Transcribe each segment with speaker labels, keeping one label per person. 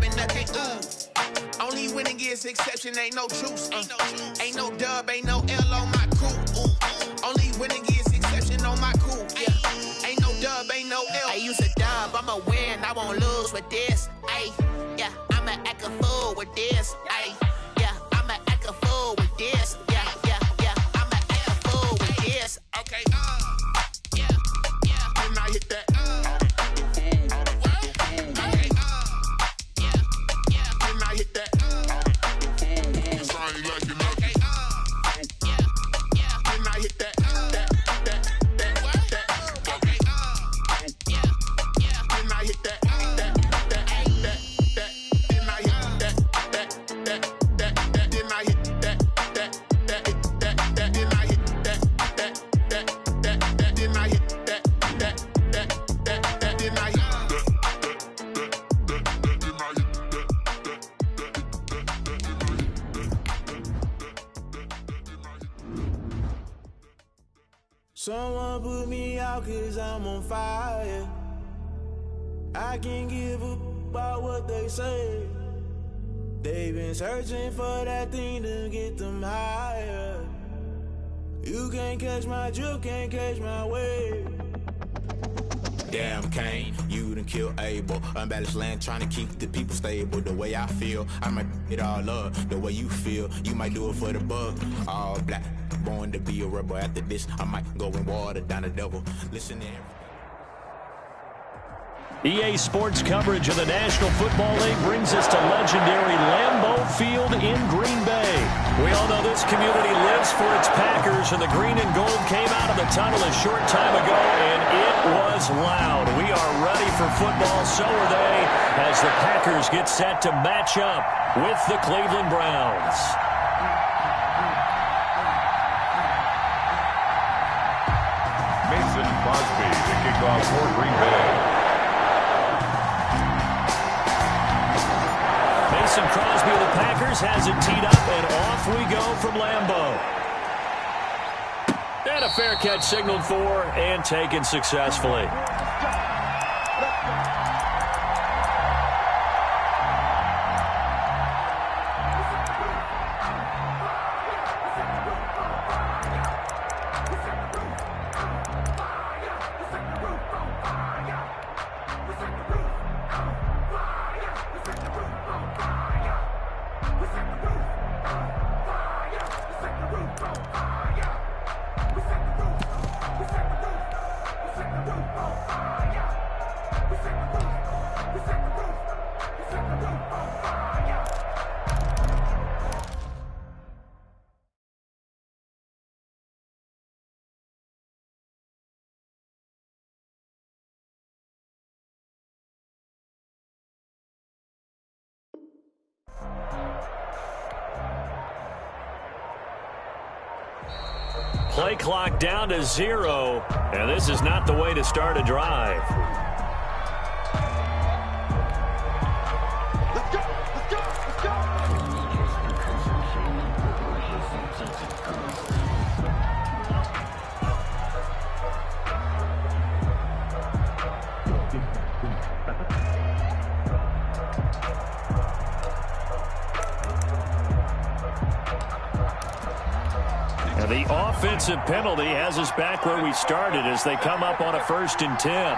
Speaker 1: and nothing, ooh. Only winning is exception, ain't no truce. Ain't no dub, ain't no L on my crew. Only winning is exception on my crew. Yeah. Ain't no dub, ain't no L. I use a dub, I'ma win, I won't lose with this. Ay, yeah, I'ma act a fool with this. Ay, yeah, I'ma act a fool with this. Yeah, yeah, yeah, I'ma act a fool with this. Okay, yeah, yeah. And I hit that.
Speaker 2: Someone put me out 'cause I'm on fire. I can't give a about what they say. They've been searching for that thing to get them higher. You can't catch my drift, can't catch my wave.
Speaker 3: Damn, Kane, you done killed Abel. Unbalanced land, trying to keep the people stable. The way I feel, I might it all up. The way you feel, you might do it for the bug. All black, born to be a rebel. After this, I might go and water down the devil. Listen in.
Speaker 4: EA Sports coverage of the National Football League brings us to legendary Lambeau Field in Green Bay. We all know this community lives for its Packers, and the green and gold came out of the tunnel a short time ago, and it was loud. We are ready for football, so are they, as the Packers get set to match up with the Cleveland Browns.
Speaker 5: Mason Crosby to kick off for Green Bay.
Speaker 4: Mason Crosby of the Packers has it teed up, and off we go from Lambeau. And a fair catch signaled for and taken successfully. Play clock down to 0, and this is not the way to start a drive.
Speaker 5: Let's go! Let's go! Let's go!
Speaker 4: And the offensive penalty has us back where we started as they come up on a 1st and 10.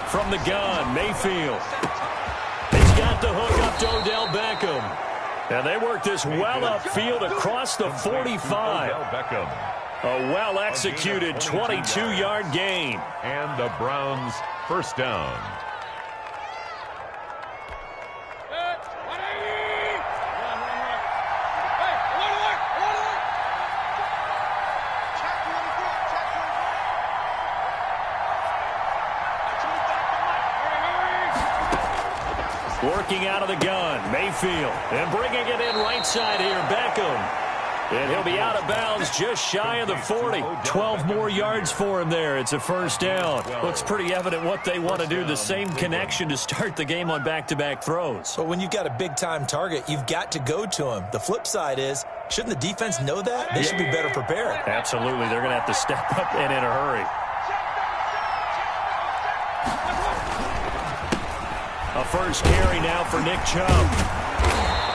Speaker 4: From the gun, Mayfield. He's got the hook up to Odell Beckham. And they work this well upfield across the 45. A well-executed 22-yard gain.
Speaker 5: And the Browns first down.
Speaker 4: Working out of the gun, Mayfield. And bringing it in right side here, Beckham. And he'll be out of bounds just shy of the 40. 12 more yards for him there. It's a first down. Looks pretty evident what they want to do. The same connection to start the game on back-to-back throws.
Speaker 6: But when you've got a big-time target, you've got to go to him. The flip side is, shouldn't the defense know that? They should be better prepared.
Speaker 4: Absolutely. They're going to have to step up and in a hurry. A first carry now for Nick Chubb.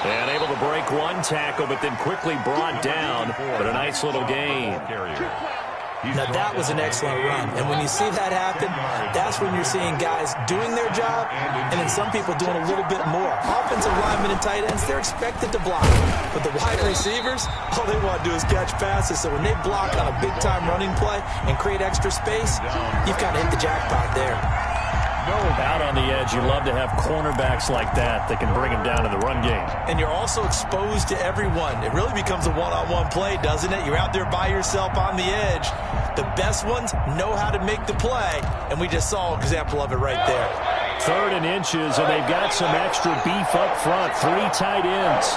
Speaker 4: And able to break one tackle, but then quickly brought down. But a nice little gain.
Speaker 6: Now, that was an excellent run. And when you see that happen, that's when you're seeing guys doing their job and then some people doing a little bit more. Offensive linemen and tight ends, they're expected to block. But the wide receivers, all they want to do is catch passes. So when they block on a big-time running play and create extra space, you've kind of hit the jackpot there.
Speaker 4: Out on the edge, you love to have cornerbacks like that can bring them down in the run game.
Speaker 6: And you're also exposed to everyone. It really becomes a one-on-one play, doesn't it? You're out there by yourself on the edge. The best ones know how to make the play, and we just saw an example of it right there.
Speaker 4: 3rd and inches, and they've got some extra beef up front. 3 tight ends.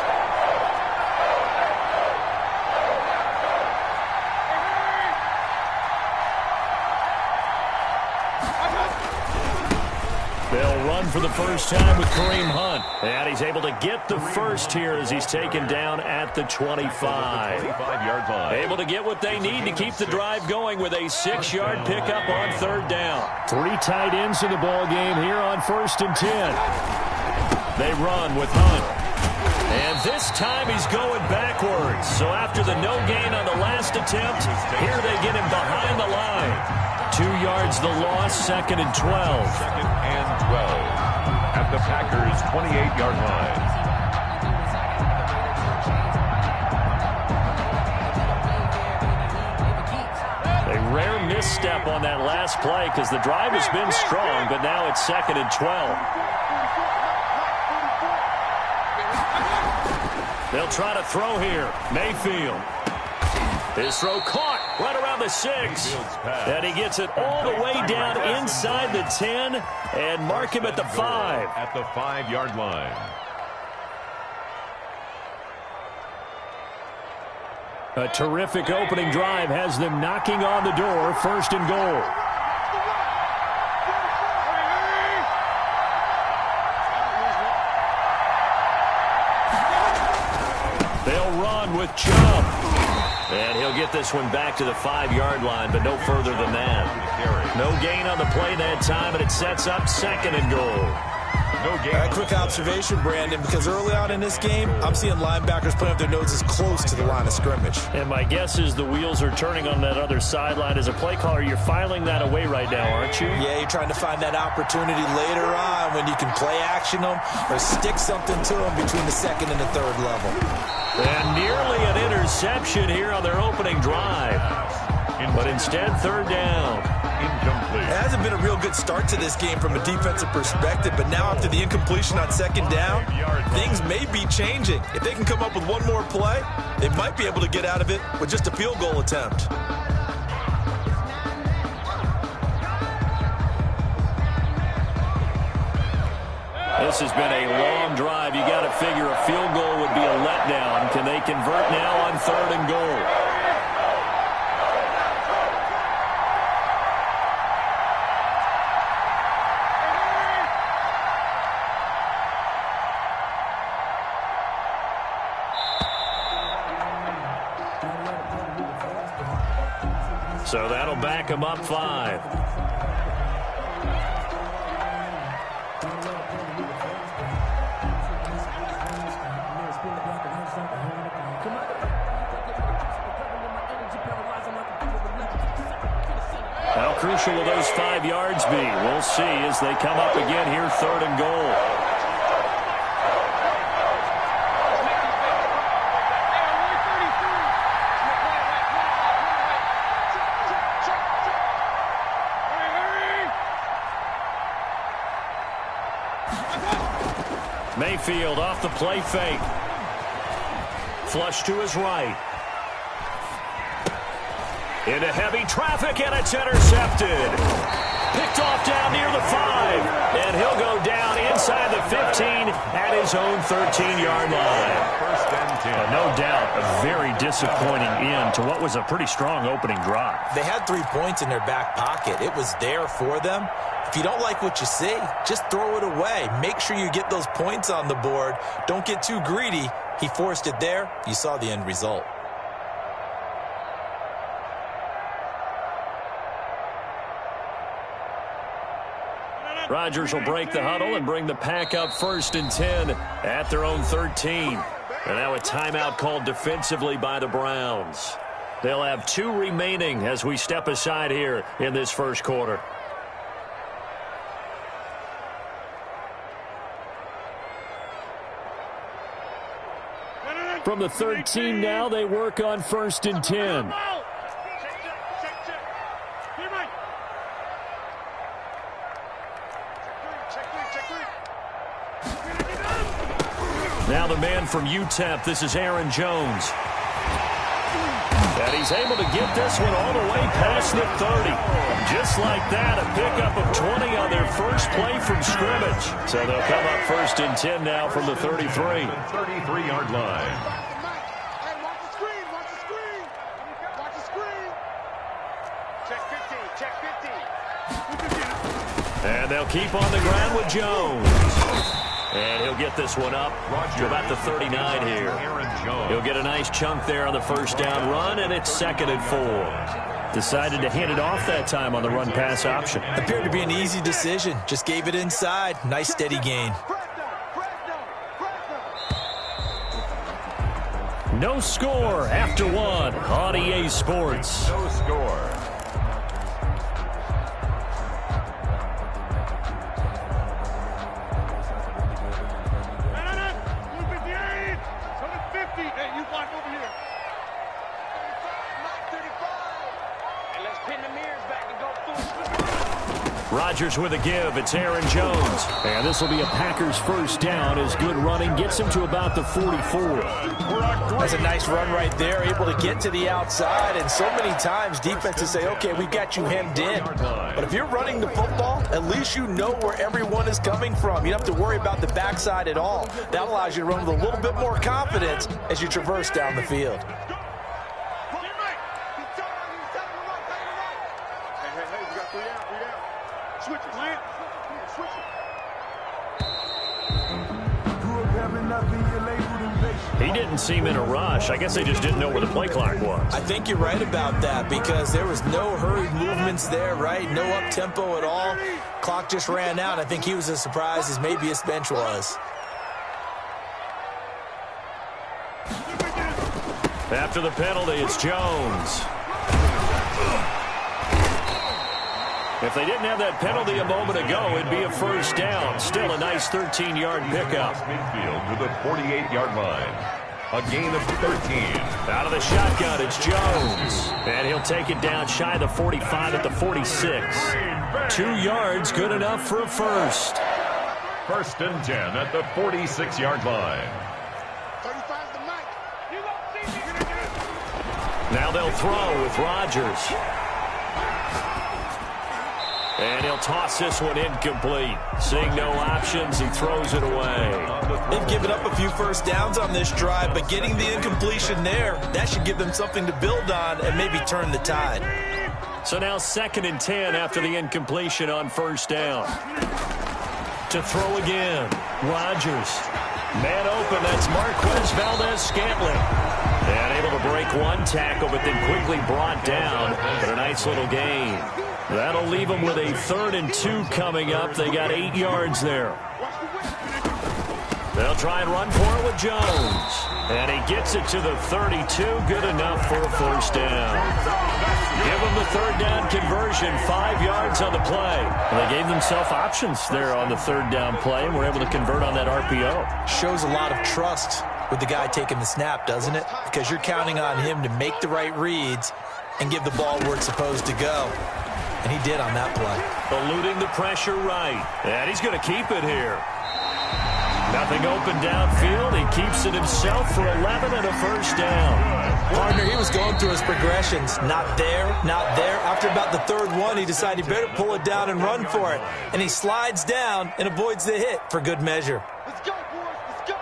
Speaker 4: For the first time with Kareem Hunt. And he's able to get the first here as he's taken down at the 25.
Speaker 5: 25-yard line.
Speaker 4: Able to get what they need to keep the drive going with a 6-yard pickup on 3rd down. 3 tight ends in the ball game here on 1st and 10. They run with Hunt. And this time he's going backwards. So after the no gain on the last attempt, here they get him behind the line. 2 yards the loss, 2nd and 12.
Speaker 5: 2nd and 12 at the Packers' 28-yard line.
Speaker 4: A rare misstep on that last play because the drive has been strong, but now it's 2nd and 12. They'll try to throw here. Mayfield. His throw caught right around the 6. And he gets it all the way down inside the 10 and mark him at the 5.
Speaker 5: At the 5-yard line.
Speaker 4: A terrific opening drive has them knocking on the door. 1st and goal. They'll run with Chubb. And he'll get this one back to the 5-yard line, but no further than that. No gain on the play that time, and it sets up 2nd and goal.
Speaker 6: A quick observation, Brandon, because early on in this game, I'm seeing linebackers putting up their noses close to the line of scrimmage.
Speaker 4: And my guess is the wheels are turning on that other sideline. As a play caller, you're filing that away right now, aren't you?
Speaker 6: Yeah, you're trying to find that opportunity later on when you can play action them or stick something to them between the 2nd and the 3rd level.
Speaker 4: And nearly an interception here on their opening drive. But instead, 3rd down.
Speaker 5: Incomplete.
Speaker 6: It hasn't been a real good start to this game from a defensive perspective, but now after the incompletion on 2nd down, things may be changing. If they can come up with one more play, they might be able to get out of it with just a field goal attempt.
Speaker 4: This has been a long drive. You got to figure a field goal would be a letdown. Can they convert now on 3rd and goal? So that'll back him up 5. How crucial will those 5 yards be? We'll see as they come up again here, 3rd and goal. Mayfield off the play fake. Flush to his right. Into heavy traffic, and it's intercepted. Picked off down near the 5. And he'll go down inside the 15 at his own 13-yard line.
Speaker 5: First and 10.
Speaker 4: No doubt a very disappointing end to what was a pretty strong opening drive.
Speaker 6: They had 3 points in their back pocket. It was there for them. If you don't like what you see, just throw it away. Make sure you get those points on the board. Don't get too greedy. He forced it there. You saw the end result.
Speaker 4: Rodgers will break the huddle and bring the pack up 1st and 10 at their own 13. And now a timeout called defensively by the Browns. They'll have 2 remaining as we step aside here in this first quarter. From the 13 now, they work on 1st and 10. Now the man from UTEP, this is Aaron Jones. And he's able to get this one all the way past the 30. Just like that, a pickup of 20 on their first play from scrimmage. So they'll come up 1st and 10 now from the 33.
Speaker 5: 33-yard line.
Speaker 7: Watch the screen, watch the screen. Watch the screen. Check 15, check 15.
Speaker 4: And they'll keep on the ground with Jones. And he'll get this one up to about the 39 here. He'll get a nice chunk there on the first down run, and it's 2nd and 4. Decided to hand it off that time on the run-pass option.
Speaker 6: Appeared to be an easy decision. Just gave it inside. Nice steady gain.
Speaker 4: No score after 1 on EA Sports.
Speaker 5: No score.
Speaker 4: Rodgers with a give. It's Aaron Jones. And this will be a Packers first down as good running gets him to about the 44.
Speaker 6: That's a nice run right there. Able to get to the outside. And so many times defenses say, okay, we've got you hemmed in. But if you're running the football, at least you know where everyone is coming from. You don't have to worry about the backside at all. That allows you to run with a little bit more confidence as you traverse down the field.
Speaker 4: He didn't seem in a rush. I guess they just didn't know where the play clock was.
Speaker 6: I think you're right about that because there was no hurried movements there, right? No up-tempo at all. Clock just ran out. I think he was as surprised as maybe his bench was.
Speaker 4: After the penalty, it's Jones. If they didn't have that penalty a moment ago, it'd be a first down. Still a nice 13-yard pickup.
Speaker 5: Midfield to the 48-yard line. A gain of 13.
Speaker 4: Out of the shotgun, it's Jones. And he'll take it down shy of the 45 at the 46. 2 yards, good enough for a first.
Speaker 5: 1st and 10 at the 46-yard line.
Speaker 4: Now they'll throw with Rodgers. And he'll toss this one incomplete. Seeing no options, he throws it away.
Speaker 6: They've given up a few first downs on this drive, but getting the incompletion there, that should give them something to build on and maybe turn the tide.
Speaker 4: So now 2nd and 10 after the incompletion on first down. To throw again, Rodgers. Man open, that's Marquez Valdes-Scantling. And able to break one tackle, but then quickly brought down. But a nice little gain. That'll leave them with a 3rd and 2 coming up. They got 8 yards there. They'll try and run for it with Jones. And he gets it to the 32. Good enough for a first down. Give them the 3rd down conversion. 5 yards on the play. And they gave themselves options there on the 3rd down play and were able to convert on that RPO.
Speaker 6: Shows a lot of trust with the guy taking the snap, doesn't it? Because you're counting on him to make the right reads and give the ball where it's supposed to go. And he did on that play.
Speaker 4: Eluding the pressure right. And he's going to keep it here. Nothing open downfield. He keeps it himself for 11 and a first down.
Speaker 6: Partner, he was going through his progressions. Not there, not there. After about the third one, he decided he better pull it down and run for it. And he slides down and avoids the hit for good measure.
Speaker 7: Let's go, boys. Let's go.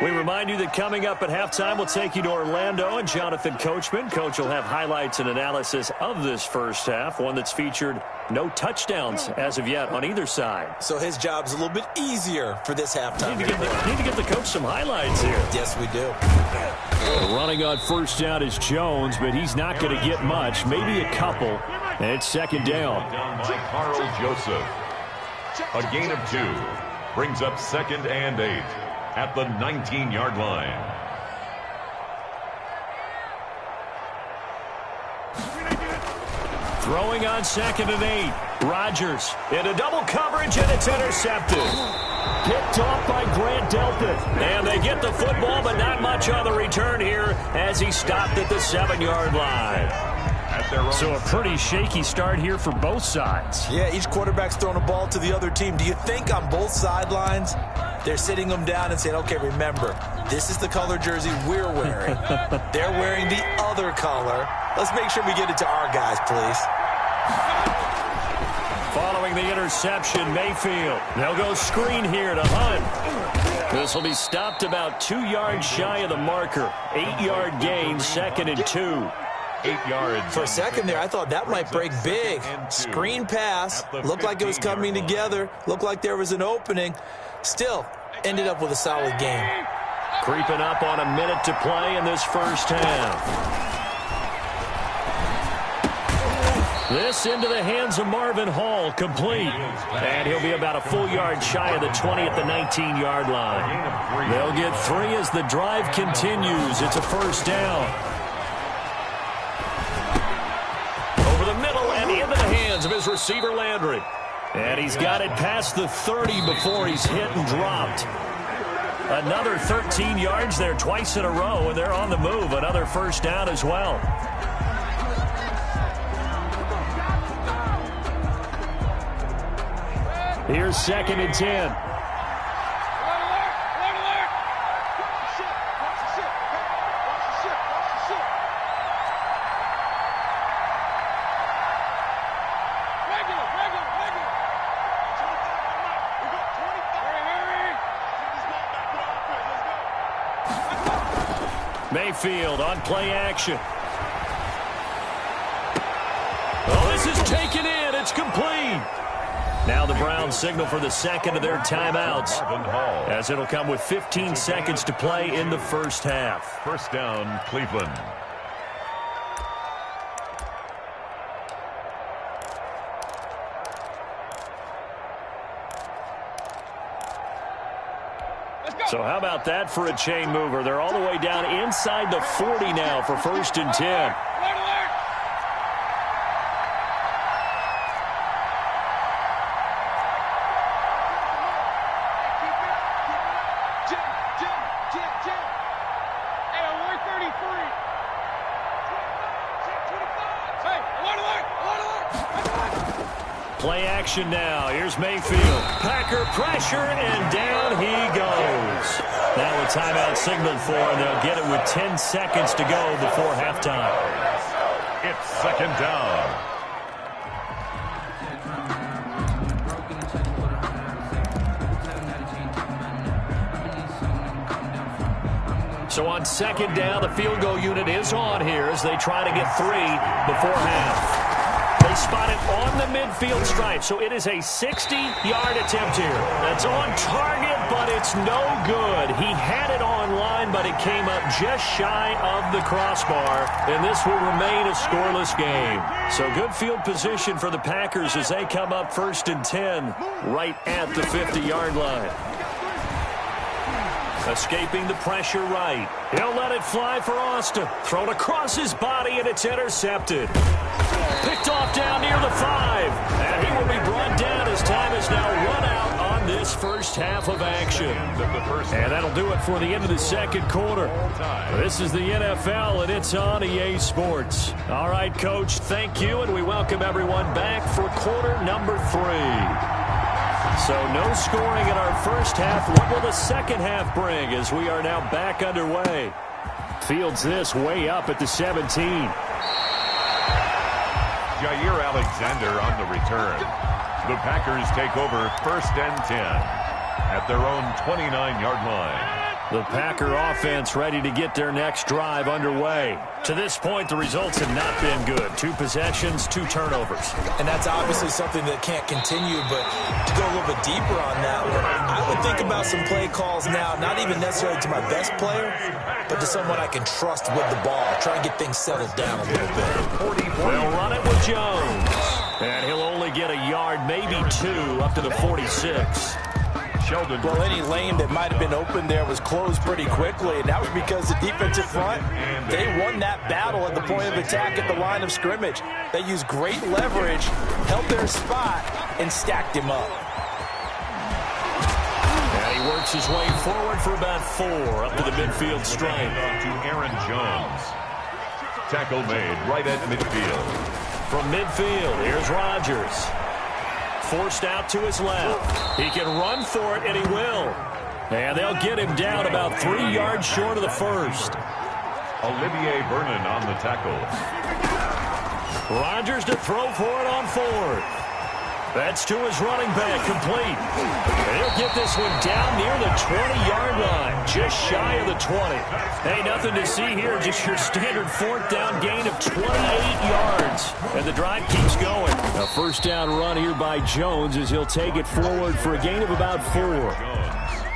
Speaker 4: We remind you that coming up at halftime, we'll take you to Orlando and Jonathan Coachman. Coach will have highlights and analysis of this first half, one that's featured no touchdowns as of yet on either side.
Speaker 6: So his job's a little bit easier for this halftime.
Speaker 4: Need to get the coach some highlights here.
Speaker 6: Yes, we do.
Speaker 4: Running on first down is Jones, but he's not going to get much, maybe a couple. And it's second down.
Speaker 5: Down by Carl Joseph. A gain of 2 brings up 2nd and 8 at the 19-yard line.
Speaker 4: Throwing on 2nd and 8. Rodgers into double coverage, and it's intercepted. Picked off by Grant Delpit. And they get the football, but not much on the return here as he stopped at the 7-yard line. So a pretty shaky start here for both sides.
Speaker 6: Yeah, each quarterback's throwing a ball to the other team. Do you think on both sidelines they're sitting them down and saying, okay, remember, this is the color jersey we're wearing. They're wearing the other color. Let's make sure we get it to our guys, please.
Speaker 4: Following the interception, Mayfield. They'll go screen here to Hunt. This will be stopped about 2 yards shy of the marker. 8-yard gain, 2nd and 2.
Speaker 5: 8 yards.
Speaker 6: For a second there, I thought that might break big. Screen pass. Looked like it was coming together. Looked like there was an opening. Still, ended up with a solid game.
Speaker 4: Creeping up on a minute to play in this first half. This into the hands of Marvin Hall, complete. And he'll be about a full yard shy of the 20 at the 19-yard line. They'll get 3 as the drive continues. It's a first down. Over the middle and into the hands of his receiver, Landry. And he's got it past the 30 before he's hit and dropped. Another 13 yards there twice in a row, and they're on the move. Another first down as well. Here's 2nd and 10. Mayfield on play action. Oh, this is taken in. It's complete. Now the Browns signal for the second of their timeouts, as it'll come with 15 seconds to play in the first half.
Speaker 5: First down, Cleveland.
Speaker 4: So how about that for a chain mover? They're all the way down inside the 40 now for 1st and 10. Play action now. Here's Mayfield. Packer pressure, and down he goes. Now a timeout signaled for, and they'll get it with 10 seconds to go before halftime.
Speaker 5: It's 2nd down.
Speaker 4: So on 2nd down, the field goal unit is on here as they try to get 3 before half. They spot it on the midfield stripe, so it is a 60-yard attempt here. That's on target, but it's no good. He had it on line, but it came up just shy of the crossbar, and this will remain a scoreless game. So good field position for the Packers as they come up 1st and 10 right at the 50-yard line. Escaping the pressure right. He'll let it fly for Austin. Thrown across his body, and it's intercepted. Picked off down near the 5. And he will be brought down as time is now run out on this first half of action. And that'll do it for the end of the second quarter. This is the NFL, and it's on EA Sports. All right, Coach, thank you, and we welcome everyone back for quarter number 3. So no scoring in our first half. What will the second half bring as we are now back underway? Fields this way up at the 17.
Speaker 5: Jair Alexander on the return. The Packers take over 1st and 10 at their own 29-yard line.
Speaker 4: The Packer offense ready to get their next drive underway. To this point, the results have not been good. 2 possessions, 2 turnovers.
Speaker 6: And that's obviously something that can't continue, but to go a little bit deeper on that one, I would think about some play calls now, not even necessarily to my best player, but to someone I can trust with the ball. Try and get things settled down a little bit.
Speaker 4: They'll run it with Jones. And he'll only get a yard, maybe 2, up to the 46.
Speaker 6: Well, any lane that might have been open there was closed pretty quickly, and that was because the defensive front, they won that battle at the point of attack at the line of scrimmage. They used great leverage, held their spot, and stacked him up.
Speaker 4: And he works his way forward for about 4 up to the midfield stripe.
Speaker 5: To Aaron Jones. Tackle made right at midfield.
Speaker 4: From midfield, here's Rodgers. Forced out to his left. He can run for it, and he will. And they'll get him down about 3 yards short of the first.
Speaker 5: Olivier Vernon on the tackle.
Speaker 4: Rodgers to throw for it on 4th. That's to his running back, complete. And he'll get this one down near the 20-yard line, just shy of the 20. Hey, nothing to see here, just your standard 4th down gain of 28 yards. And the drive keeps going. A first down run here by Jones as he'll take it forward for a gain of about 4.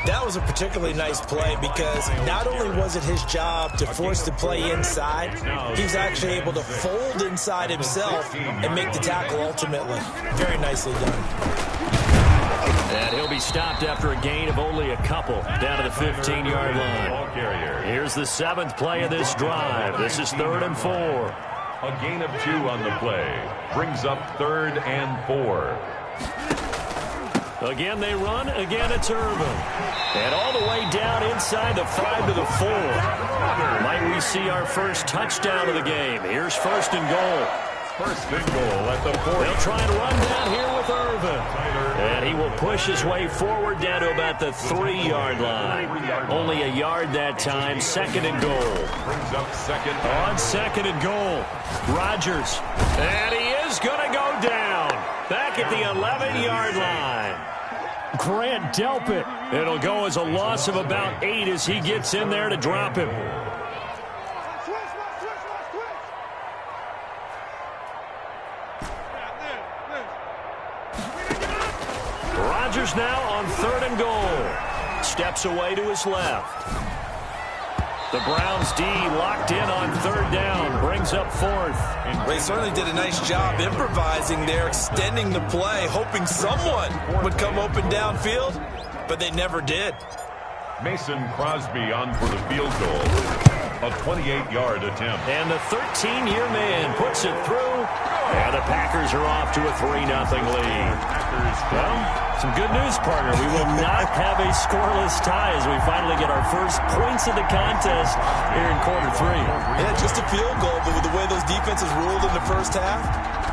Speaker 6: That was a particularly nice play because not only was it his job to force the play inside, he was actually able to fold inside himself and make the tackle ultimately. Very nicely done.
Speaker 4: And he'll be stopped after a gain of only a couple down to the 15-yard line. Here's the 7th play of this drive. This is 3rd and 4.
Speaker 5: A gain of 2 on the play. Brings up 3rd and 4.
Speaker 4: Again they run, again it's Irvin. And all the way down inside the 5 to the 4. Might we see our first touchdown of the game? Here's 1st and goal.
Speaker 5: 1st and goal at the 40.
Speaker 4: They'll try and run down here with Irvin. And he will push his way forward down to about the 3-yard line. Only a yard that time, 2nd and goal.
Speaker 5: Brings up 2nd.
Speaker 4: On 2nd and goal, Rodgers. And he is going to go down. Back at the 11-yard line. Grant Delpit. It'll go as a loss of about 8 as he gets in there to drop him. Rodgers now on 3rd and goal. Steps away to his left. The Browns D locked in on 3rd down. Brings up 4th.
Speaker 6: They certainly did a nice job improvising there, extending the play, hoping someone would come open downfield, but they never did.
Speaker 5: Mason Crosby on for the field goal. A 28-yard attempt.
Speaker 4: And the 13-year man puts it through. And the Packers are off to a 3-0 lead. Well, some good news, partner. We will not have a scoreless tie as we finally get our first points of the contest here in quarter 3.
Speaker 6: Yeah, just a field goal, but with the way those defenses ruled in the first half,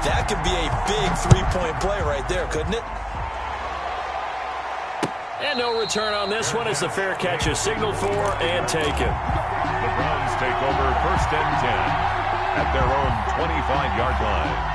Speaker 6: that could be a big 3-point play right there, couldn't it?
Speaker 4: And no return on this one as the fair catch is signaled for and taken.
Speaker 5: The Browns take over 1st and 10 at their own 25-yard line.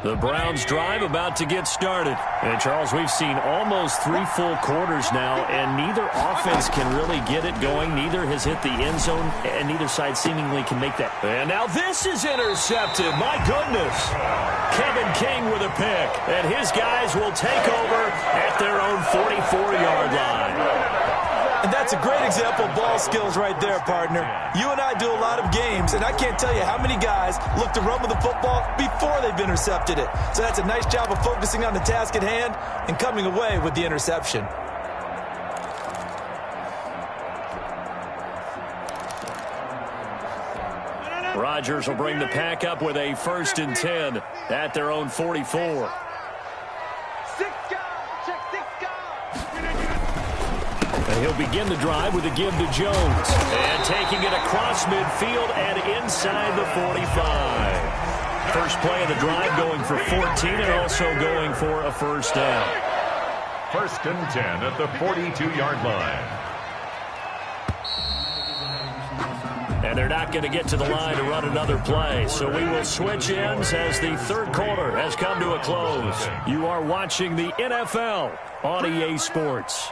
Speaker 4: The Browns drive about to get started. And, Charles, we've seen almost 3 full quarters now, and neither offense can really get it going. Neither has hit the end zone, and neither side seemingly can make that. And now this is intercepted. My goodness. Kevin King with a pick. And his guys will take over at their own 44-yard line.
Speaker 6: And that's a great example of ball skills right there, partner. You and I do a lot of games, and I can't tell you how many guys look to run with the football before they've intercepted it. So that's a nice job of focusing on the task at hand and coming away with the interception.
Speaker 4: Rodgers will bring the pack up with a 1st and 10 at their own 44. And he'll begin the drive with a give to Jones. And taking it across midfield and inside the 45. First play of the drive going for 14 and also going for a 1st down.
Speaker 5: 1st and 10 at the 42-yard line.
Speaker 4: And they're not going to get to the line to run another play. So we will switch ends as the 3rd quarter has come to a close. You are watching the NFL on EA Sports.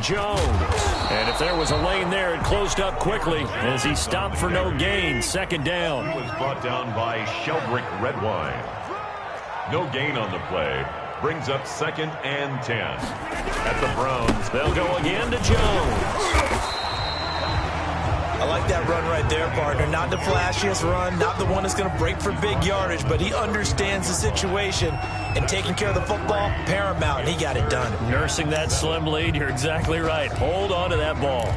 Speaker 4: Jones. And if there was a lane there, it closed up quickly as he stopped for no gain. 2nd down.
Speaker 5: He was brought down by Sheldrick Redwine. No gain on the play. Brings up 2nd and 10. At the Browns,
Speaker 4: they'll go again to Jones.
Speaker 6: I like that run right there, partner. Not the flashiest run, not the one that's going to break for big yardage, but he understands the situation, and taking care of the football, paramount, and he got it done.
Speaker 4: Nursing that slim lead, you're exactly right. Hold on to that ball.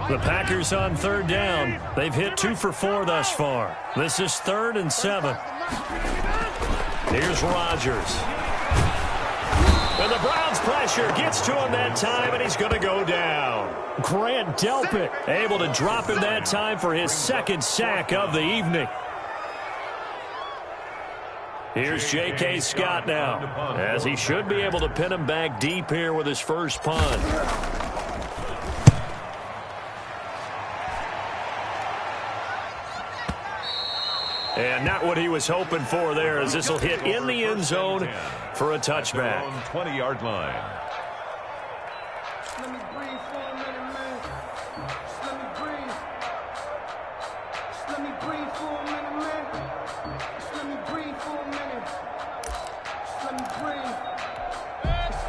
Speaker 4: The Packers on 3rd down. They've hit 2 for 4 thus far. This is 3rd and 7. Here's Rodgers. And the Browns pressure gets to him that time, and he's going to go down. Grant Delpit able to drop him that time for his 2nd sack of the evening. Here's J.K. Scott now, as he should be able to pin him back deep here with his first punt. And not what he was hoping for there, as this will hit in the end zone for a touchback.
Speaker 5: 20-yard line.
Speaker 2: Let me breathe for a minute, man. Just let me breathe. Just let me breathe for a minute, man. Just let me breathe for a minute. Just let me breathe.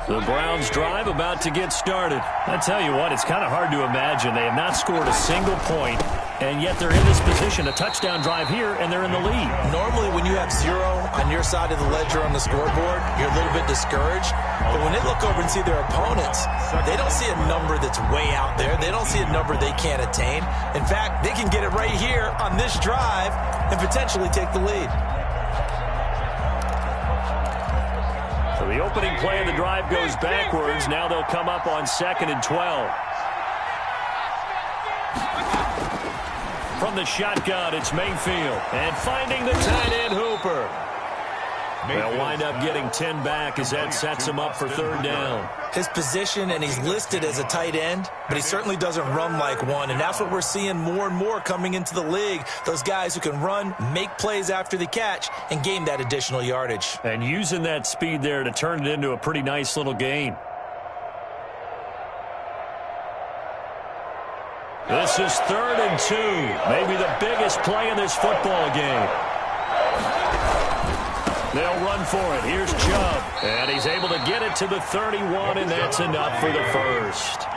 Speaker 4: The Browns drive about to get started. I tell you what, it's kind of hard to imagine. They have not scored a single point, and yet they're in this position, a touchdown drive here, and they're in the lead.
Speaker 6: Normally, when you have 0 on your side of the ledger on the scoreboard, you're a little bit discouraged. But when they look over and see their opponents, they don't see a number that's way out there. They don't see a number they can't attain. In fact, they can get it right here on this drive and potentially take the lead.
Speaker 4: So the opening play of the drive goes backwards. Now they'll come up on 2nd and 12. From the shotgun, it's Mayfield. And finding the tight end, Hooper. They'll wind up getting 10 back as that sets him up for 3rd down.
Speaker 6: His position, and he's listed as a tight end, but he certainly doesn't run like one, and that's what we're seeing more and more coming into the league. Those guys who can run, make plays after the catch, and gain that additional yardage.
Speaker 4: And using that speed there to turn it into a pretty nice little gain. This is 3rd and 2. Maybe the biggest play in this football game. They'll run for it. Here's Chubb. And he's able to get it to the 31, and that's enough for the 1st.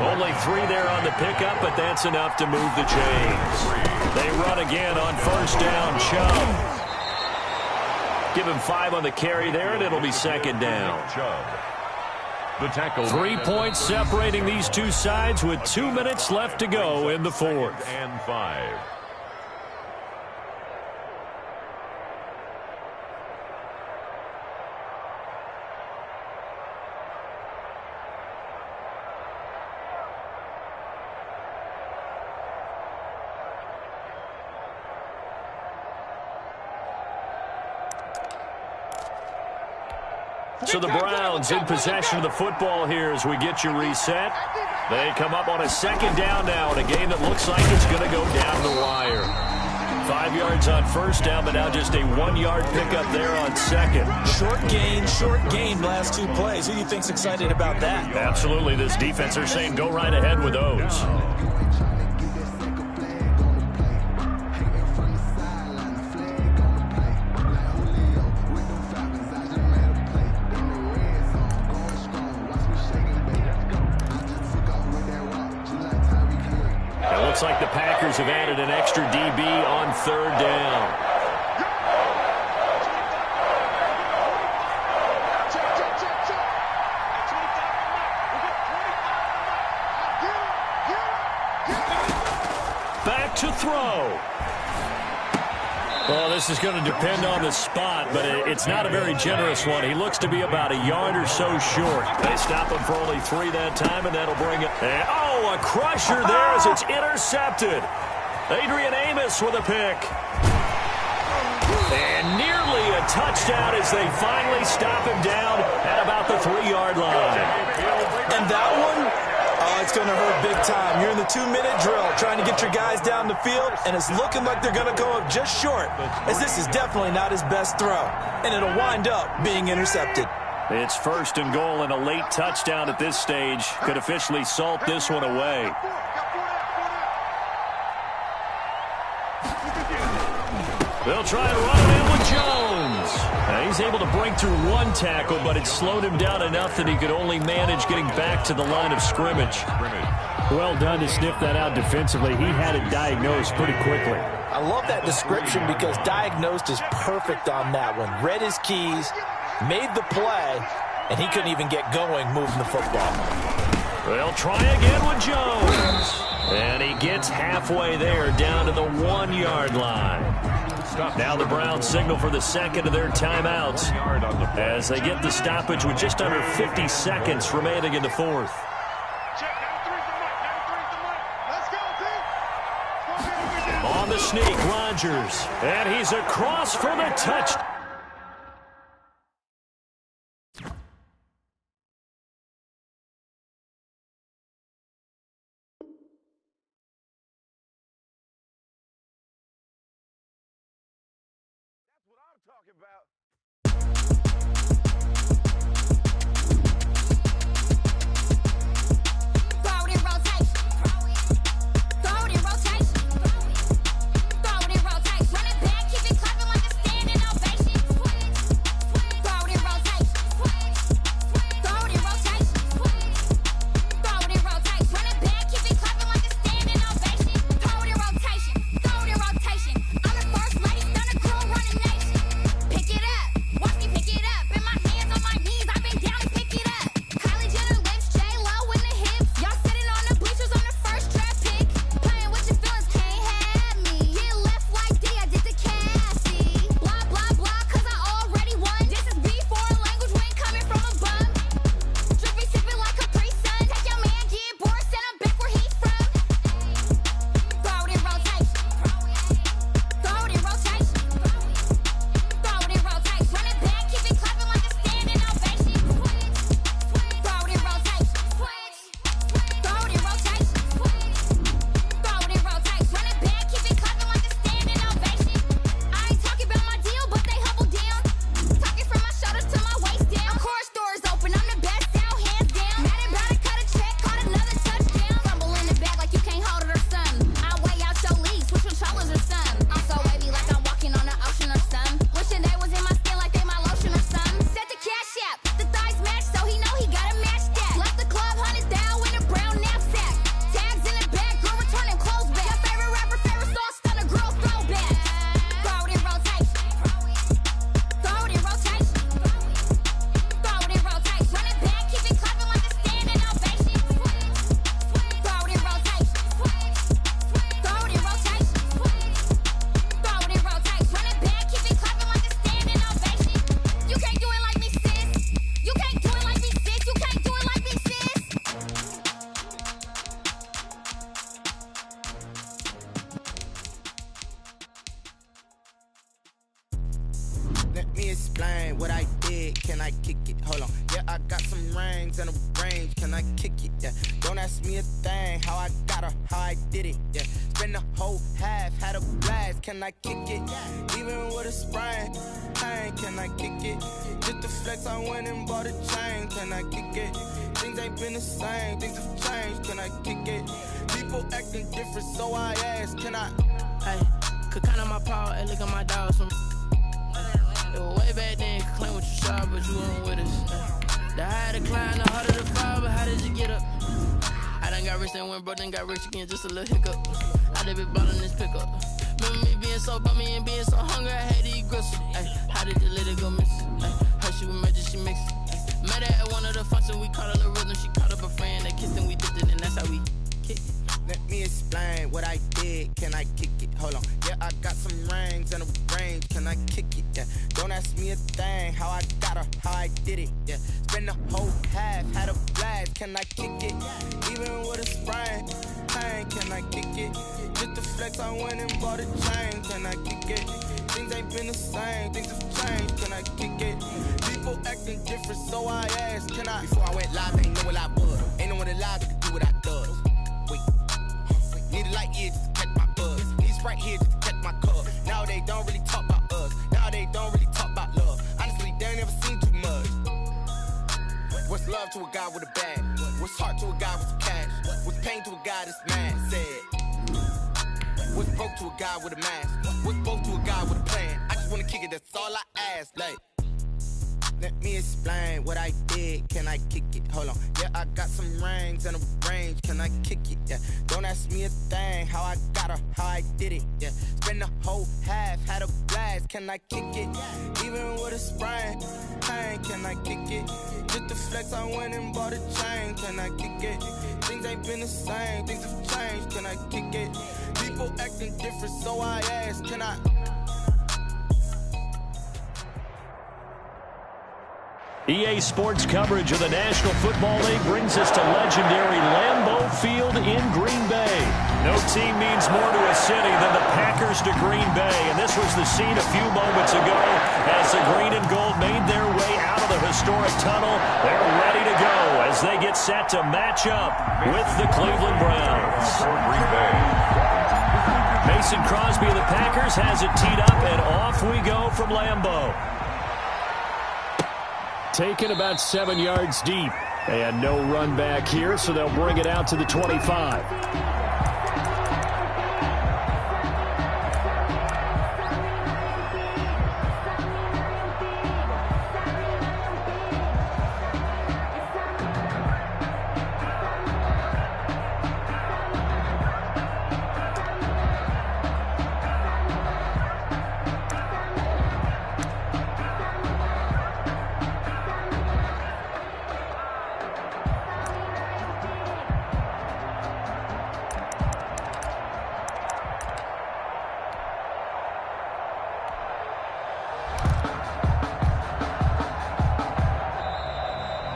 Speaker 4: Only 3 there on the pickup, but that's enough to move the chains. They run again on 1st down. Chubb. Give him 5 on the carry there, and it'll be 2nd down.
Speaker 5: The tackle.
Speaker 4: 3 points separating these two sides with 2 minutes left to go in the 4th.
Speaker 5: And 5.
Speaker 4: So the Browns in possession of the football here as we get you reset. They come up on a 2nd down now in a game that looks like it's going to go down the wire. 5 yards on 1st down, but now just a 1-yard pickup there on 2nd.
Speaker 6: Short gain last 2 plays. Who do you think's excited about that?
Speaker 4: Absolutely. This defense are saying go right ahead with those. Looks like the Packers have added an extra DB on 3rd down. this is going to depend on the spot, but it's not a very generous one. He looks to be about a yard or so short. They stop him for only 3 that time, and that'll bring it. Oh, a crusher there as it's intercepted. Adrian Amos with a pick. And nearly a touchdown as they finally stop him down at about the 3-yard line.
Speaker 6: And that one, it's going to hurt big time. You're in the 2-minute drill trying to get your guys down the field, and it's looking like they're going to go up just short, as this is definitely not his best throw. And it'll wind up being intercepted.
Speaker 4: It's 1st and goal, and a late touchdown at this stage could officially salt this one away. They'll try and run it in with Jones. He's able to break through 1 tackle, but it slowed him down enough that he could only manage getting back to the line of scrimmage.
Speaker 8: Well done to sniff that out defensively. He had it diagnosed pretty quickly.
Speaker 6: I love that description because diagnosed is perfect on that one. Read his keys, made the play, and he couldn't even get going moving the football.
Speaker 4: They'll try again with Jones. And he gets halfway there down to the 1-yard line. Now the Browns signal for the 2nd of their timeouts as they get the stoppage with just under 50 seconds remaining in the 4th. On the sneak, Rodgers. And he's across for the touchdown.
Speaker 7: Talking about.
Speaker 9: Throw it in rotation. Throw it in rotation. Throw it in rotation. Run it back, keep it clapping like a standing ovation. Throw it in rotation. Throw it in rotation. Throw it in rotation. Run it back, keep it clapping like a standing ovation. Throw it in rotation. Throw it in rotation. I'm the first lady, done a crew running nation. Pick it up, watch me pick it up. In my hands on my knees, I've been down and pick it up. Kylie Jenner lips, J-Lo in the hips. Y'all sitting on the bleachers on the first draft pick. Playing with your feelings, can't have me. Get left like D, I did the Cassie. Blah, blah, blah, cause I already won. This is B, foreign language, we ain't coming from a bum. Drippy, sipping like Capri Sun. Take your man, get bored, send him back where he's from. Throw it in rotation. Throw it in rotation. Throw it in rotation. Run it back, keep it clapping like a standing ovation. Throw it in rotation. Throw it in rotation. Throw it in rotation. Run it back, keep it clapping like a standing ovation. I ain't talking about my deal, but they humble down. Talking from my shoulders to my waist down. Core stores open, I'm the best out, hands down. Mad about it, cut a check, caught another touchdown. Fumble in the back like you can't hold it or something. I weigh out your league, switch controllers or something. I'm so wavy like I'm walking on the ocean or something. Wishing they was in my skin like they my lotion or something. Set the cash out, the thighs match, so he know he gotta match that. Left the club, $100 in a brown knapsack. Tags in the back, girl returning clothes back. Your favorite rapper, favorite song, stunner, girl throwback. Throw it in rotation. Throw it in rotation. Throw it in rotation. Run it back, keep it clapping like a standing ovation. Throw it in rotation. Throw it in rotation. Throw it in rotation. Run it back, keep it clapping like a standing ovation. You can't do it like me, sis. You can't do it like me, sis. You can't do it like me, sis.
Speaker 1: Let me explain what I did. Can I kick it? Hold on. Yeah, I got some rings and a range. Can I kick it? Yeah. Don't ask me a thing. How I got her, how I did it. Yeah. Spend the whole half, had a blast. Can I kick it? Even with a sprain. Hey, can I kick it? Just to flex, I went and bought a chain. Can I kick it? Things ain't been the same. Things have changed. Can I kick it? People acting different, so I ask. Can I?
Speaker 10: Hey, could count on my power and look at my dogs from. It was way back then, could claim what you saw, but you weren't with us. The higher the climb, the harder the fall, but how did you get up? I done got rich, then went broke, then got rich again, just a little hiccup. I done been ballin' this pickup. Remember me being so bummy and being so hungry, I had to eat gristle. Ay, how did the lady go missing? Her she was magic, she mixed it. Met her at one of the functions, we caught a little rhythm, she caught up a friend, they kissed and we dipped it, and that's how we kicked it.
Speaker 1: Let me explain what I did. Can I kick it? Hold on. Yeah, I got some rings and a range. Can
Speaker 11: ask me a thing, how I got her, how I did it, yeah. Spend the whole half, had a blast, can I kick it? Even with a sprain, pain, can I kick it? Just to flex, I went and bought a chain, can I kick it? Things ain't been the same, things have changed, can I kick it? People acting different, so I asked, can I? Before I went live, ain't know what I was. Ain't no one alive that could do what I does. Wait, need a light here just to catch my buzz. Need Sprite here just to catch my cup. Now they don't really talk about us. Now they don't really talk about love. Honestly, they ain't never seen too much. What's love to a guy with a bag? What's heart to a guy with some cash? What's pain to a guy that's mad? Said. What's broke to a guy with a mask? What's broke to a guy with a plan? I just wanna kick it, that's all I ask. Like, let me explain what I did. Can I kick it? Hold on. Yeah, I got some rings and a range. Can I kick it? Yeah. Don't ask me a thing. How I got her, how I did it. Yeah. Spend the whole half, had a blast. Can I kick it? Even with a sprain, pain. Can I kick it? Just to flex, I went and bought a chain. Can I kick it? Things ain't been the same. Things have changed. Can I kick it? People acting different, so I ask. Can I?
Speaker 4: EA Sports coverage of the National Football League brings us to legendary Lambeau Field in Green Bay. No team means more to a city than the Packers to Green Bay, and this was the scene a few moments ago as the green and gold made their way out of the historic tunnel. They're ready to go as they get set to match up with the Cleveland Browns. Mason Crosby of the Packers has it teed up, and off we go from Lambeau. Taken about 7 yards deep. And no run back here, so they'll bring it out to the 25.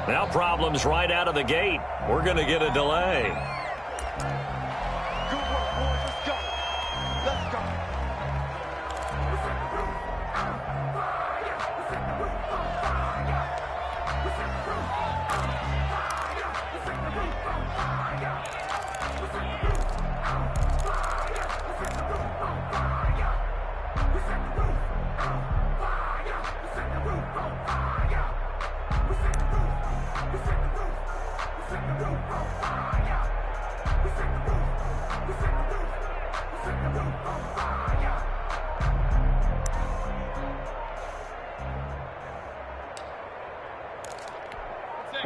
Speaker 4: Now problems right out of the gate. We're going to get a delay.
Speaker 7: Good work, boys. Let's go. Let's go.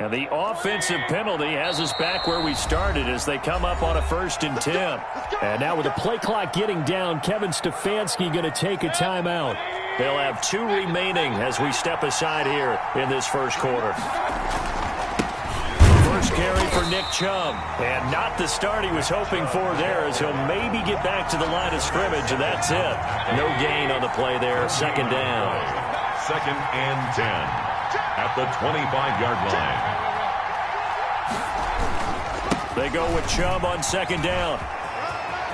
Speaker 4: And the offensive penalty has us back where we started as they come up on a 1st and 10. And now with the play clock getting down, Kevin Stefanski going to take a timeout. They'll have 2 remaining as we step aside here in this first quarter. First carry for Nick Chubb. And not the start he was hoping for there as he'll maybe get back to the line of scrimmage, and that's it. No gain on the play there. 2nd down.
Speaker 5: 2nd and 10. At the 25-yard line.
Speaker 4: They go with Chubb on 2nd down.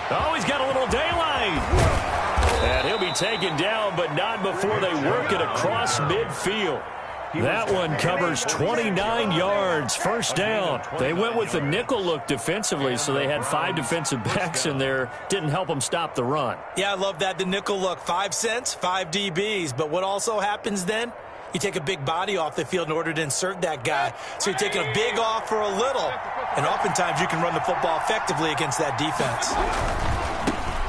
Speaker 4: Oh, he's got a little daylight. And he'll be taken down, but not before they work it across midfield. That one covers 29 yards. 1st down. They went with the nickel look defensively, so they had 5 defensive backs in there. Didn't help them stop the run.
Speaker 6: Yeah, I love that, the nickel look. 5 cents, 5 DBs. But what also happens then? You take a big body off the field in order to insert that guy. So you're taking a big off for a little. And oftentimes you can run the football effectively against that defense.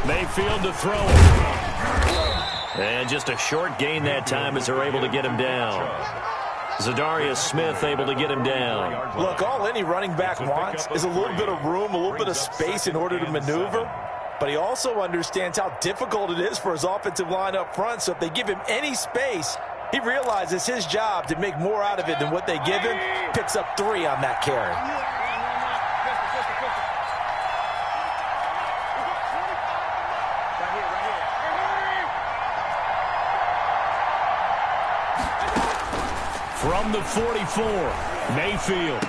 Speaker 4: Mayfield to throw it. And just a short gain that time as they're able to get him down. Zadarius Smith able to get him down.
Speaker 12: Look, all any running back wants is a little bit of room, a little bit of space in order to maneuver. But he also understands how difficult it is for his offensive line up front. So if they give him any space, he realizes his job to make more out of it than what they give him. Picks up 3 on that carry.
Speaker 4: From the 44, Mayfield.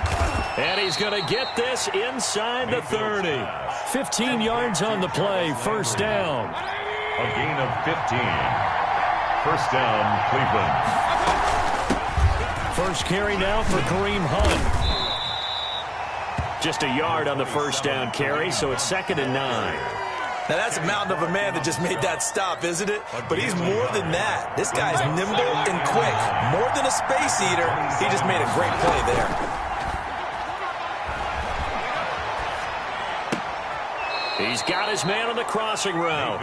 Speaker 4: And he's going to get this inside the 30. 15 yards on the play, first down.
Speaker 5: A gain of 15. First down, Cleveland.
Speaker 4: First carry now for Kareem Hunt. Just a yard on the first down carry, so it's 2nd and 9.
Speaker 12: Now, that's a mountain of a man that just made that stop, isn't it? But he's more than that. This guy's nimble and quick. More than a space eater, he just made a great play there.
Speaker 4: He's got his man on the crossing route.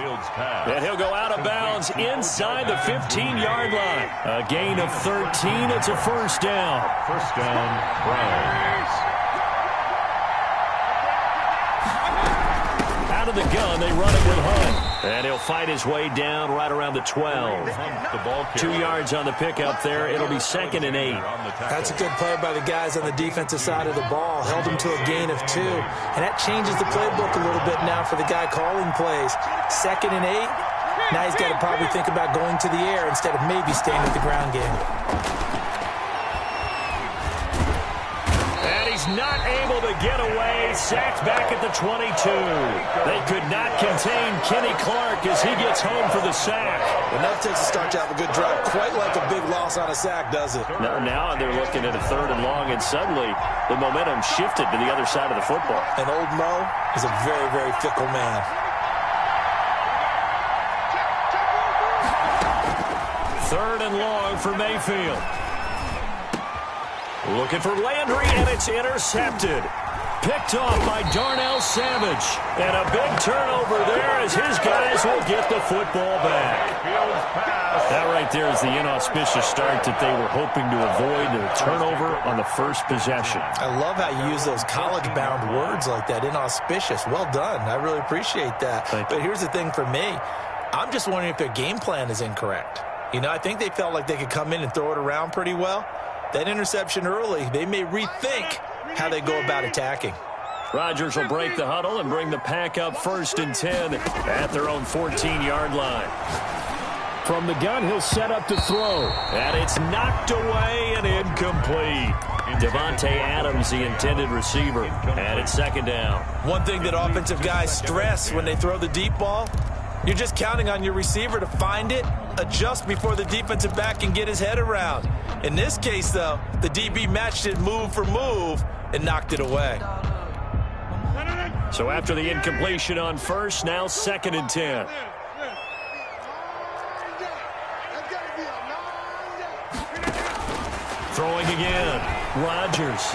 Speaker 4: And he'll go out of bounds inside the 15-yard line. A gain of 13. It's a first down.
Speaker 5: First down, Browns.
Speaker 4: Out of the gun, they run it with Hunt. And he'll fight his way down right around the 12. 2 yards on the pickup there. It'll be 2nd and 8.
Speaker 6: That's a good play by the guys on the defensive side of the ball. Held him to a gain of 2. And that changes the playbook a little bit now for the guy calling plays. 2nd and 8. Now he's got to probably think about going to the air instead of maybe staying with the ground game.
Speaker 4: Not able to get away. Sacked back at the 22. They could not contain Kenny Clark as he gets home for the sack.
Speaker 12: Enough takes to start to have a good drive. Quite like a big loss on a sack, does it?
Speaker 4: Now they're looking at a 3rd and long, and suddenly the momentum shifted to the other side of the football.
Speaker 12: And old Mo is a very, very fickle man.
Speaker 4: Third and long for Mayfield. Looking for Landry, and it's intercepted. Picked off by Darnell Savage. And a big turnover there as his guys will get the football back. That right there is the inauspicious start that they were hoping to avoid, the turnover on the first possession.
Speaker 12: I love how you use those college-bound words like that, inauspicious. Well done. I really appreciate that. But here's the thing for me. I'm just wondering if their game plan is incorrect. You know, I think they felt like they could come in and throw it around pretty well. That interception early, they may rethink how they go about attacking.
Speaker 4: Rodgers will break the huddle and bring the pack up 1st and 10 at their own 14-yard line. From the gun, he'll set up to throw. And it's knocked away and incomplete. Devontae Adams, the intended receiver, and it's 2nd down.
Speaker 12: One thing that offensive guys stress when they throw the deep ball, you're just counting on your receiver to find it, adjust before the defensive back can get his head around. In this case, though, the DB matched it move for move and knocked it away.
Speaker 4: So after the incompletion on first, now 2nd and 10. Throwing again. Rodgers.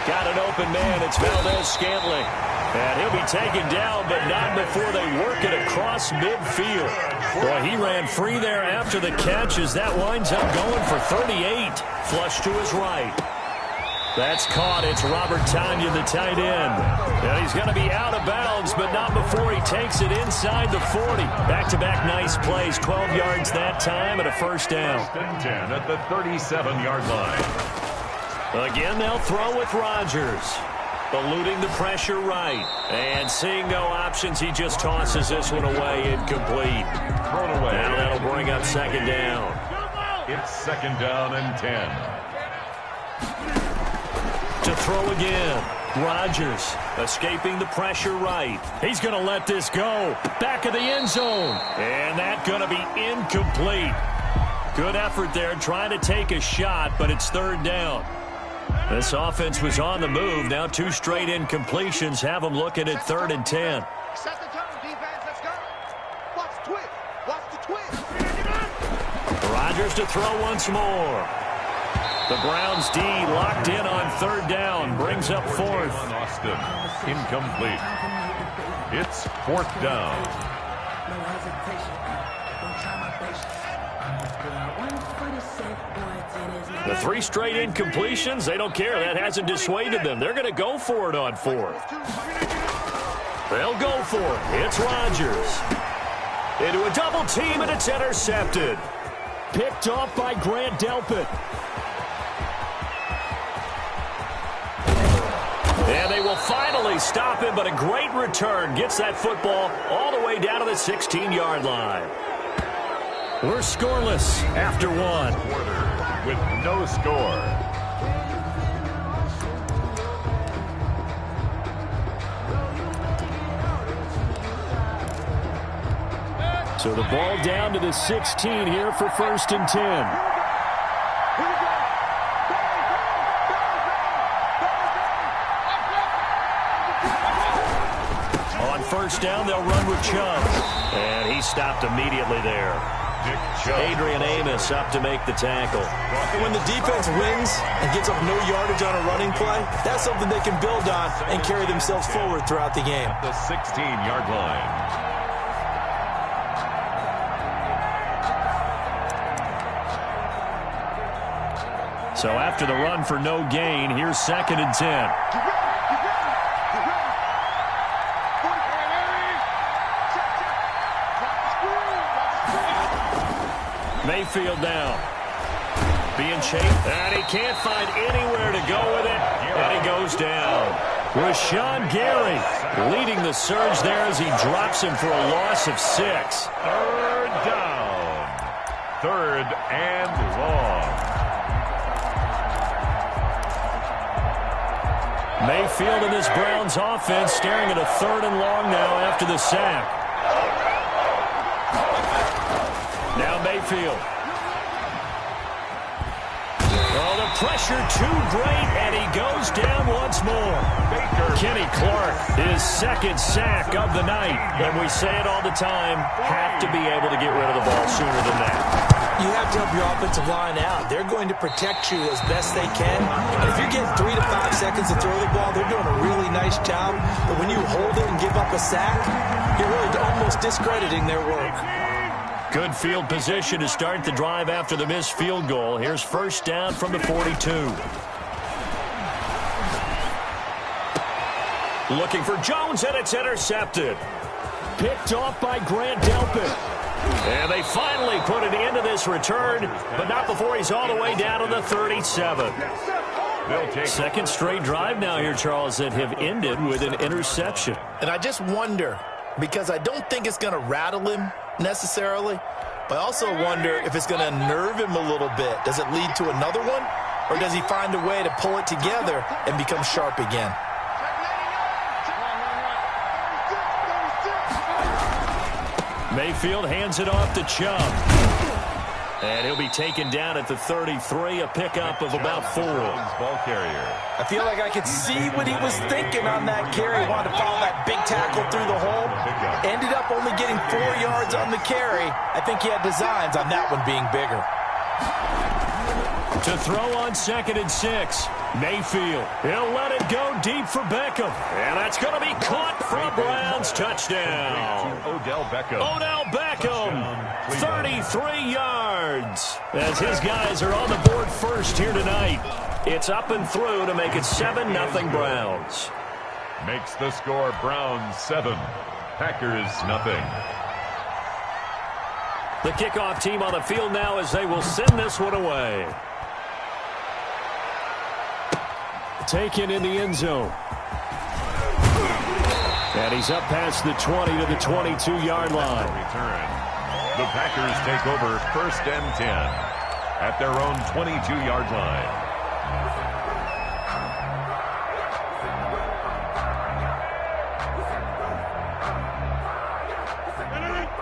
Speaker 4: Got an open man. It's Valdez-Scantling. And he'll be taken down, but not before they work it across midfield. Boy, he ran free there after the catch as that winds up going for 38. Flush to his right. That's caught. It's Robert Tonyan, the tight end. And he's going to be out of bounds, but not before he takes it inside the 40. Back-to-back nice plays. 12 yards that time and a first down.
Speaker 5: 10 at the 37-yard line.
Speaker 4: Again, they'll throw with Rodgers. Eluding the pressure right. And seeing no options, he just tosses this one away, incomplete.
Speaker 5: Thrown away.
Speaker 4: Now that'll bring up 2nd down.
Speaker 5: It's 2nd down and 10.
Speaker 4: To throw again. Rodgers escaping the pressure right. He's going to let this go. Back of the end zone. And that's going to be incomplete. Good effort there trying to take a shot, but it's 3rd down. This offense was on the move. Now 2 straight incompletions have them looking at 3rd and 10.
Speaker 7: Set the tone, defense. Let's go. Watch the twist. Watch the twist.
Speaker 4: Rodgers to throw once more. The Browns D locked in on 3rd down. Brings up 4th.
Speaker 5: Austin. Incomplete. It's 4th down.
Speaker 4: The 3 straight incompletions, they don't care. That hasn't dissuaded them. They're going to go for it on 4th. They'll go for it. It's Rodgers. Into a double team, and it's intercepted. Picked off by Grant Delpit. And they will finally stop him, but a great return gets that football all the way down to the 16-yard line. We're scoreless after 1.
Speaker 5: with no score.
Speaker 4: So the ball down to the 16 here for 1st and 10. On 1st down, they'll run with Chubb. And he stopped immediately there. Adrian Amos up to make the tackle.
Speaker 6: And when the defense wins and gets up no yardage on a running play, that's something they can build on and carry themselves forward throughout the game.
Speaker 5: The 16-yard line.
Speaker 4: So after the run for no gain, here's 2nd and 10. Mayfield now. Being chased, and he can't find anywhere to go with it, and he goes down. Rashawn Gary leading the surge there as he drops him for a loss of 6.
Speaker 5: 3rd down. 3rd and long.
Speaker 4: Mayfield and this Browns offense staring at a 3rd and long now after the sack. Now Mayfield. Oh, the pressure too great, and he goes down once more. Kenny Clark, his 2nd sack of the night. And we say it all the time, have to be able to get rid of the ball sooner than that.
Speaker 6: You have to help your offensive line out. They're going to protect you as best they can. And if you're getting 3 to 5 seconds to throw the ball, they're doing a really nice job. But when you hold it and give up a sack, you're really almost discrediting their work.
Speaker 4: Good field position to start the drive after the missed field goal. Here's 1st down from the 42. Looking for Jones, and it's intercepted. Picked off by Grant Delpit. And they finally put an end to this return, but not before he's all the way down to the 37. 2nd straight drive now here, Charles, that have ended with an interception.
Speaker 13: And I just wonder, because I don't think it's going to rattle him necessarily, but I also wonder if it's going to unnerve him a little bit. Does it lead to another one, or does he find a way to pull it together and become sharp again?
Speaker 4: Mayfield hands it off to Chubb. And he'll be taken down at the 33, a pickup of about 4.
Speaker 5: Ball carrier.
Speaker 6: I feel like I could see what he was thinking on that carry. He wanted to follow that big tackle through the hole. Ended up only getting 4 yards on the carry. I think he had designs on that one being bigger.
Speaker 4: To throw on 2nd and 6. Mayfield. He'll let it go deep for Beckham. And that's going to be caught for a Browns touchdown.
Speaker 5: Odell Beckham.
Speaker 4: Odell Beckham. 33 yards. As his guys are on the board first here tonight. It's up and through to make it 7-0 Browns.
Speaker 5: Makes the score Browns 7. Packers 0.
Speaker 4: The kickoff team on the field now as they will send this one away. Taken in the end zone. And he's up past the 20 to the 22-yard line.
Speaker 5: Return. The Packers take over 1st and 10 at their own 22-yard line.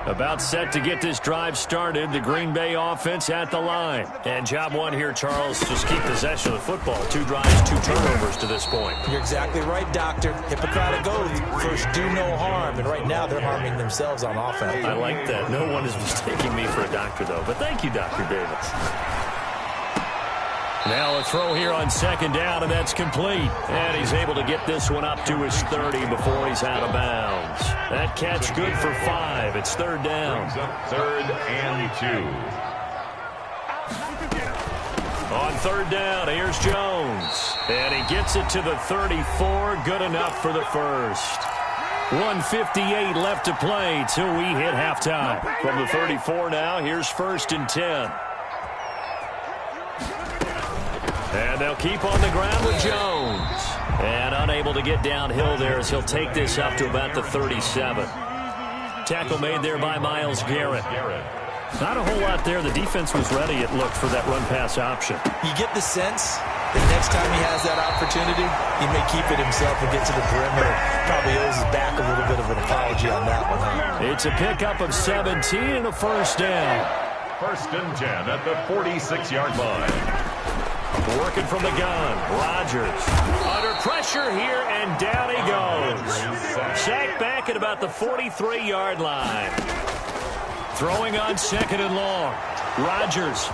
Speaker 4: About set to get this drive started. The Green Bay offense at the line. And job one here, Charles, just keep possession of the football. 2 drives, 2 turnovers to this point.
Speaker 6: You're exactly right, Doctor. Hippocratic oath. First, do no harm. And right now, they're harming themselves on offense.
Speaker 4: I like that. No one is mistaking me for a doctor, though. But thank you, Dr. Davis. Now a throw here on 2nd down, and that's complete. And he's able to get this one up to his 30 before he's out of bounds. That catch good for 5. It's 3rd down.
Speaker 5: 3rd and 2.
Speaker 4: On 3rd down, here's Jones. And he gets it to the 34. Good enough for the first. 1:58 left to play till we hit halftime. From the 34 now, here's 1st and 10. And they'll keep on the ground with Jones. And unable to get downhill there as he'll take this up to about the 37. Tackle made there by Myles Garrett. Not a whole lot there. The defense was ready, it looked, for that run-pass option.
Speaker 6: You get the sense that next time he has that opportunity, he may keep it himself and get to the perimeter. Probably owes his back a little bit of an apology on that one. Huh?
Speaker 4: It's a pickup of 17 and a first down.
Speaker 5: 1st and 10 at the 46-yard line.
Speaker 4: Working from the gun, Rodgers. Under pressure here, and down he goes. Sacked back at about the 43-yard line. Throwing on 2nd and long. Rodgers.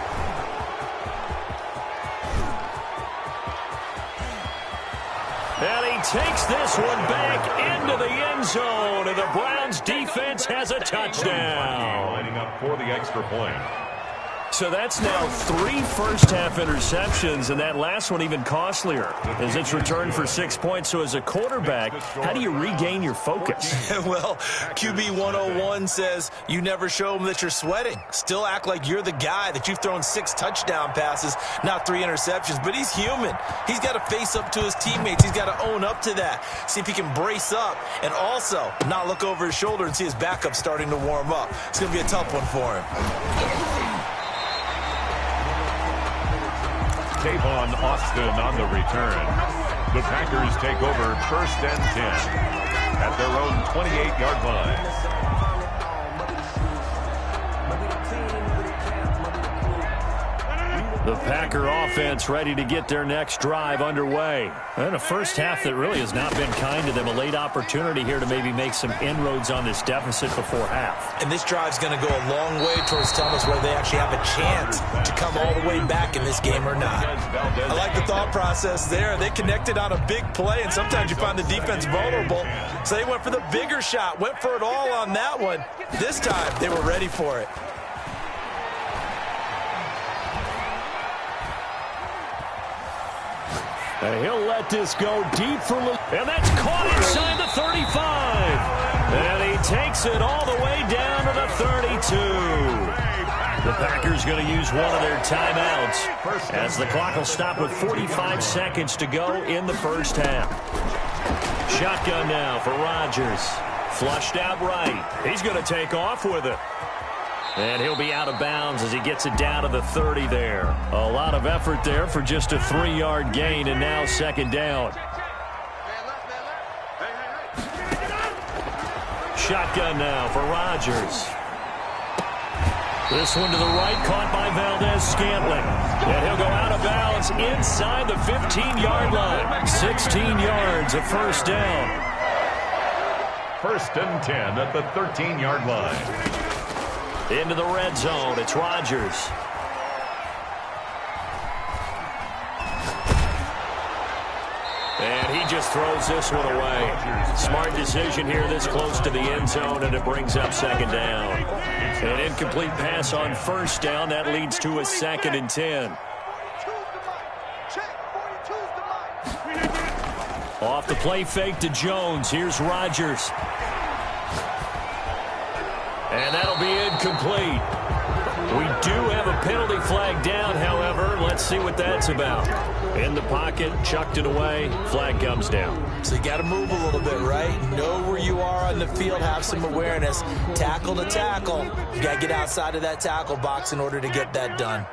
Speaker 4: And he takes this one back into the end zone, and the Browns defense has a touchdown.
Speaker 5: Lining up for the extra point.
Speaker 4: So that's now 3 first-half interceptions, and that last one even costlier as it's returned for 6 points. So as a quarterback, how do you regain your focus?
Speaker 6: Well, QB 101 says you never show them that you're sweating. Still act like you're the guy, that you've thrown 6 touchdown passes, not 3 interceptions. But he's human. He's got to face up to his teammates. He's got to own up to that. See if he can brace up and also not look over his shoulder and see his backup starting to warm up. It's going to be a tough one for him.
Speaker 5: Tavon Austin on the return. The Packers take over 1st and 10 at their own 28-yard line.
Speaker 4: The Packer offense ready to get their next drive underway. And a first half that really has not been kind to them. A late opportunity here to maybe make some inroads on this deficit before half.
Speaker 6: And this drive's going to go a long way towards telling us whether they actually have a chance to come all the way back in this game or not. I like the thought process there. They connected on a big play, and sometimes you find the defense vulnerable. So they went for the bigger shot, went for it all on that one. This time, they were ready for it.
Speaker 4: And he'll let this go deep for Luke. And that's caught inside the 35. And he takes it all the way down to the 32. The Packers going to use one of their timeouts as the clock will stop with 45 seconds to go in the first half. Shotgun now for Rodgers. Flushed out right. He's going to take off with it. And he'll be out of bounds as he gets it down to the 30 there. A lot of effort there for just a 3-yard gain, and now 2nd down. Shotgun now for Rodgers. This one to the right, caught by Valdez-Scantling. And he'll go out of bounds inside the 15-yard line. 16 yards, a first down.
Speaker 5: 1st and 10 at the 13-yard line.
Speaker 4: Into the red zone, it's Rodgers. And he just throws this one away. Smart decision here this close to the end zone, and it brings up 2nd down. An incomplete pass on 1st down. That leads to a 2nd and 10. Off the play fake to Jones. Here's Rodgers. And that'll be incomplete. We do have a penalty flag down, however. Let's see what that's about. In the pocket, chucked it away, flag comes down.
Speaker 6: So you got to move a little bit, right? Know where you are on the field, have some awareness. Tackle to tackle. You got to get outside of that tackle box in order to get that done.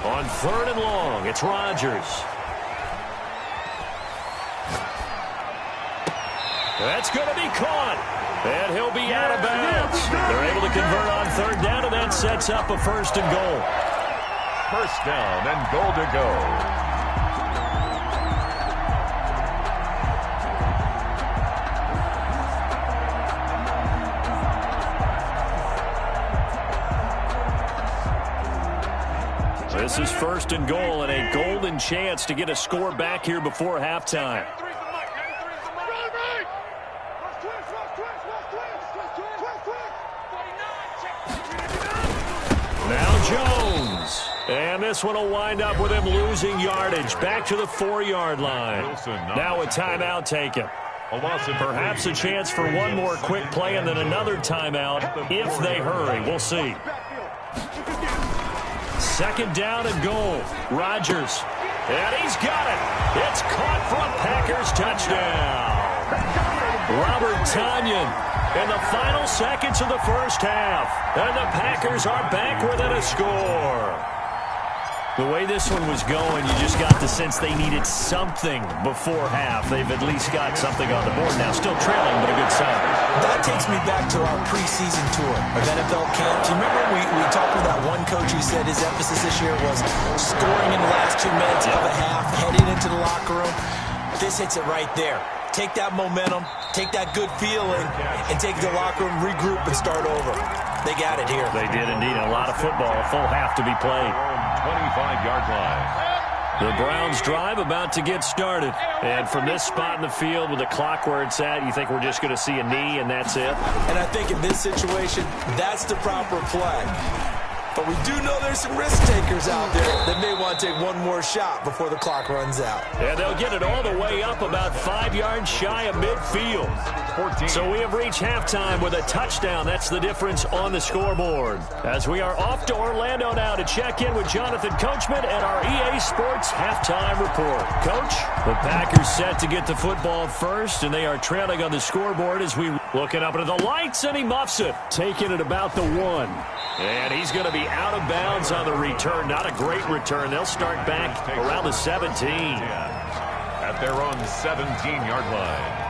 Speaker 4: On 3rd and long, it's Rodgers. That's going to be caught. And he'll be out of bounds. They're able to convert on 3rd down, and that sets up a 1st and goal.
Speaker 5: 1st down and goal to go.
Speaker 4: This is 1st and goal, and a golden chance to get a score back here before halftime. Jones. And this one will wind up with him losing yardage. Back to the 4-yard line. Now a timeout taken. Perhaps a chance for one more quick play and then another timeout if they hurry. We'll see. 2nd down and goal. Rodgers. And he's got it. It's caught for a Packers touchdown. Robert Tonyan. in the final seconds of the first half. And the Packers are back within a score. The way this one was going, you just got the sense they needed something before half. They've at least got something on the board now. Still trailing, but a good sign.
Speaker 6: That takes me back to our preseason tour of NFL camp. Do you remember we talked with that one coach who said his emphasis this year was scoring in the last 2 minutes of a half, heading into the locker room? This hits it right there. Take that momentum, take that good feeling, and take it to the locker room, regroup, and start over. They got it here.
Speaker 4: They did indeed. A lot of football, a full half to be played.
Speaker 5: 25-yard line.
Speaker 4: The Browns drive about to get started. And from this spot in the field with the clock where it's at, you think we're just going to see a knee and that's it?
Speaker 6: And I think in this situation, that's the proper play. But we do know there's some risk takers out there that may want to take one more shot before the clock runs out.
Speaker 4: And they'll get it all the way up about 5 yards shy of midfield. 14. So we have reached halftime with a touchdown. That's the difference on the scoreboard. As we are off to Orlando now to check in with Jonathan Coachman and our EA Sports halftime report. Coach, the Packers set to get the football first, and they are trailing on the scoreboard as we looking up into the lights, and he muffs it. Taking it about the 1. And he's going to be out of bounds on the return. Not a great return. They'll start back around the 17.
Speaker 5: At their own 17-yard line.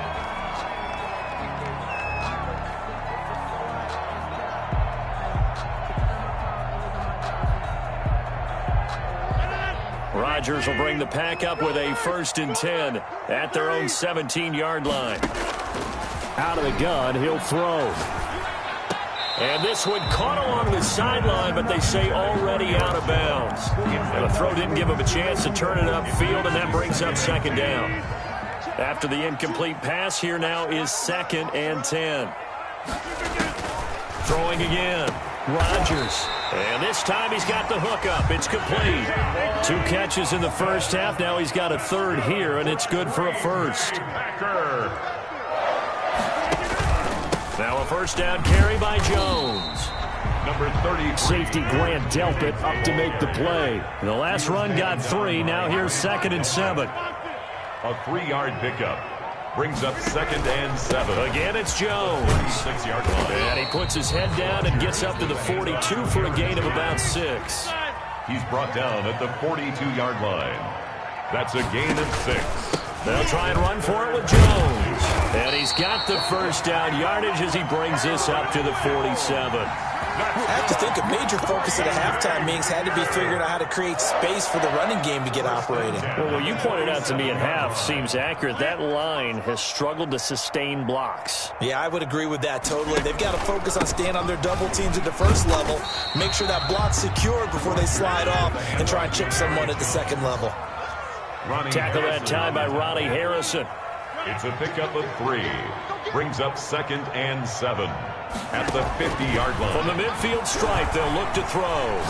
Speaker 4: Rodgers will bring the pack up with a 1st and 10 at their own 17-yard line. Out of the gun, he'll throw. And this one caught along the sideline, but they say already out of bounds. And the throw didn't give him a chance to turn it upfield, and that brings up 2nd down. After the incomplete pass, here now is 2nd and 10. Throwing again. Rodgers. And this time he's got the hook up. It's complete. 2 catches in the first half. Now he's got a 3rd here, and it's good for a 1st. Now a 1st down carry by Jones.
Speaker 5: Number 30.
Speaker 4: Safety Grant Delpit up to make the play. The last run got 3. Now here's 2nd and 7.
Speaker 5: A 3-yard pickup. Brings up 2nd and 7.
Speaker 4: Again, it's Jones.
Speaker 5: 36-yard line.
Speaker 4: And he puts his head down and gets up to the 42 for a gain of about 6.
Speaker 5: He's brought down at the 42-yard line. That's a gain of 6.
Speaker 4: They'll try and run for it with Jones. And he's got the 1st down yardage as he brings this up to the 47.
Speaker 6: I have to think a major focus of the halftime meetings had to be figuring out how to create space for the running game to get operating.
Speaker 4: Well, what you pointed out to me at half seems accurate. That line has struggled to sustain blocks.
Speaker 6: Yeah, I would agree with that totally. They've got to focus on staying on their double teams at the 1st level, make sure that block's secured before they slide off, and try and chip someone at the 2nd level.
Speaker 4: Tackle that time by Ronnie Harrison.
Speaker 5: It's a pickup of 3. Brings up 2nd and 7 at the 50-yard line.
Speaker 4: From the midfield stripe, they'll look to throw.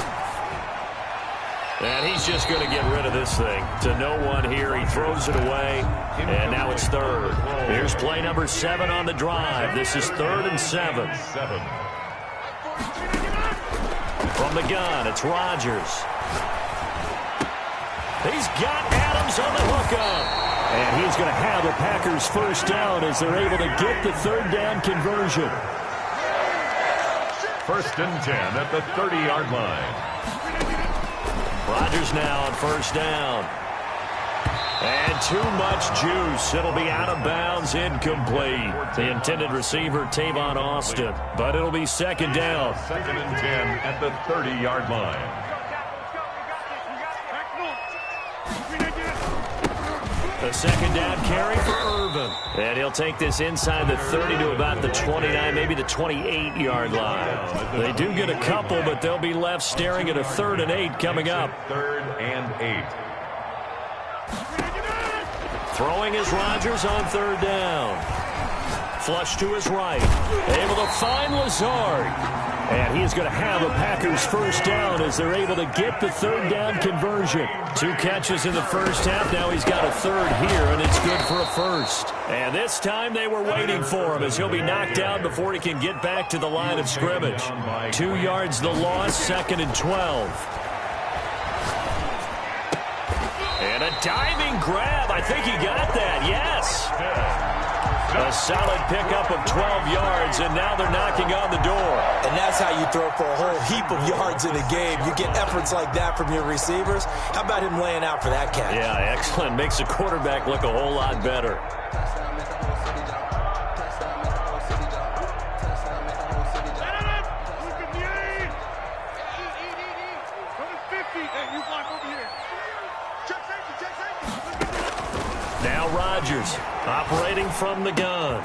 Speaker 4: And he's just going to get rid of this thing. To no one here, he throws it away, and now it's 3rd. Here's play number 7 on the drive. This is 3rd and 7. From the gun, it's Rodgers. He's got Adams on the hookup. And he's going to have the Packers 1st down as they're able to get the 3rd down conversion.
Speaker 5: 1st and 10 at the 30-yard line.
Speaker 4: Rodgers now on 1st down. And too much juice. It'll be out of bounds, incomplete. The intended receiver, Tavon Austin. But it'll be 2nd down.
Speaker 5: 2nd and 10 at the 30-yard line.
Speaker 4: A 2nd down carry for Irvin. And he'll take this inside the 30 to about the 29, maybe the 28-yard line. They do get a couple, but they'll be left staring at a 3rd and 8 coming up.
Speaker 5: 3rd and 8.
Speaker 4: Throwing is Rodgers on 3rd down. Flush to his right. Able to find Lazard. And he's going to have a Packers 1st down as they're able to get the 3rd down conversion. 2 catches in the first half. Now he's got a 3rd here, and it's good for a 1st. And this time they were waiting for him as he'll be knocked down before he can get back to the line of scrimmage. 2 yards the loss, 2nd and 12. And a diving grab. I think he got that. Yes. A solid pickup of 12 yards, and now they're knocking on the door.
Speaker 6: And that's how you throw for a whole heap of yards in a game. You get efforts like that from your receivers. How about him laying out for that catch?
Speaker 4: Yeah, excellent. Makes the quarterback look a whole lot better. Now Rodgers operating from the gun.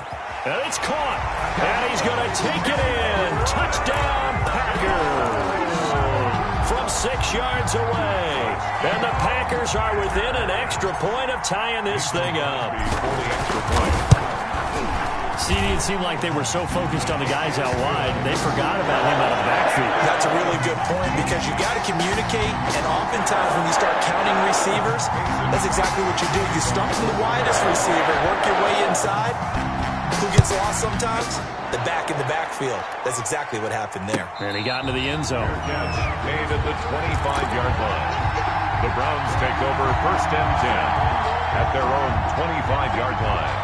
Speaker 4: And it's caught. And he's going to take it in. Touchdown, Packers. From 6 yards away. And the Packers are within an extra point of tying this thing up.
Speaker 8: See, it seemed like they were so focused on the guys out wide, they forgot about him out of the backfield.
Speaker 6: That's a really good point because you got to communicate, and oftentimes when you start counting receivers, that's exactly what you do. You start from the widest receiver, work your way inside. Who gets lost sometimes? The back in the backfield. That's exactly what happened there.
Speaker 8: And he got into the end zone.
Speaker 5: Catch made at the 25-yard line. The Browns take over 1st and 10 at their own 25-yard line.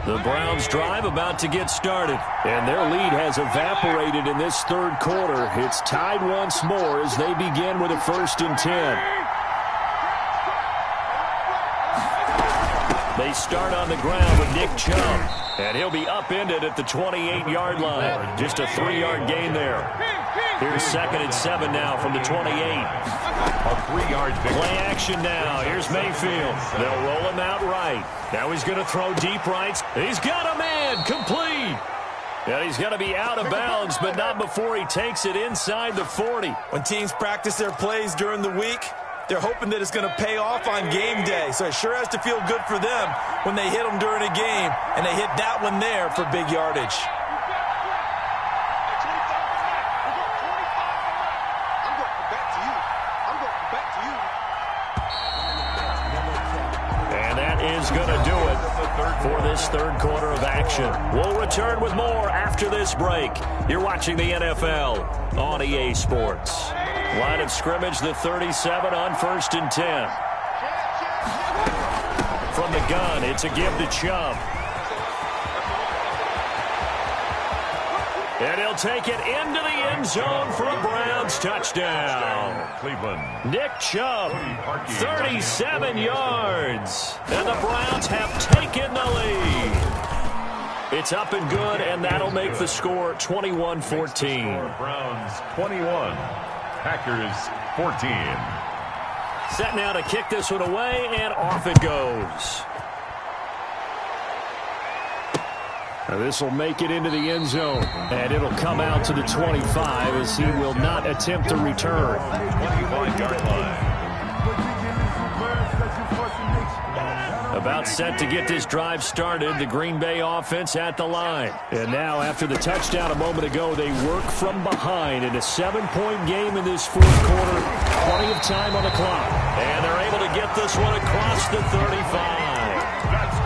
Speaker 4: The Browns drive about to get started, and their lead has evaporated in this third quarter. It's tied once more as they begin with a 1st and 10. They start on the ground with Nick Chubb, and he'll be upended at the 28-yard line. Just a 3-yard gain there. Here's 2nd and 7 now from the 28.
Speaker 5: A 3-yard
Speaker 4: play action now. Here's Mayfield. They'll roll him out right. Now he's going to throw deep right. He's got a man. Complete. And he's going to be out of bounds, but not before he takes it inside the 40.
Speaker 12: When teams practice their plays during the week, they're hoping that it's going to pay off on game day. So it sure has to feel good for them when they hit them during a game, and they hit that one there for big yardage.
Speaker 4: Is going to do it for this third quarter of action. We'll return with more after this break. You're watching the NFL on EA Sports. Line of scrimmage, the 37 on 1st and 10. From the gun, it's a give to Chubb. And he'll take it into the end zone for a Browns touchdown.
Speaker 5: Cleveland.
Speaker 4: Nick Chubb, 37 yards. And the Browns have taken the lead. It's up and good, and that'll make the score 21-14.
Speaker 5: Browns 21, Packers 14.
Speaker 4: Set now to kick this one away, and off it goes. This will make it into the end zone, and it'll come out to the 25 as he will not attempt to return.
Speaker 5: 25-yard line.
Speaker 4: About set to get this drive started, the Green Bay offense at the line. And now, after the touchdown a moment ago, they work from behind in a 7-point game in this fourth quarter. Plenty of time on the clock. And they're able to get this one across the 35.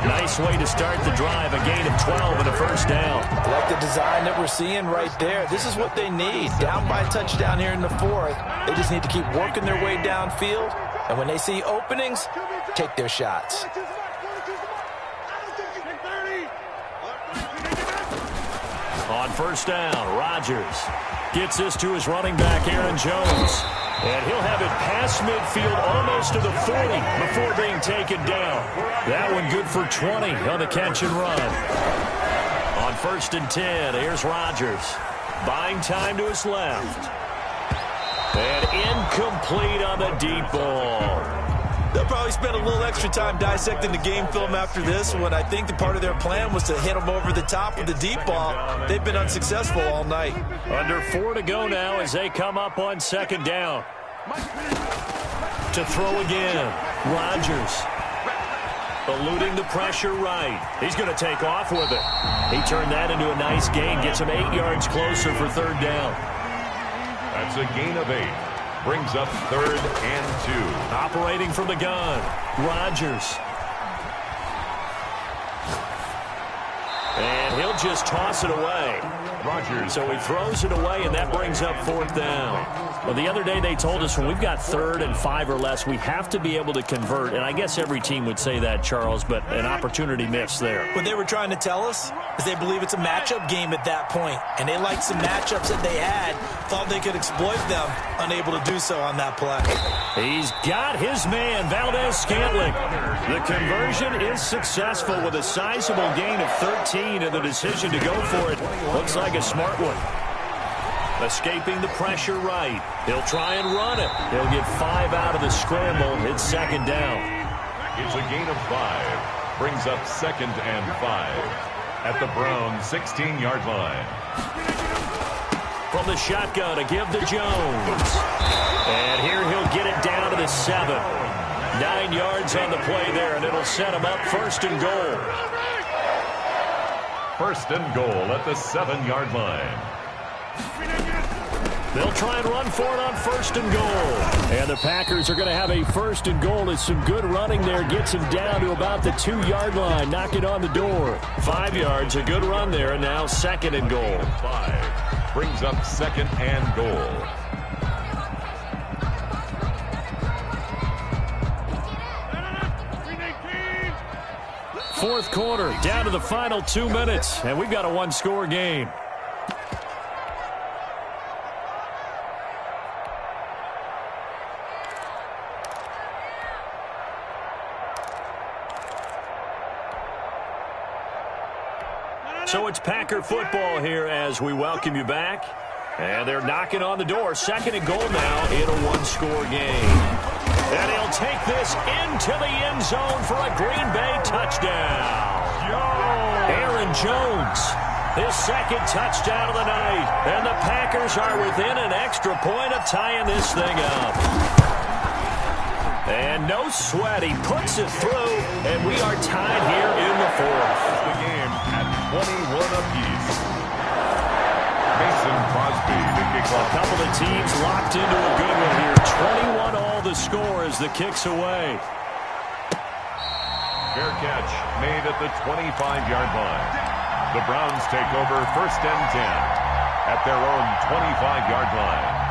Speaker 4: Nice way to start the drive, a gain of 12 and a first down.
Speaker 6: I like the design that we're seeing right there. This is what they need. Down by a touchdown here in the fourth. They just need to keep working their way downfield. And when they see openings, take their shots.
Speaker 4: On first down, Rodgers gets this to his running back, Aaron Jones. And he'll have it past midfield almost to the 40 before being taken down. That one good for 20 on the catch and run. On 1st and 10, here's Rodgers. Buying time to his left. And incomplete on the deep ball.
Speaker 12: They'll probably spend a little extra time dissecting the game film after this when I think the part of their plan was to hit them over the top with the deep ball. They've been unsuccessful all night.
Speaker 4: Under 4 to go now as they come up on 2nd down. To throw again. Rodgers. Eluding the pressure right. He's going to take off with it. He turned that into a nice gain. Gets him 8 yards closer for 3rd down.
Speaker 5: That's a gain of 8. Brings up 3rd and 2.
Speaker 4: Operating from the gun. Rodgers. he'll just toss it away.
Speaker 5: Rodgers.
Speaker 4: So he throws it away, and that brings up 4th down. Well, the other day they told us when we've got 3rd and 5 or less, we have to be able to convert. And I guess every team would say that, Charles, but an opportunity missed there.
Speaker 6: What they were trying to tell us is they believe it's a matchup game at that point, and they liked some matchups that they had, thought they could exploit them, unable to do so on that play.
Speaker 4: He's got his man, Valdez-Scantling. The conversion is successful with a sizable gain of 13, and the decision to go for it looks like a smart one. Escaping the pressure right. He'll try and run it. He'll get 5 out of the scramble. It's 2nd down.
Speaker 5: It's a gain of 5. Brings up 2nd and 5 at the Browns' 16-yard line.
Speaker 4: From the shotgun, a give to Jones. And here he'll get it down to the 7. 9 yards on the play there, and it'll set him up 1st and goal.
Speaker 5: 1st and goal at the 7-yard line.
Speaker 4: They'll try and run for it on 1st and goal. And the Packers are going to have a 1st and goal as some good running there gets him down to about the 2-yard line. Knock it on the door. 5 yards, a good run there, and now 2nd and goal.
Speaker 5: 5 brings up 2nd and goal.
Speaker 4: Fourth quarter, down to the final 2 minutes, and we've got a 1-score game. So it's Packer football here as we welcome you back. And they're knocking on the door. 2nd and goal now in a 1-score game. And he'll take this into the end zone for a Green Bay touchdown. Aaron Jones, his 2nd touchdown of the night. And the Packers are within an extra point of tying this thing up. And no sweat, he puts it through, and we are tied here in the 4th.
Speaker 5: The game at 21 apiece. Mason Crosby to kick off.
Speaker 4: A couple of teams locked into a good one here. 21 all the score as the kick's away.
Speaker 5: Fair catch made at the 25-yard line. The Browns take over 1st and 10 at their own 25-yard line.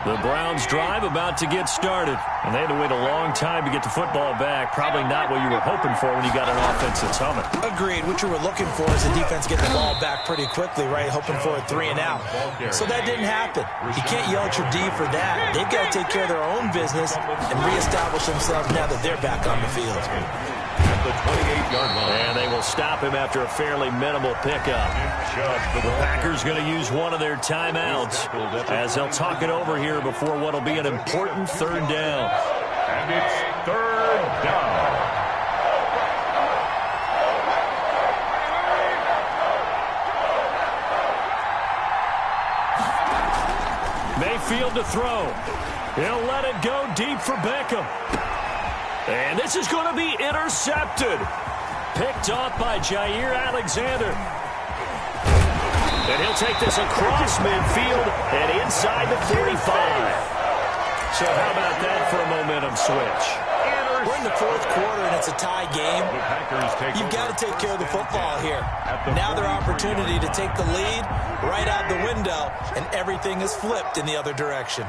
Speaker 4: The Browns drive about to get started. And they had to wait a long time to get the football back. Probably not what you were hoping for when you got an offense that's humming.
Speaker 6: Agreed. What you were looking for is the defense getting the ball back pretty quickly, right? Hoping for a 3 and out. So that didn't happen. You can't yell at your D for that. They've got to take care of their own business and reestablish themselves now that they're back on the field.
Speaker 5: At the 28-yard line.
Speaker 4: And they will stop him after a fairly minimal pickup. The Packers going to use one of their timeouts as they'll talk it over here before what will be an important 3rd down.
Speaker 5: And it's 3rd down.
Speaker 4: Mayfield to throw. He'll let it go deep for Beckham. And this is going to be intercepted. Picked off by Jair Alexander. And he'll take this across midfield and inside the 45. So how about that for a momentum switch?
Speaker 6: We're in the 4th quarter and it's a tie game. You've got to take care of the football here. Now their opportunity to take the lead right out the window, and everything is flipped in the other direction.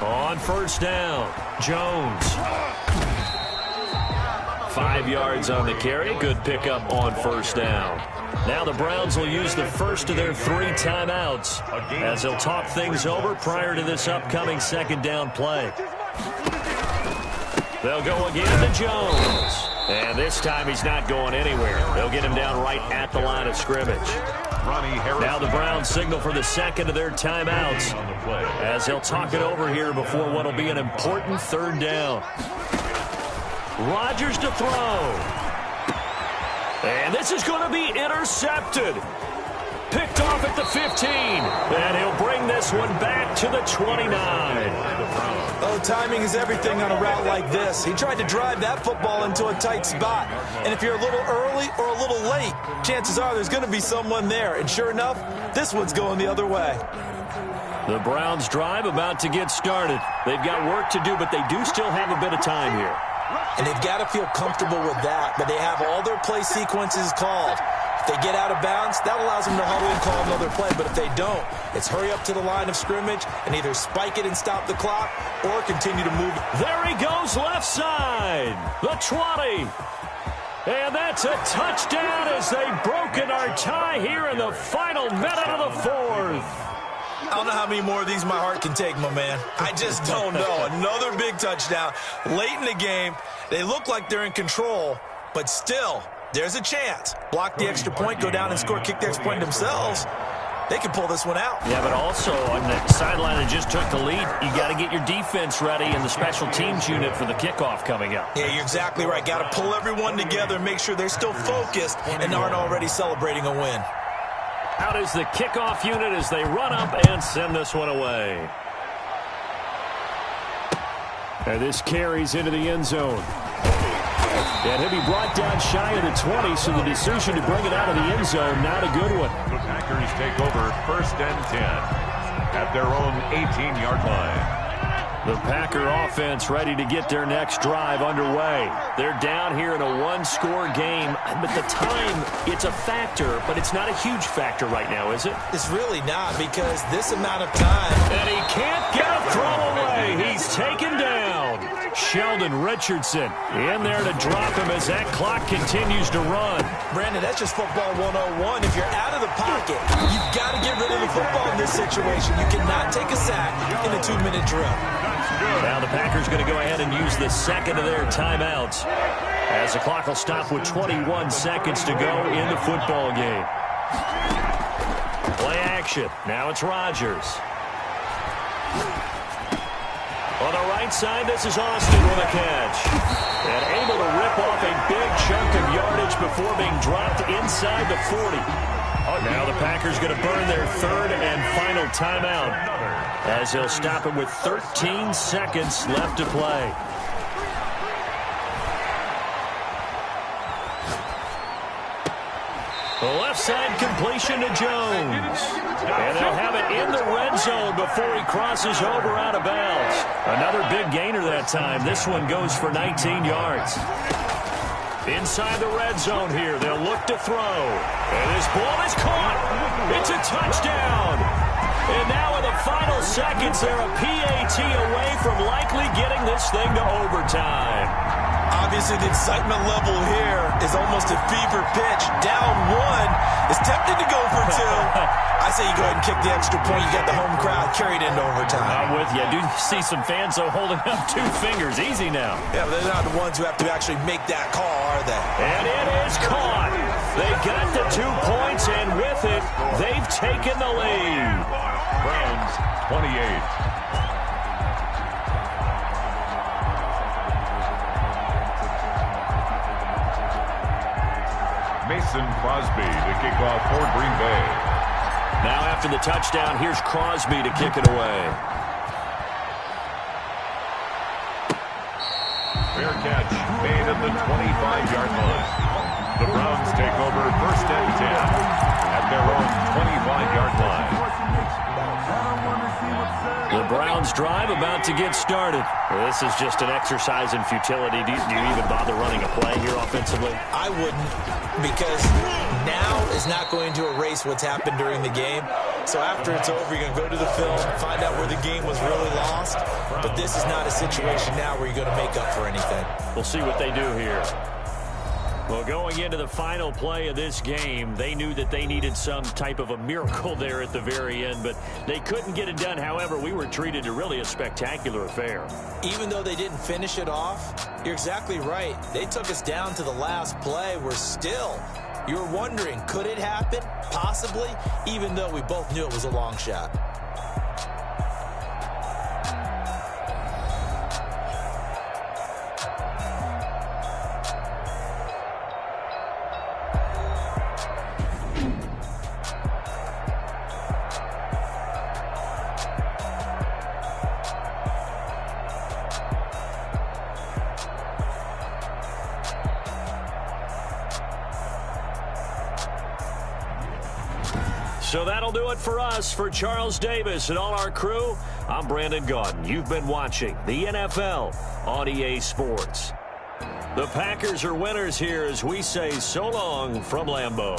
Speaker 4: On 1st down, Jones. 5 yards on the carry. Good pickup on 1st down. Now the Browns will use the first of their 3 timeouts as they'll talk things over prior to this upcoming 2nd down play. They'll go again to Jones. And this time he's not going anywhere. They'll get him down right at the line of scrimmage. Now the Browns signal for the 2nd of their timeouts as they'll talk it over here before what will be an important 3rd down. Rodgers to throw. And this is going to be intercepted. Picked off at the 15. And he'll bring this one back to the 29.
Speaker 6: Oh, timing is everything on a route like this. He tried to drive that football into a tight spot. And if you're a little early or a little late, chances are there's going to be someone there. And sure enough, this one's going the other way.
Speaker 4: The Browns drive about to get started. They've got work to do, but they do still have a bit of time here.
Speaker 6: And they've got to feel comfortable with that, but they have all their play sequences called. If they get out of bounds, that allows them to huddle and call another play. But if they don't, it's hurry up to the line of scrimmage and either spike it and stop the clock or continue to move.
Speaker 4: There he goes, left side. The 20. And that's a touchdown as they've broken our tie here in the final minute of the fourth.
Speaker 13: I don't know how many more of these my heart can take, my man. I just don't know. Another big touchdown late in the game. They look like they're in control, but still, there's a chance. Block the extra point, go down and score, kick the extra point themselves. They can pull this one out.
Speaker 4: Yeah, but also on the sideline that just took the lead, you got to get your defense ready and the special teams unit for the kickoff coming up.
Speaker 13: Yeah, you're exactly right. Got to pull everyone together and make sure they're still focused and aren't already celebrating a win.
Speaker 4: Out is the kickoff unit as they run up and send this one away. And this carries into the end zone. And he'll be brought down shy of the 20, so the decision to bring it out of the end zone, not a good one.
Speaker 5: The Packers take over 1st and 10 at their own 18-yard line.
Speaker 4: The Packer offense ready to get their next drive underway. They're down here in a one-score game, but the time, it's a factor, but it's not a huge factor right now, is it?
Speaker 6: It's really not, because this amount of time.
Speaker 4: And he can't get a throw away. He's taken down. Sheldon Richardson in there to drop him as that clock continues to run.
Speaker 6: Brandon, that's just football 101. If you're out of the pocket, you've got to get rid of the football in this situation. You cannot take a sack in a 2-minute drill.
Speaker 4: Now the Packers going to go ahead and use the second of their timeouts as the clock will stop with 21 seconds to go in the football game. Play action. Now it's Rodgers. On the right side, this is Austin with a catch. And able to rip off a big chunk of yardage before being dropped inside the 40. Now the Packers going to burn their third and final timeout as they'll stop it with 13 seconds left to play. The left side completion to Jones. And they'll have it in the red zone before he crosses over out of bounds. Another big gainer that time. This one goes for 19 yards. Inside the red zone here, they'll look to throw. And this ball is caught. It's a touchdown. And now in the final seconds, they're a PAT away from likely getting this thing to overtime.
Speaker 13: Obviously, the excitement level here is almost a fever pitch. Down one, is tempted to go for two. I say you go ahead and kick the extra point. You got the home crowd carried into overtime.
Speaker 4: I'm with you. I do see some fans, though, holding up 2 fingers. Easy now.
Speaker 13: Yeah, but they're not the ones who have to actually make that call, are they?
Speaker 4: And it is caught. They got the 2 points, and with it, they've taken the lead.
Speaker 5: Browns 28. Mason Crosby to kick off for Green Bay.
Speaker 4: Now after the touchdown, here's Crosby to kick it away.
Speaker 5: Fair catch made at the 25-yard line. The Browns take over 1st and 10 at their own 25-yard line.
Speaker 4: The Browns drive about to get started. Well, this is just an exercise in futility. Do you even bother running a play here offensively?
Speaker 6: I wouldn't, because now is not going to erase what's happened during the game. So after it's over, you're going to go to the film, find out where the game was really lost. But this is not a situation now where you're going to make up for anything.
Speaker 4: We'll see what they do here. Well, going into the final play of this game, they knew that they needed some type of a miracle there at the very end, but they couldn't get it done. However, we were treated to really a spectacular affair.
Speaker 6: Even though they didn't finish it off, you're exactly right. They took us down to the last play. We're still, you're wondering, could it happen? Possibly, even though we both knew it was a long shot.
Speaker 4: So that'll do it for us. For Charles Davis and all our crew, I'm Brandon Gaudin. You've been watching the NFL on EA Sports. The Packers are winners here as we say so long from Lambeau.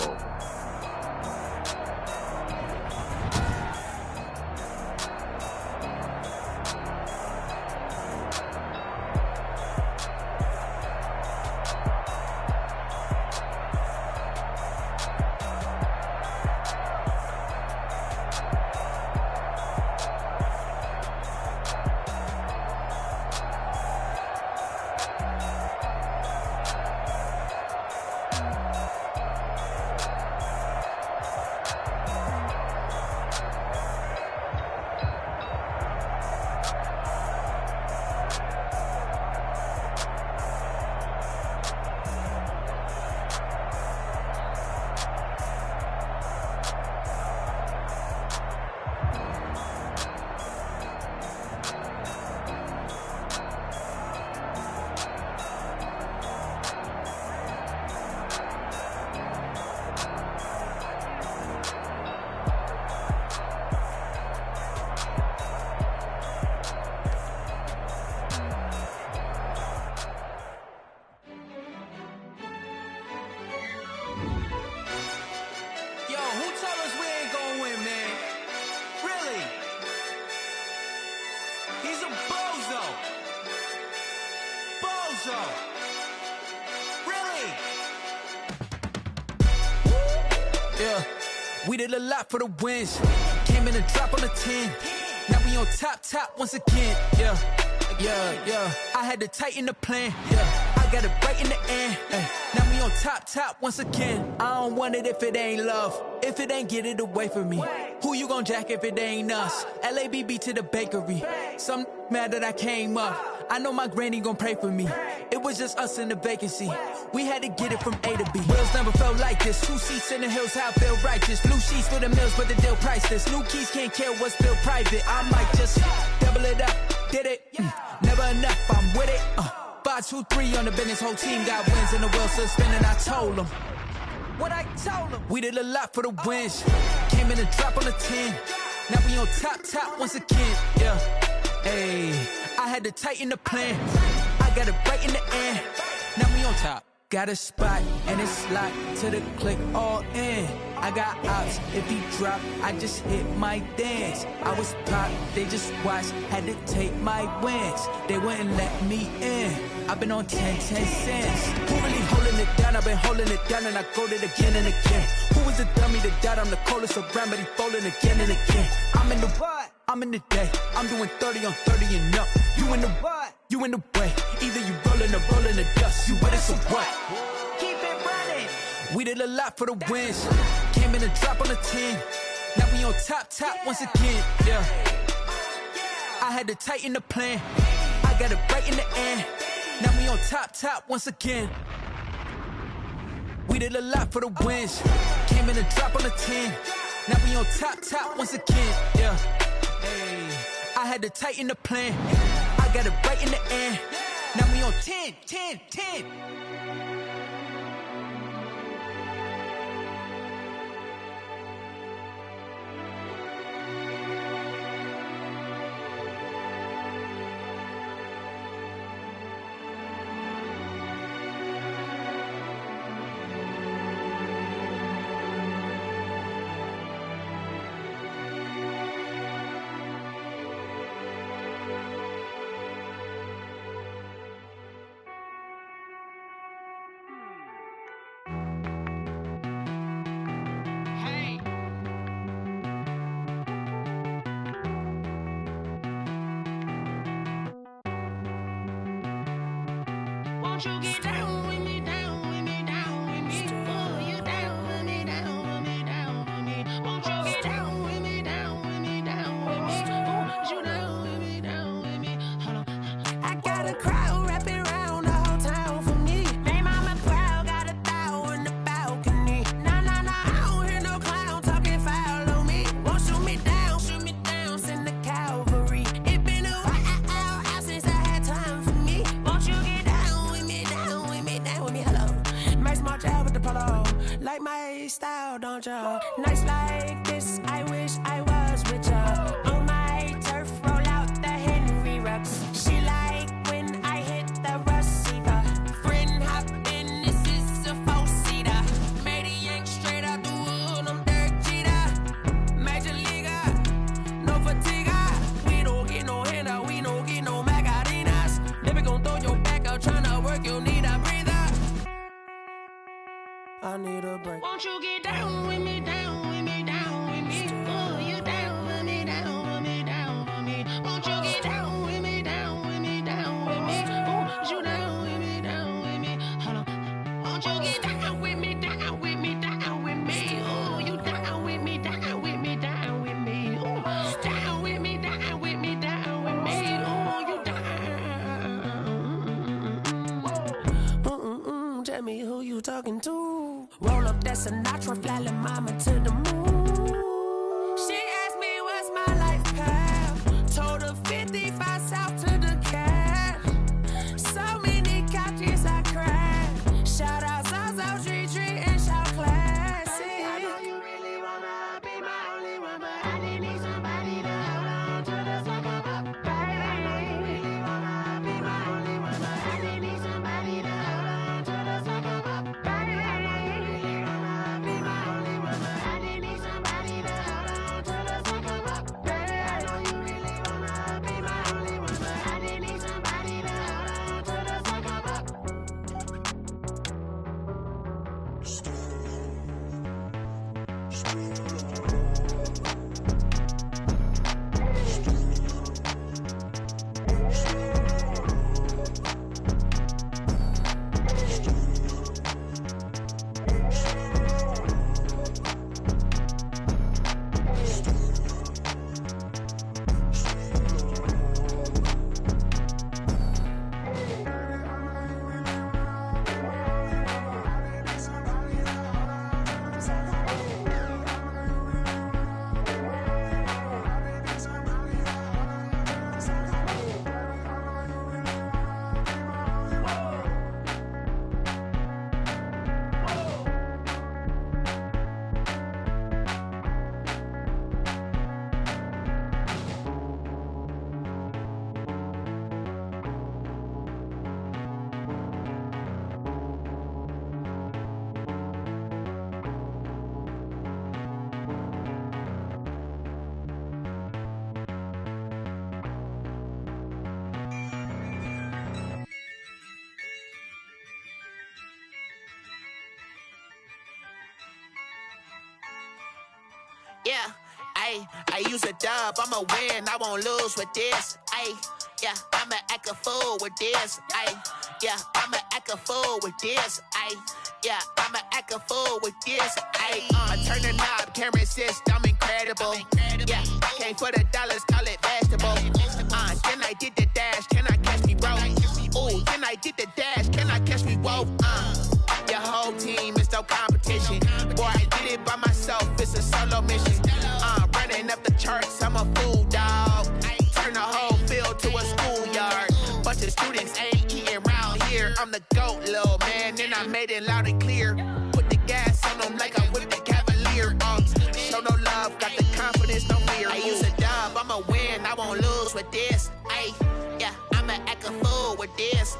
Speaker 14: We did a lot for the wins. Came in and drop on the 10. Now we on top once again. Yeah. I had to tighten the plan. Yeah. I got it right in the end. Now we on top once again. I don't want it if it ain't love. If it ain't, get it away from me. Who you gon' jack if it ain't us? LABB to the bakery. Some mad that I came up. I know my granny gon' pray for me. It was just us in the vacancy. We had to get it from A to B. Wheels never felt like this. 2 seats in the hills, how I feel righteous. Blue sheets for the mills, but the deal priceless. New keys can't care what's still private. I might just double it up. Did it? Never enough, I'm with it. 5, 2, 3 on the business. Whole team got wins and the wheels still spinning. I told them what I told them. We did a lot for the wins. Came in and drop on the 10. Now we on top once again. Yeah. Hey, I had to tighten the plan. I got it right in the end. Now we on top. Got a spot and it's locked to the click all in. I got ops, if he drop, I just hit my dance. I was pop, they just watched, had to take my wins. They wouldn't let me in. I've been on 10 cents. Who really holding it down? I've been holding it down and I go it again and again. Who was the dummy that died? I'm the coldest around, but he folding again and again. I'm in the what? I'm in the day. I'm doing 30 on 30 and up. You in the what? You in the way. Either you rolling or rolling the dust. You with it, so what? Keep it running. We did a lot for the wins. Came in and drop on the 10. Now we on top once again. Yeah. I had to tighten the plan. I got it right in the end. Now we on top once again. We did a lot for the wins. Came in and drop on the 10. Now we on top once again. Yeah. Hey, I had to tighten the plan. I got it right in the end. Now we on 10.
Speaker 10: Won't you get down with me, down with me, down with me? Oh, you down with me, down with me, down with me. Won't you get down with me, down with me, down with me? Oh, you down with me, down with me? Hold on. I got a crowd wrapping around the whole town for me. They mama proud, got a thou in the balcony. Nah, I don't hear no clown talking foul on me. Won't shoot me down, send the cavalry. It been a while since I had time for me. Won't you get down with me, down with me, down with me? Hello. Max March out with the polo. Like my style, don't ya? Nights like this, I wish I was with ya. On my turf, roll out the Henry Rux. She like when I hit the receiver. Friend a break.
Speaker 15: Won't you get down with me, down with me, down with me? Oh, you down with me, down with me, down with me. Won't you get down with me, down with me, down with me? Oh, you down with me, down with me. Hold on. Won't you get down with me, down with me, down with me? Oh, you down with me, down with me, down with me. Oh, down with me, down with me, down with me. Oh, you down. Tell me who you talking to. Roll up that Sinatra, fly la mama to the moon. She asked me what's my life path. Told her 55 south to the cab. So many couches I cracked. Shout out Zazo, Tree, and shout classic. I know you really wanna be my only one, but I didn't need somebody to hold on to the suck up, baby. I know you really wanna be my only one, but I didn't need somebody to hold on to the suck up, baby. I know you really wanna be my only one, but I didn't need somebody to hold on to the suck up, baby. I know you really wanna be my only one, but I didn't need somebody to hold on to the suck up.
Speaker 1: Yeah, I use a dub, I'ma win, I won't lose with this. Yeah, I'ma act a fool with this. Yeah, I'ma act a fool with this. Yeah, I'ma act a fool with this. I turn the knob, camera assist, I'm incredible. Yeah, came for the dollars, call it vegetable. Then I did the dash, can I catch me, bro? Ooh, then I did the dash, can I catch me, whoa? Your whole team is no competition. Boy, I did it by myself, it's a solo mission. Running up the charts, I'm a fool, dog. Turn the whole field to a schoolyard. Bunch of students ain't eating round here. I'm the GOAT, little man, and I made it loud and clear. Put the gas on them like I whipped the Cavalier. Show no love, got the confidence, no fear. I use a dub, I'ma win, I won't lose with this. Yeah, I'ma act a fool with this.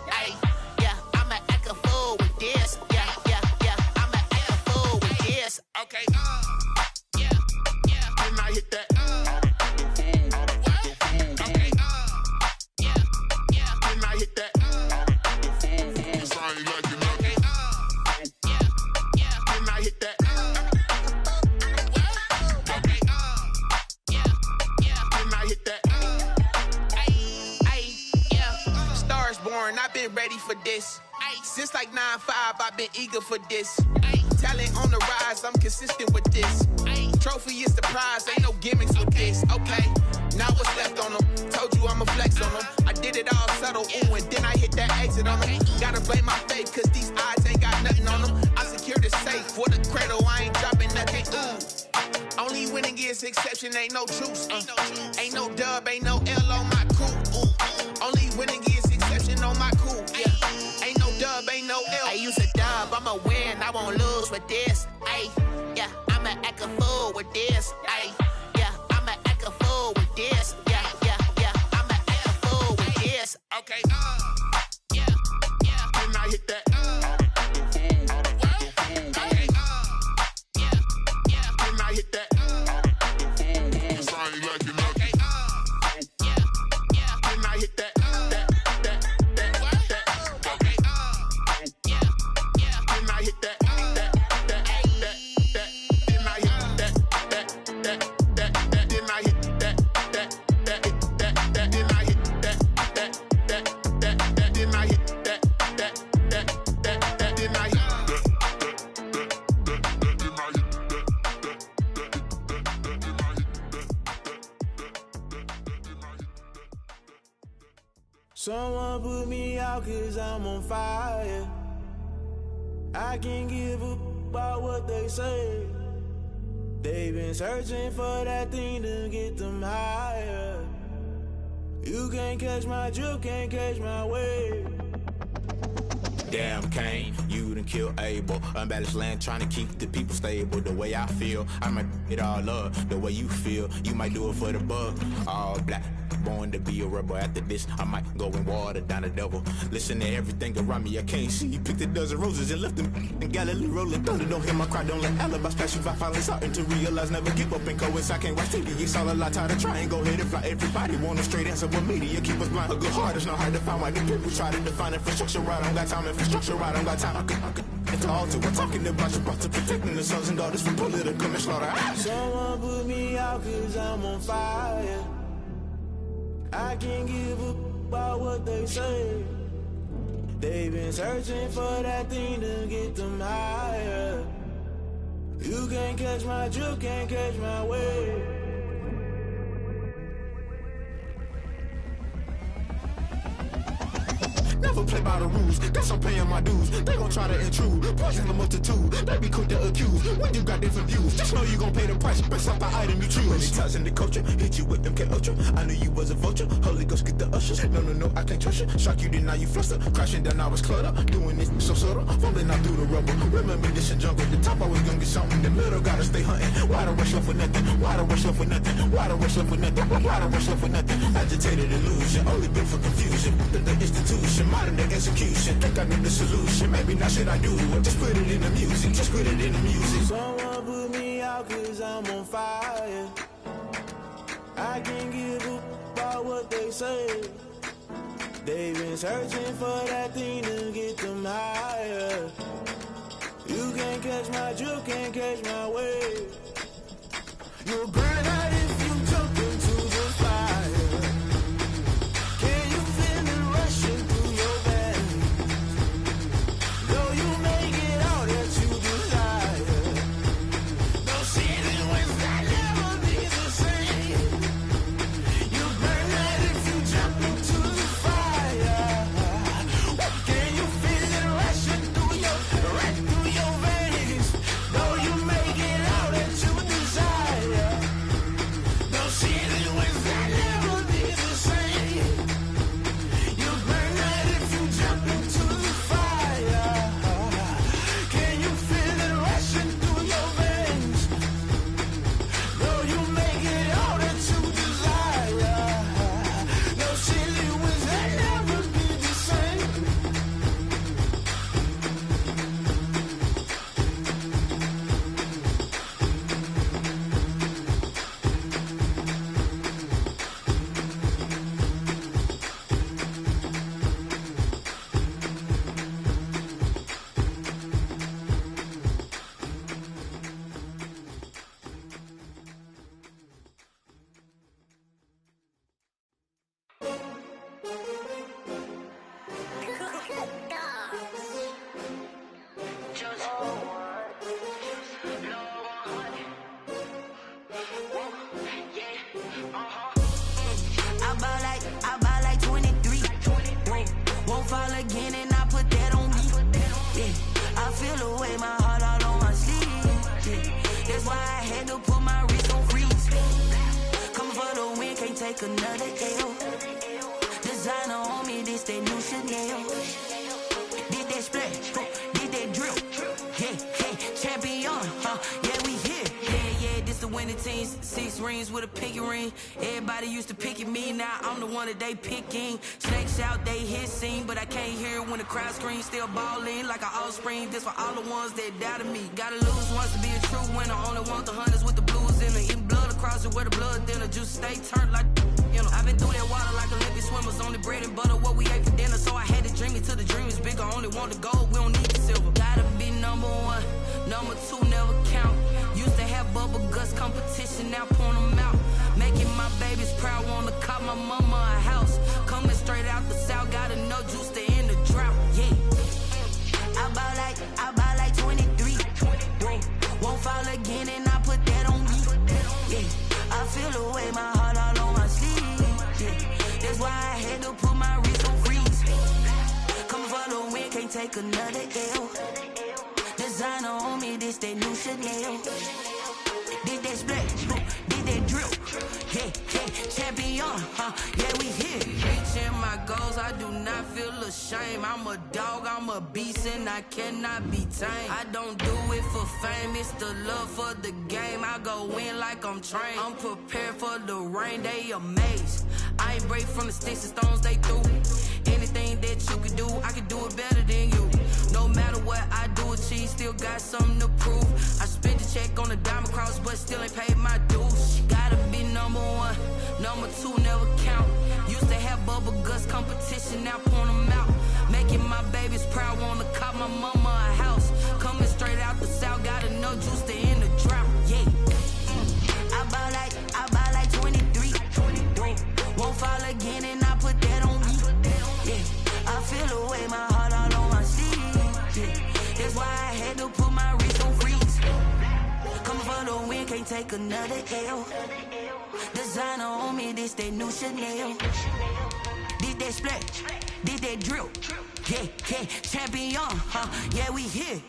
Speaker 1: Yeah, I'ma act a fool with this. Yeah, I'ma act a fool with this. Okay, yeah, when I hit that. Okay, yeah, when I hit that. Cause I ain't like it. Okay, yeah, when I hit that. Okay, yeah, when I hit that. Yeah, Stars born, I've been ready for this. Since like 9-5, I've been eager for this. Talent on the rise, I'm consistent with this. Trophy is the prize, ain't no gimmicks with this. Okay, now what's left on them? Told you I'ma flex on them. I did it all subtle, ooh, and then I hit that exit on them. Gotta blame my faith, cause these odds ain't got nothing on them. I secure the safe for the cradle, I ain't dropping nothing, ooh. Only winning is exception, ain't no truce. Ain't no dub, ain't no L on my crew. Only winning is exception on my crew, yeah. Ain't no dub, ain't no L. I use a dub, I'ma win, I won't lose with this. Yeah, I'ma act a fool with this. Yeah, I'ma act a fool with this. Yeah, I'ma act a fool with this. Okay, yeah, when I hit that. Okay, yeah, when I hit that. Cause I ain't like it. Okay, yeah, when I hit that. Okay, yeah, when I hit that.
Speaker 2: Someone put me out 'cause I'm on fire. I can't give a about what they say. They've been searching for that thing to get them higher. You can't catch my drift, can't catch my wave.
Speaker 3: Damn, Kane, you done killed Abel. Unbalanced land, trying to keep the people stable. The way I feel, I might it all up. The way you feel, you might do it for the buck. All black, born to be a rebel. After this, I might go and water down the devil. Listen to everything around me, I can't see. Picked a dozen roses and left them in Galilee rolling thunder. Don't hear my cry, don't let alibis pass you by. Finally starting to realize, never give up and coincide. I can't watch TV, it's all a lot. Tired of trying, go ahead and fly. Everybody want a straight answer, but media keep us blind. A good heart is not hard to find. Why the people try to define infrastructure right? I don't got time, infrastructure right, I don't got time. I could it's all to we're talking about you, about to protecting the sons and daughters from political and slaughter.
Speaker 2: Someone put me out 'cause I'm on fire. I can't give a about what they say. They've been searching for that thing to get them higher. You can't catch my drift, can't catch my wave.
Speaker 3: Never play by the rules, guess I'm paying my dues. They gon' try to intrude, poison the multitude. They be quick to accuse, when you got different views. Just know you gon' pay the price, based off the item you choose. Many times in the culture, hit you with MK Ultra. I knew you was a vulture, Holy Ghost get the ushers. No, I can't trust you. Shock you, then now you fluster. Crashing down, I was cluttered. Doing this so subtle, falling out through the rubble. Remember this in jungle, the top always gonna get something. The middle gotta stay hunting. Why the rush left with nothing? Why the rush left with nothing? Why the rush left with nothing? Why the rush left with nothing? Agitated illusion, only built for confusion. The institution, modern day execution. Think I need the solution. Maybe not should I do it? Just put it in the music. Just put it in the music.
Speaker 2: Someone put me out 'cause I'm on fire. I can't give a about what they say. They've been searching for that thing to get them higher. You can't catch my drift, can't catch my wave. You'll burn out if you jump into the fire. Can you feel it rushing through your veins? Though you make it all that you desire. Those feelings will never be the same. You burn out if you jump into the fire. Can you feel it rushing through your veins? Though you make it all that you desire. Those feelings will never be the same. You burn out if you jump into the fire. Can you feel it rushing through your veins? Though you make it all that you desire. Those feelings will never be the same.
Speaker 15: I buy like 23. Won't fall again and I put that on me. Yeah, I feel the way my heart all on my sleeve. Yeah, that's why I had to put my wrist on freeze. Coming for the win, can't take another L. Designer on me, this that new Chanel. Did that splash, did that drill. Yeah, champion, yeah, we here. Yeah, this the winning team. 6 rings with a pinky ring. Everybody used to pick at me, now I'm the one that they picking. Snakes out, they hit scene, but I can't hear it when the crowd screams. Still ballin' like an offspring. This for all the ones that doubted me. Gotta lose once to be a true winner. Only want the hunters with the blues in it. Eating blood across it where the blood thinner. Juice stay turned like, you know. I've been through that water like Olympic swimmers. Only bread and butter, what we ate for dinner. So I had to dream it till the dream is bigger. Only want the gold, we don't need the silver. Gotta be number 1, number 2 never count. Used to have bubble guts competition, now point them out. Making my babies proud, wanna cop my mama a house. Coming straight out the south, gotta know juice to end the drought. Yeah, I buy like 23. Won't fall again and I put that on me. Yeah, I feel the way my heart all on my sleeve. Yeah, that's why I had to put my wrist on take another L. Designer on me, this that new Chanel. Did that splash, did that drill. Yeah, champion, yeah, we here. Reaching my goals, I do not feel ashamed. I'm a dog, I'm a beast, and I cannot be tamed. I don't do it for fame, it's the love for the game. I go in like I'm trained. I'm prepared for the rain, they amazed. I ain't break from the sticks and stones they threw. Anything that you can do, I can do it better than you. No matter what I do, achieve, still got something to prove. I spent the check on the diamond cross, but still ain't paid my dues. Gotta be number one, number two never count. Used to have bubble guts competition, now point them out. Making my babies proud, wanna cop my mama a house. Coming straight out the south, got enough juice to end the drought. Yeah, I buy like 23. Won't fall again, and I put that on me. Yeah, I feel away, my heart all on my sleeve. Yeah, that's why I had to put my wrist on freeze. Coming for the win, can't take another L. Designer on me, this that new Chanel. Did that splash, did that drill. Yeah, champion, yeah, we here.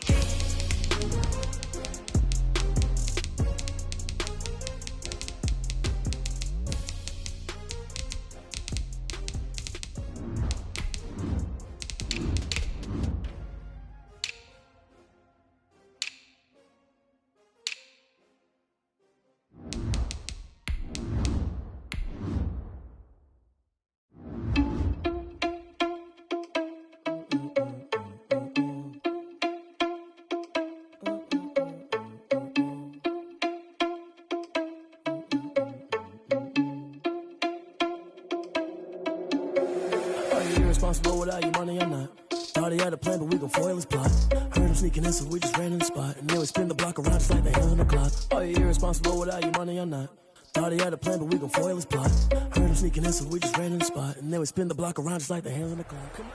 Speaker 16: Responsible without your money or not. Thought he had a plan, but we gon' foil his plot. Heard him sneaking in, so we just ran in the spot. And then we spin the block around just like the hands on the clock. Are you irresponsible without your money or not? Thought he had a plan, but we gon' foil his plot. Heard him sneaking in, so we just ran in the spot. And then we spin the block around just like the hands on the clock. Come on.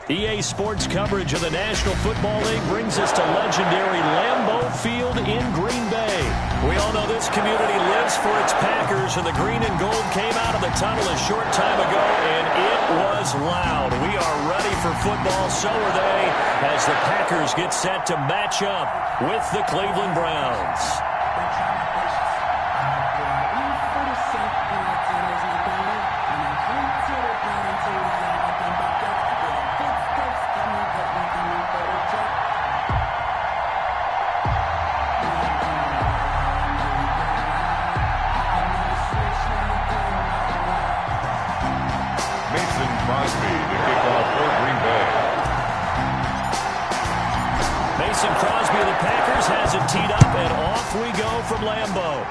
Speaker 4: EA Sports coverage of the National Football League brings us to legendary Lambeau Field in Green Bay. We all know this community lives for its Packers, and the green and gold came out of the tunnel a short time ago, and it was loud. We are ready for football, so are they, as the Packers get set to match up with the Cleveland Browns. Mason Crosby of the Packers has it teed up, and off we go from Lambeau.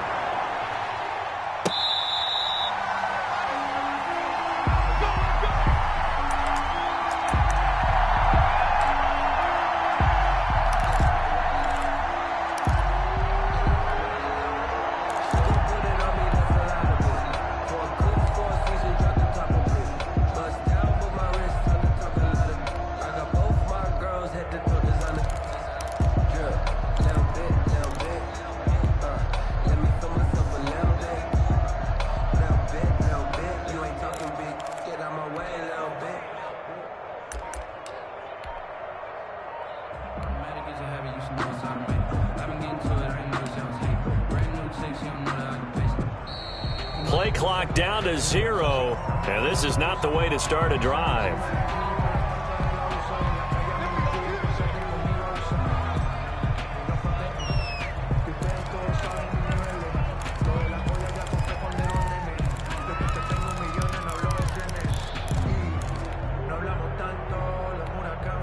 Speaker 4: Play clock down to 0, and this is not the way to start a drive.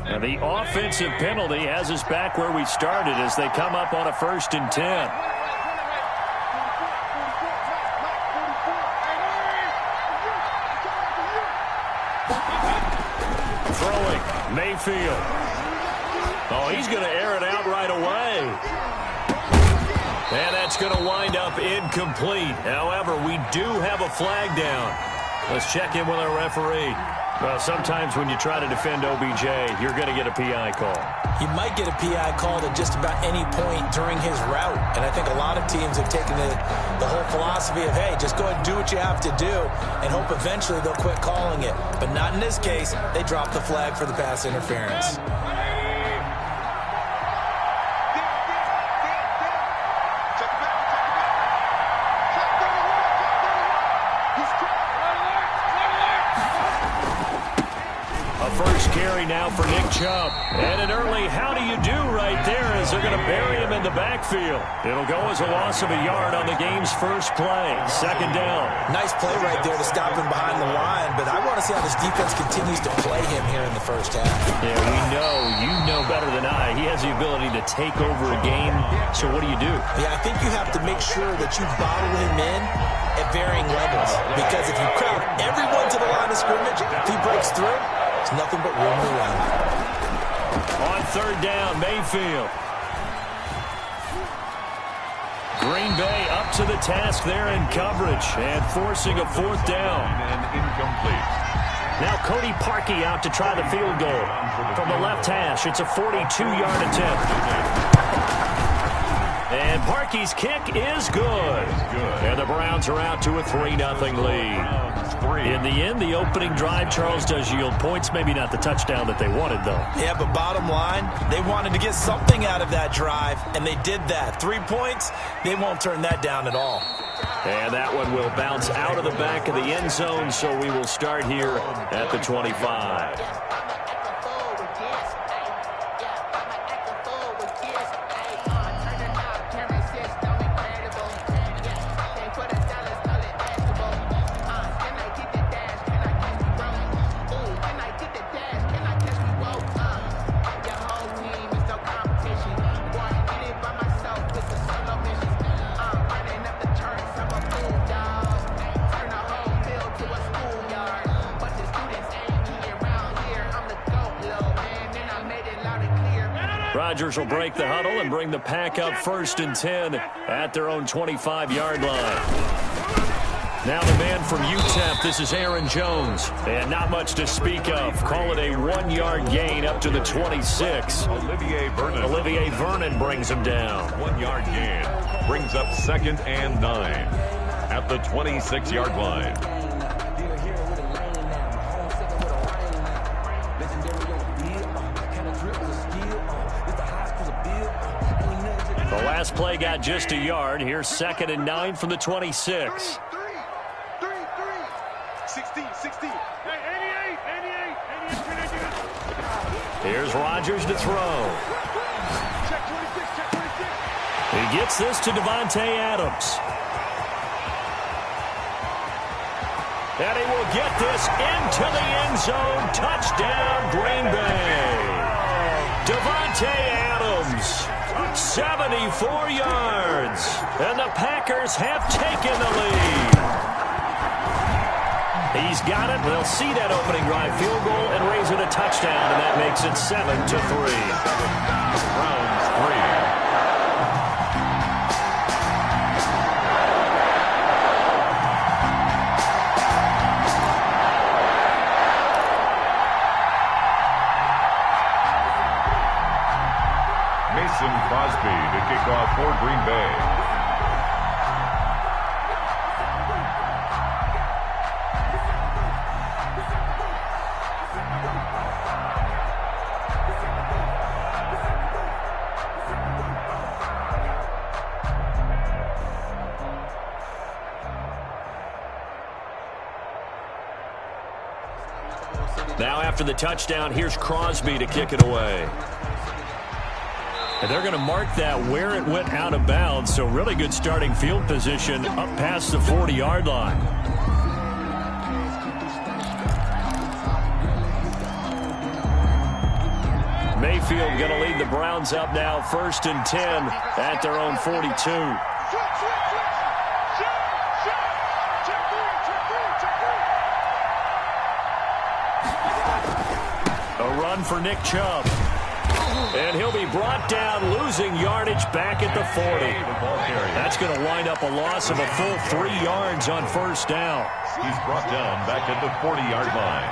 Speaker 4: And the offensive penalty has us back where we started as they come up on a 1st and 10. Throwing, Mayfield. Oh, he's going to air it out right away. And that's going to wind up incomplete. However, we do have a flag down. Let's check in with our referee. Well, sometimes when you try to defend OBJ, you're going to get a PI call.
Speaker 6: You might get a PI called at just about any point during his route. And I think a lot of teams have taken the whole philosophy of, hey, just go ahead and do what you have to do and hope eventually they'll quit calling it. But not in this case. They dropped the flag for the pass interference.
Speaker 4: Carry now for Nick Chubb. And an early how do you do right there as they're going to bury him in the backfield. It'll go as a loss of a yard on the game's first play. Second down.
Speaker 6: Nice play right there to stop him behind the line, but I want to see how this defense continues to play him here in the first half.
Speaker 4: Yeah, you know better than I. He has the ability to take over a game, so what do you do?
Speaker 6: Yeah, I think you have to make sure that you bottle him in at varying levels, because if you crowd everyone to the line of scrimmage, if he breaks through, it's nothing but room around.
Speaker 4: On third down, Mayfield. Green Bay up to the task there in coverage and forcing a fourth down.
Speaker 5: And incomplete.
Speaker 4: Now Cody Parkey out to try the field goal. From the left hash, it's a 42-yard attempt. And Parkey's kick is good. And the Browns are out to a 3-0 lead. In the end, the opening drive, Charles, does yield points. Maybe not the touchdown that they wanted, though.
Speaker 6: Yeah, but bottom line, they wanted to get something out of that drive, and they did that. 3 points, they won't turn that down at all.
Speaker 4: And that one will bounce out of the back of the end zone, so we will start here at the 25. Rodgers will break the huddle and bring the pack up 1st and 10 at their own 25-yard line. Now the man from UTEP, this is Aaron Jones. And not much to speak of. Call it a 1-yard gain up to the 26. Olivier Vernon brings him down.
Speaker 5: 1-yard gain. Brings up 2nd and 9 at the 26-yard line.
Speaker 4: The last play got just a yard. Here's 2nd and 9 from the 26.
Speaker 7: 16.
Speaker 4: Here's Rodgers to throw. He gets this to Devontae Adams. And he will get this into the end zone. Touchdown, Green Bay. Devontae Adams. 74 yards. And the Packers have taken the lead. He's got it. They'll see that opening drive field goal and raise it a touchdown, and that makes it 7-3.
Speaker 5: Browns 3. Mason Crosby to kick off for Green Bay.
Speaker 4: Now after the touchdown, here's Crosby to kick it away. And they're going to mark that where it went out of bounds, so really good starting field position up past the 40-yard line. Mayfield going to lead the Browns up now 1st and 10 at their own 42. A run for Nick Chubb. And he'll be brought down, losing yardage back at the 40. That's going to wind up a loss of a full 3 yards on 1st down.
Speaker 5: He's brought down back at the 40-yard line.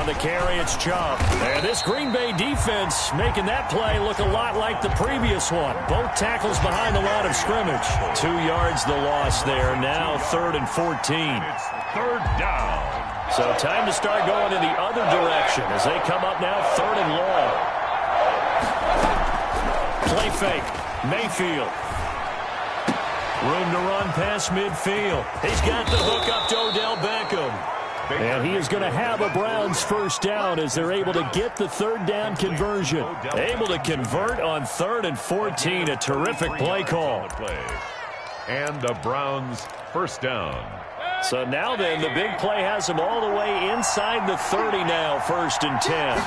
Speaker 4: On the carry, it's Chubb. And this Green Bay defense making that play look a lot like the previous one. Both tackles behind the line of scrimmage. 2 yards the loss there. Now 3rd and 14.
Speaker 5: It's 3rd down.
Speaker 4: So time to start going in the other direction as they come up now 3rd and long. Play fake. Mayfield. Room to run past midfield. He's got the hook up to Odell Beckham. And he is going to have a Browns first down as they're able to get the 3rd down conversion. Able to convert on 3rd and 14. A terrific play call.
Speaker 5: And the Browns first down.
Speaker 4: So now then, the big play has them all the way inside the 30 now, 1st and 10.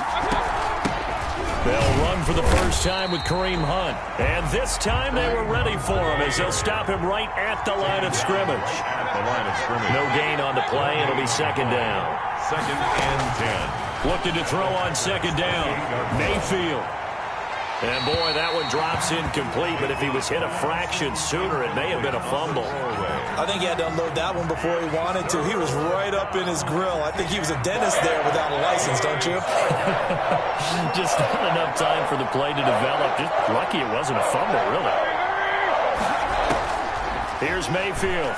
Speaker 4: They'll run for the first time with Kareem Hunt. And this time they were ready for him as they'll stop him right at the line of scrimmage. No gain on the play. It'll be 2nd down.
Speaker 5: 2nd and 10.
Speaker 4: Looking to throw on 2nd down. Mayfield. And, boy, that one drops incomplete, but if he was hit a fraction sooner, it may have been a fumble.
Speaker 12: I think he had to unload that one before he wanted to. He was right up in his grill. I think he was a dentist there without a license, don't you?
Speaker 4: Just not enough time for the play to develop. Just lucky it wasn't a fumble, really. Here's Mayfield.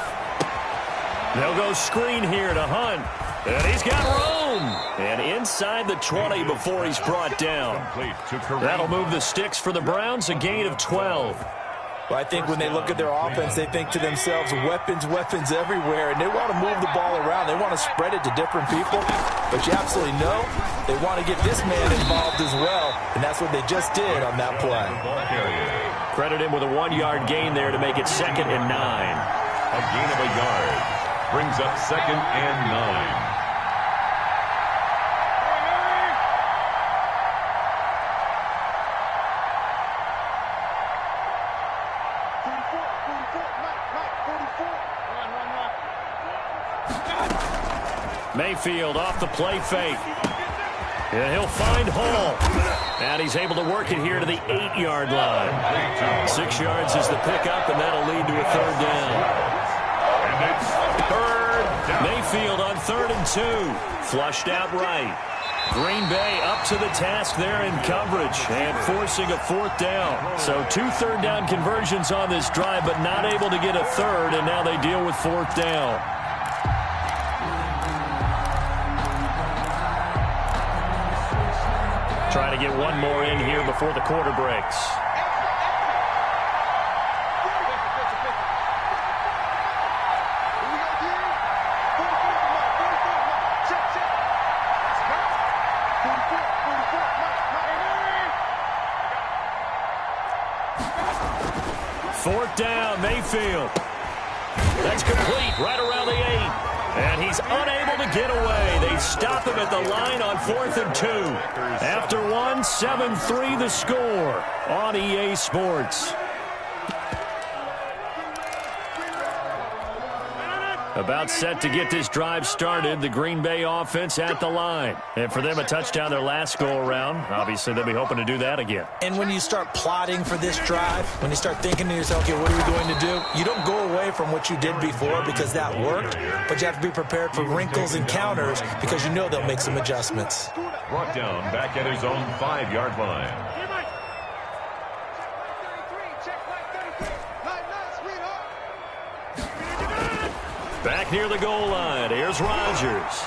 Speaker 4: They'll go screen here to Hunt. And he's got room. And inside the 20 before he's brought down. That'll move the sticks for the Browns, a gain of 12.
Speaker 12: Well, I think when they look at their offense, they think to themselves, weapons, weapons everywhere, and they want to move the ball around. They want to spread it to different people. But you absolutely know they want to get this man involved as well, and that's what they just did on that play.
Speaker 4: Credit him with a 1-yard gain there to make it 2nd and 9.
Speaker 5: A gain of a yard brings up 2nd and 9.
Speaker 4: Mayfield off the play fake. And he'll find Hall. And he's able to work it here to the 8-yard line. 6 yards is the pickup, and that'll lead to a 3rd down.
Speaker 5: And it's 3rd down.
Speaker 4: Mayfield on 3rd and 2. Flushed out right. Green Bay up to the task there in coverage and forcing a 4th down. So 2 3rd down conversions on this drive, but not able to get a 3rd, and now they deal with 4th down. Trying to get one more in here before the quarter breaks. Fourth down, Mayfield. That's complete right around the 8. And he's unable to get away. They stop him at the line on 4th and 2. After 1, 7-3 the score on EA Sports. About set to get this drive started. The Green Bay offense at the line. And for them, a touchdown their last go-around. Obviously, they'll be hoping to do that again.
Speaker 12: And when you start plotting for this drive, when you start thinking to yourself, okay, what are we going to do? You don't go away from what you did before because that worked, but you have to be prepared for wrinkles and counters because you know they'll make some adjustments.
Speaker 5: Brought down back at his own 5-yard line.
Speaker 4: Back near the goal line, here's Rodgers.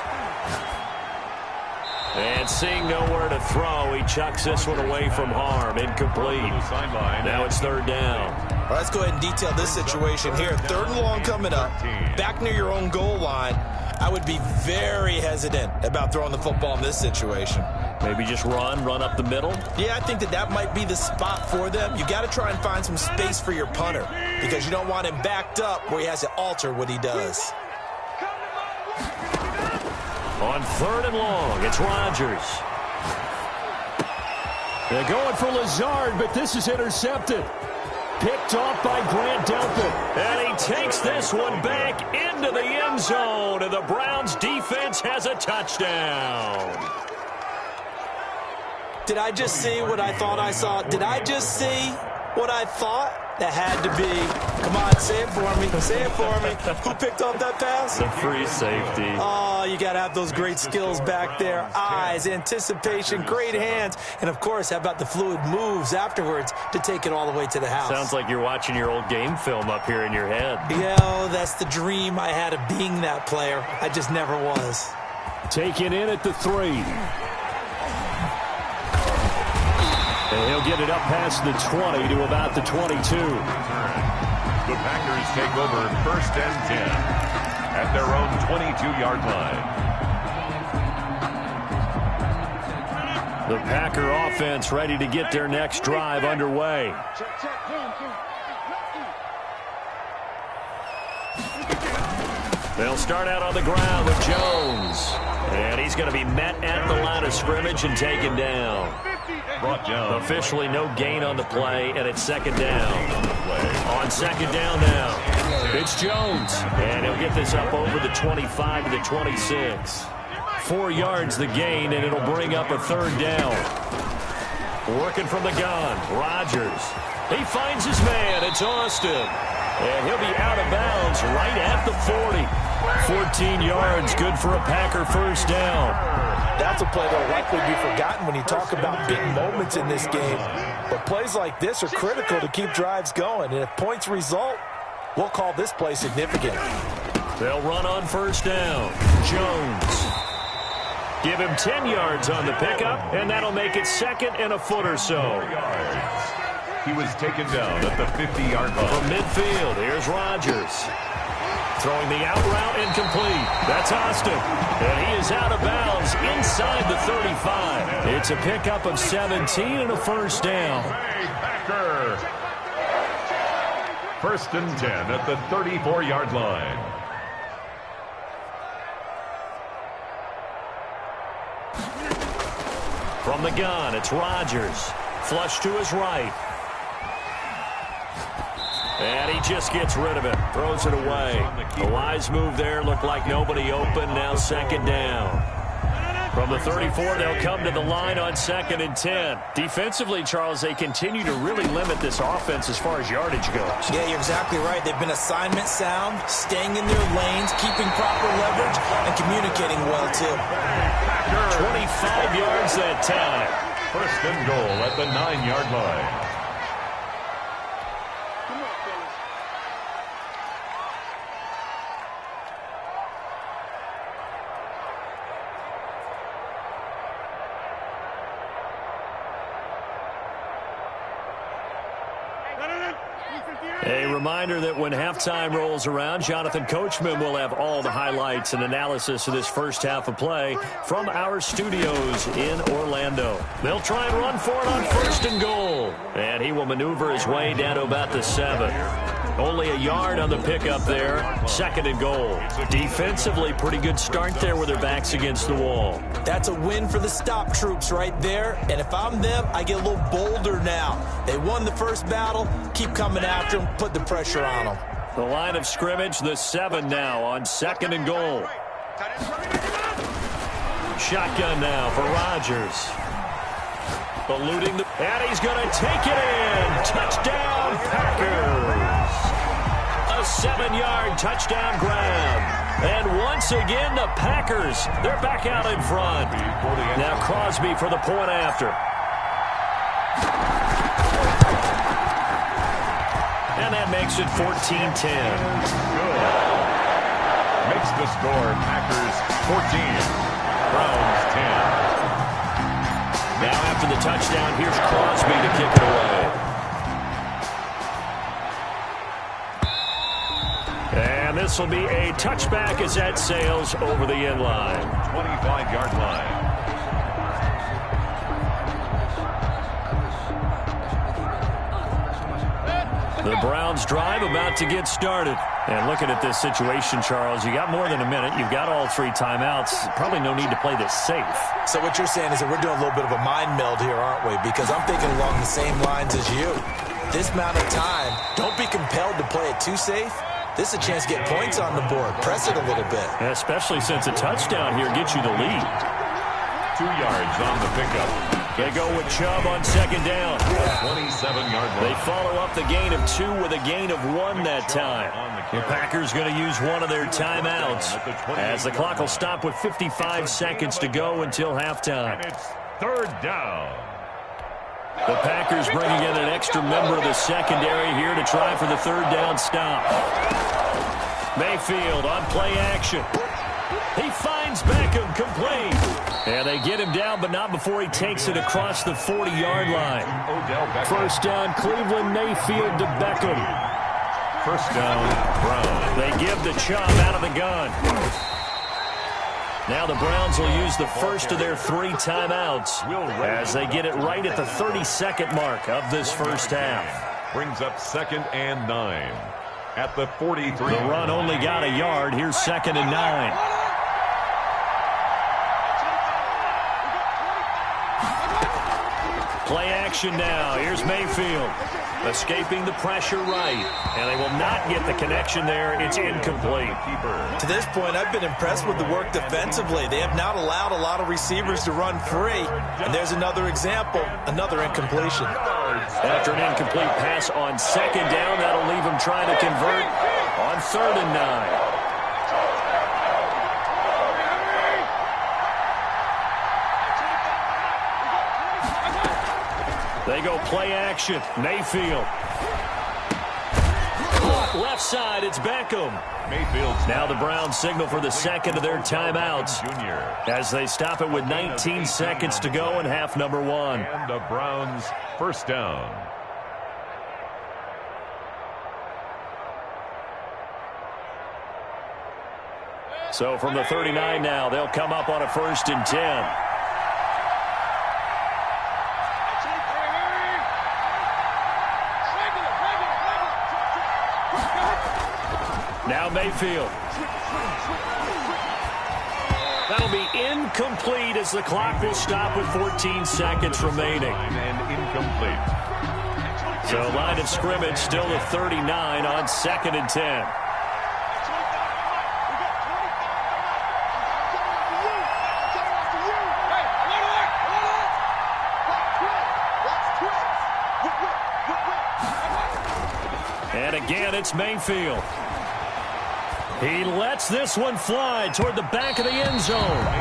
Speaker 4: And seeing nowhere to throw, he chucks this one away from harm. Incomplete. Now it's 3rd down.
Speaker 12: All right, let's go ahead and detail this situation here. 3rd and long coming up. Back near your own goal line. I would be very hesitant about throwing the football in this situation.
Speaker 4: Maybe just run up the middle?
Speaker 12: Yeah, I think that might be the spot for them. You got to try and find some space for your punter because you don't want him backed up where he has to alter what he does.
Speaker 4: On 3rd and long, it's Rodgers. They're going for Lazard, but this is intercepted. Picked off by Grant Delpit. And he takes this one back into the end zone. And the Browns defense has a touchdown.
Speaker 12: Did I just see what I thought I saw? Did I just see what I thought
Speaker 13: That had to be. Come on, say it for me. Say it for me. Who picked up that pass?
Speaker 8: The free safety.
Speaker 13: Oh, you got to have those great skills back there. Eyes, anticipation, great hands. And, of course, how about the fluid moves afterwards to take it all the way to the house?
Speaker 8: Sounds like you're watching your old game film up here in your head.
Speaker 13: Yeah, that's the dream I had of being that player. I just never was.
Speaker 4: Taken in at the 3. And he'll get it up past the 20 to about the 22.
Speaker 5: The Packers take over 1st and 10 at their own 22-yard line.
Speaker 4: The Packer offense ready to get their next drive underway. They'll start out on the ground with Jones. And he's going to be met at the line of scrimmage and taken down.
Speaker 5: Brought down.
Speaker 4: Officially no gain on the play, and it's 2nd down. On 2nd down now, it's Jones. And he'll get this up over the 25 to the 26. 4 yards the gain, and it'll bring up a 3rd down. Working from the gun, Rodgers. He finds his man. It's Austin. And he'll be out of bounds right at the 40. 14 yards, good for a Packer 1st down.
Speaker 12: That's a play that will likely be forgotten when you talk about big moments in this game. But plays like this are critical to keep drives going. And if points result, we'll call this play significant.
Speaker 4: They'll run on 1st down. Jones. Give him 10 yards on the pickup, and that'll make it 2nd and a foot or so.
Speaker 5: He was taken down at the 50-yard line.
Speaker 4: From midfield, here's Rodgers. Throwing the out route incomplete. That's Austin. And he is out of bounds inside the 35. It's a pickup of 17 and a 1st down.
Speaker 5: Packer. 1st and 10 at the 34-yard line.
Speaker 4: From the gun, it's Rodgers. Flush to his right. And he just gets rid of it. Throws it away. A wise move there. Looked like nobody open. Now 2nd down. From the 34, they'll come to the line on 2nd and 10. Defensively, Charles, they continue to really limit this offense as far as yardage goes.
Speaker 6: Yeah, you're exactly right. They've been assignment sound, staying in their lanes, keeping proper leverage, and communicating well, too.
Speaker 4: 25 yards that time.
Speaker 5: 1st and goal at the 9-yard line.
Speaker 4: A reminder that when halftime rolls around, Jonathan Coachman will have all the highlights and analysis of this first half of play from our studios in Orlando. They'll try and run for it on 1st and goal. And he will maneuver his way down to about the 7. Only a yard on the pickup there. 2nd and goal. Defensively, pretty good start there with their backs against the wall.
Speaker 6: That's a win for the stop troops right there. And if I'm them, I get a little bolder now. They won the first battle. Keep coming after them. Put the pressure on them.
Speaker 4: The line of scrimmage, the 7 now on 2nd and goal. Shotgun now for Rodgers. Eluding the... And he's going to take it in. Touchdown, Packers. A 7-yard touchdown grab. And once again, the Packers, they're back out in front. Now Crosby for the point after. And that makes it 14-10.
Speaker 5: Makes the score Packers 14, Browns 10.
Speaker 4: Now after the touchdown, here's Crosby to kick it away. And this will be a touchback as that sails over the end line.
Speaker 5: 25-yard line.
Speaker 4: The Browns drive about to get started. And looking at this situation, Charles, you got more than a minute. You've got all 3 timeouts. Probably no need to play this safe.
Speaker 6: So what you're saying is that we're doing a little bit of a mind meld here, aren't we? Because I'm thinking along the same lines as you. This amount of time, don't be compelled to play it too safe. This is a chance to get points on the board. Press it a little bit.
Speaker 4: Especially since a touchdown here gets you the lead.
Speaker 5: 2 yards on the pickup.
Speaker 4: They go with Chubb on second down.
Speaker 5: 27-yard line.
Speaker 4: They follow up the gain of 2 with a gain of 1 that time. The Packers going to use one of their timeouts as the clock will stop with 55 seconds to go until halftime.
Speaker 5: And it's third down.
Speaker 4: The Packers bringing in an extra member of the secondary here to try for the third down stop. Mayfield on play action. He finds Beckham complete. And they get him down, but not before he takes it across the 40-yard line. First down, Cleveland. Mayfield to Beckham.
Speaker 5: First down, Browns.
Speaker 4: They give the Chubb out of the gun. Now the Browns will use the first of their 3 timeouts as they get it right at the 32nd mark of this first half.
Speaker 5: Brings up 2nd and 9 at the 43.
Speaker 4: The run only got a yard. Here's 2nd and 9. Play action now. Here's Mayfield. Escaping the pressure right. And they will not get the connection there. It's incomplete.
Speaker 12: To this point, I've been impressed with the work defensively. They have not allowed a lot of receivers to run free. And there's another example, another incompletion.
Speaker 4: After an incomplete pass on second down, that'll leave them trying to convert on 3rd and 9. They go play action. Mayfield. Left side, it's Beckham.
Speaker 5: Mayfield.
Speaker 4: Now the Browns signal for the second of their timeouts as they stop it with 19 seconds to go in half number 1.
Speaker 5: And the Browns first down.
Speaker 4: So from the 39 now, they'll come up on a 1st and 10. Now Mayfield. That'll be incomplete as the clock will stop with 14 seconds remaining.
Speaker 5: And incomplete.
Speaker 4: So line of scrimmage still the 39 on 2nd and 10. And again, it's Mayfield. He lets this one fly toward the back of the end zone.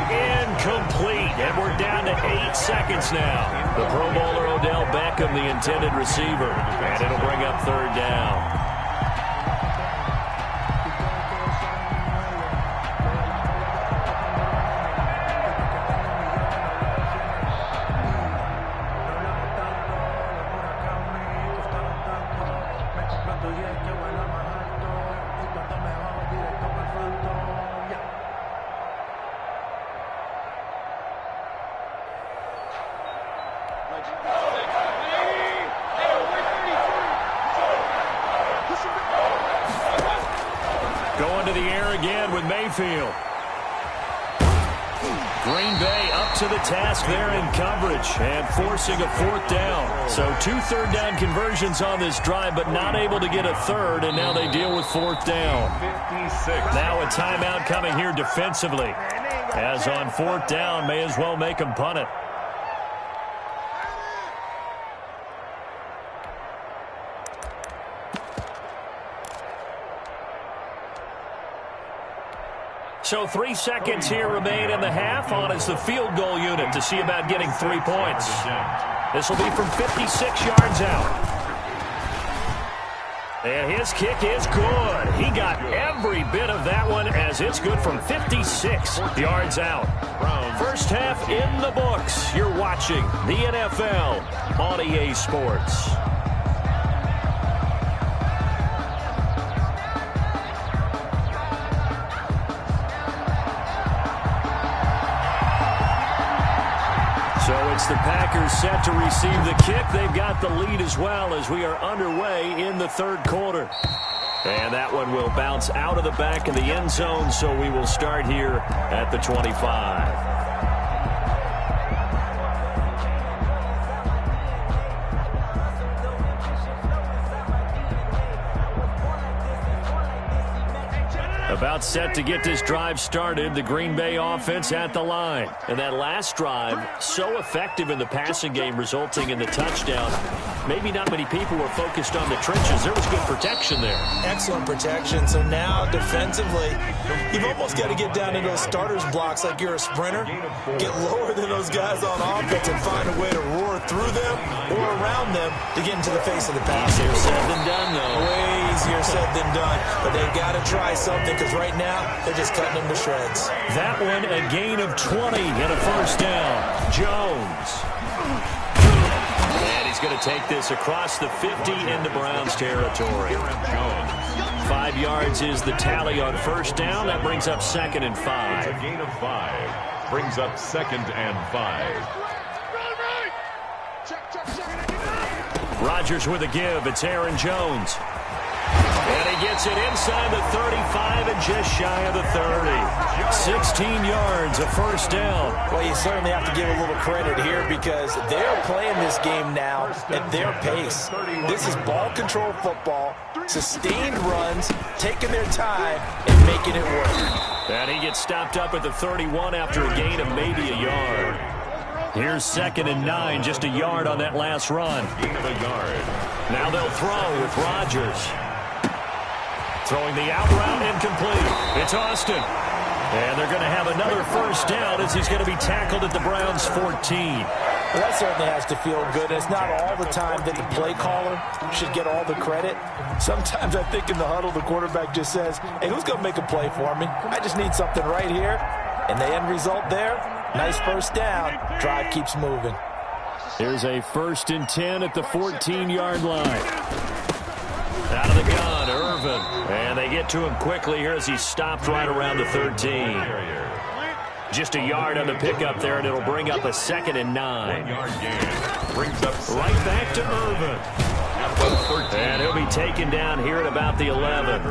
Speaker 4: Incomplete. And we're down to 8 seconds now. The Pro Bowler Odell Beckham, the intended receiver. And it'll bring up 3rd down. Going to the air again with Mayfield. Green Bay up to the task there in coverage and forcing a 4th down. So 2 third-down conversions on this drive, but not able to get a 3rd, and now they deal with 4th down.
Speaker 5: 56.
Speaker 4: Now a timeout coming here defensively. As on 4th down, may as well make them punt it. So 3 seconds here remain in the half. On is the field goal unit to see about getting 3 points. This will be from 56 yards out. And his kick is good. He got every bit of that one as it's good from 56 yards out. First half in the books. You're watching the NFL on EA Sports. So it's the Packers set to receive the kick. They've got the lead as well as we are underway in the 3rd quarter. And that one will bounce out of the back of the end zone, so we will start here at the 25. About set to get this drive started, the Green Bay offense at the line. And that last drive, so effective in the passing game, resulting in the touchdown. Maybe not many people were focused on the trenches. There was good protection there.
Speaker 13: Excellent protection. So now, defensively, you've almost got to get down to those starters blocks like you're a sprinter. Get lower than those guys on offense and find a way to roar through them or around them to get into the face of the pass.
Speaker 4: Easier said than done, though.
Speaker 13: Way easier said than done. But they've got to try something because right now, they're just cutting them to shreds.
Speaker 4: That one, a gain of 20 and a first down. Jones. And he's going to take this across the 50 into Browns territory. 5 yards is the tally on first down. That brings up 2nd and 5.
Speaker 5: A gain of 5. Brings up 2nd and 5.
Speaker 4: Rodgers with a give. It's Aaron Jones. And he gets it inside the 35 and just shy of the 30. 16 yards, a first down.
Speaker 13: Well, you certainly have to give a little credit here because they're playing this game now at their pace. This is ball control football, sustained runs, taking their time, and making it work.
Speaker 4: And he gets stopped up at the 31 after a gain of maybe a yard. Here's 2nd and 9, just a yard on that last run.
Speaker 5: Gain of a yard.
Speaker 4: Now they'll throw with Rodgers. Throwing the out route incomplete. It's Austin. And they're going to have another first down as he's going to be tackled at the Browns' 14.
Speaker 13: Well, that certainly has to feel good. It's not all the time that the play caller should get all the credit. Sometimes I think in the huddle, the quarterback just says, hey, who's going to make a play for me? I just need something right here. And the end result there, nice first down. Drive keeps moving.
Speaker 4: Here's a 1st and 10 at the 14-yard line. Out of the gun, Irvin. And they get to him quickly here as he's stopped right around the 13. Just a yard on the pickup there, and it'll bring up a 2nd and 9.
Speaker 5: 1 yard gain. Brings up
Speaker 4: right back to Irvin. And he'll be taken down here at about the 11.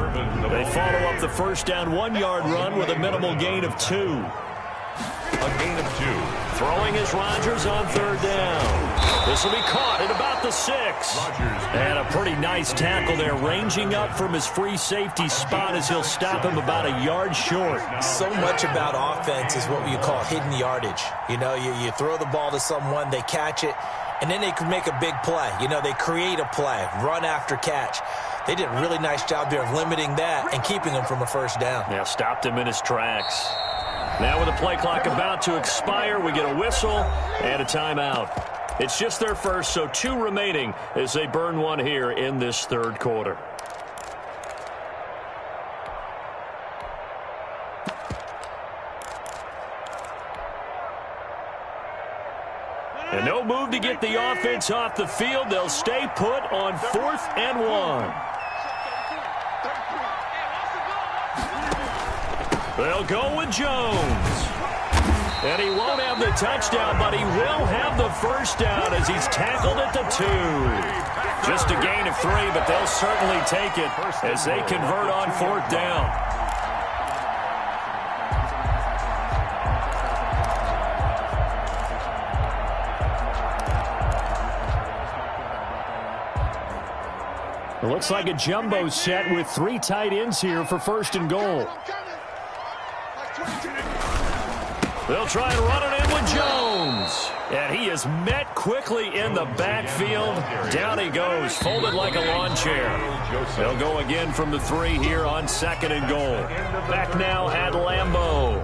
Speaker 4: They follow up the first down 1-yard run with a minimal gain of 2.
Speaker 5: A gain of 2.
Speaker 4: Throwing is Rodgers on 3rd down. This will be caught at about the 6. And a pretty nice tackle there, ranging up from his free safety spot as he'll stop him about a yard short.
Speaker 13: So much about offense is what you call hidden yardage. You know, you throw the ball to someone, they catch it, and then they can make a big play. You know, they create a play, run after catch. They did a really nice job there of limiting that and keeping him from a first down.
Speaker 4: Yeah, stopped him in his tracks. Now with the play clock about to expire, we get a whistle and a timeout. It's just their first, so 2 remaining as they burn one here in this 3rd quarter. And no move to get the offense off the field. They'll stay put on 4th and 1. They'll go with Jones. And he won't have the touchdown, but he will have the first down as he's tackled at the 2. Just a gain of 3, but they'll certainly take it as they convert on 4th down. It looks like a jumbo set with 3 tight ends here for 1st and goal. They'll try and run it in with Jones. And he is met quickly in the backfield. Down he goes, folded like a lawn chair. They'll go again from the 3 here on 2nd and goal. Back now at Lambeau.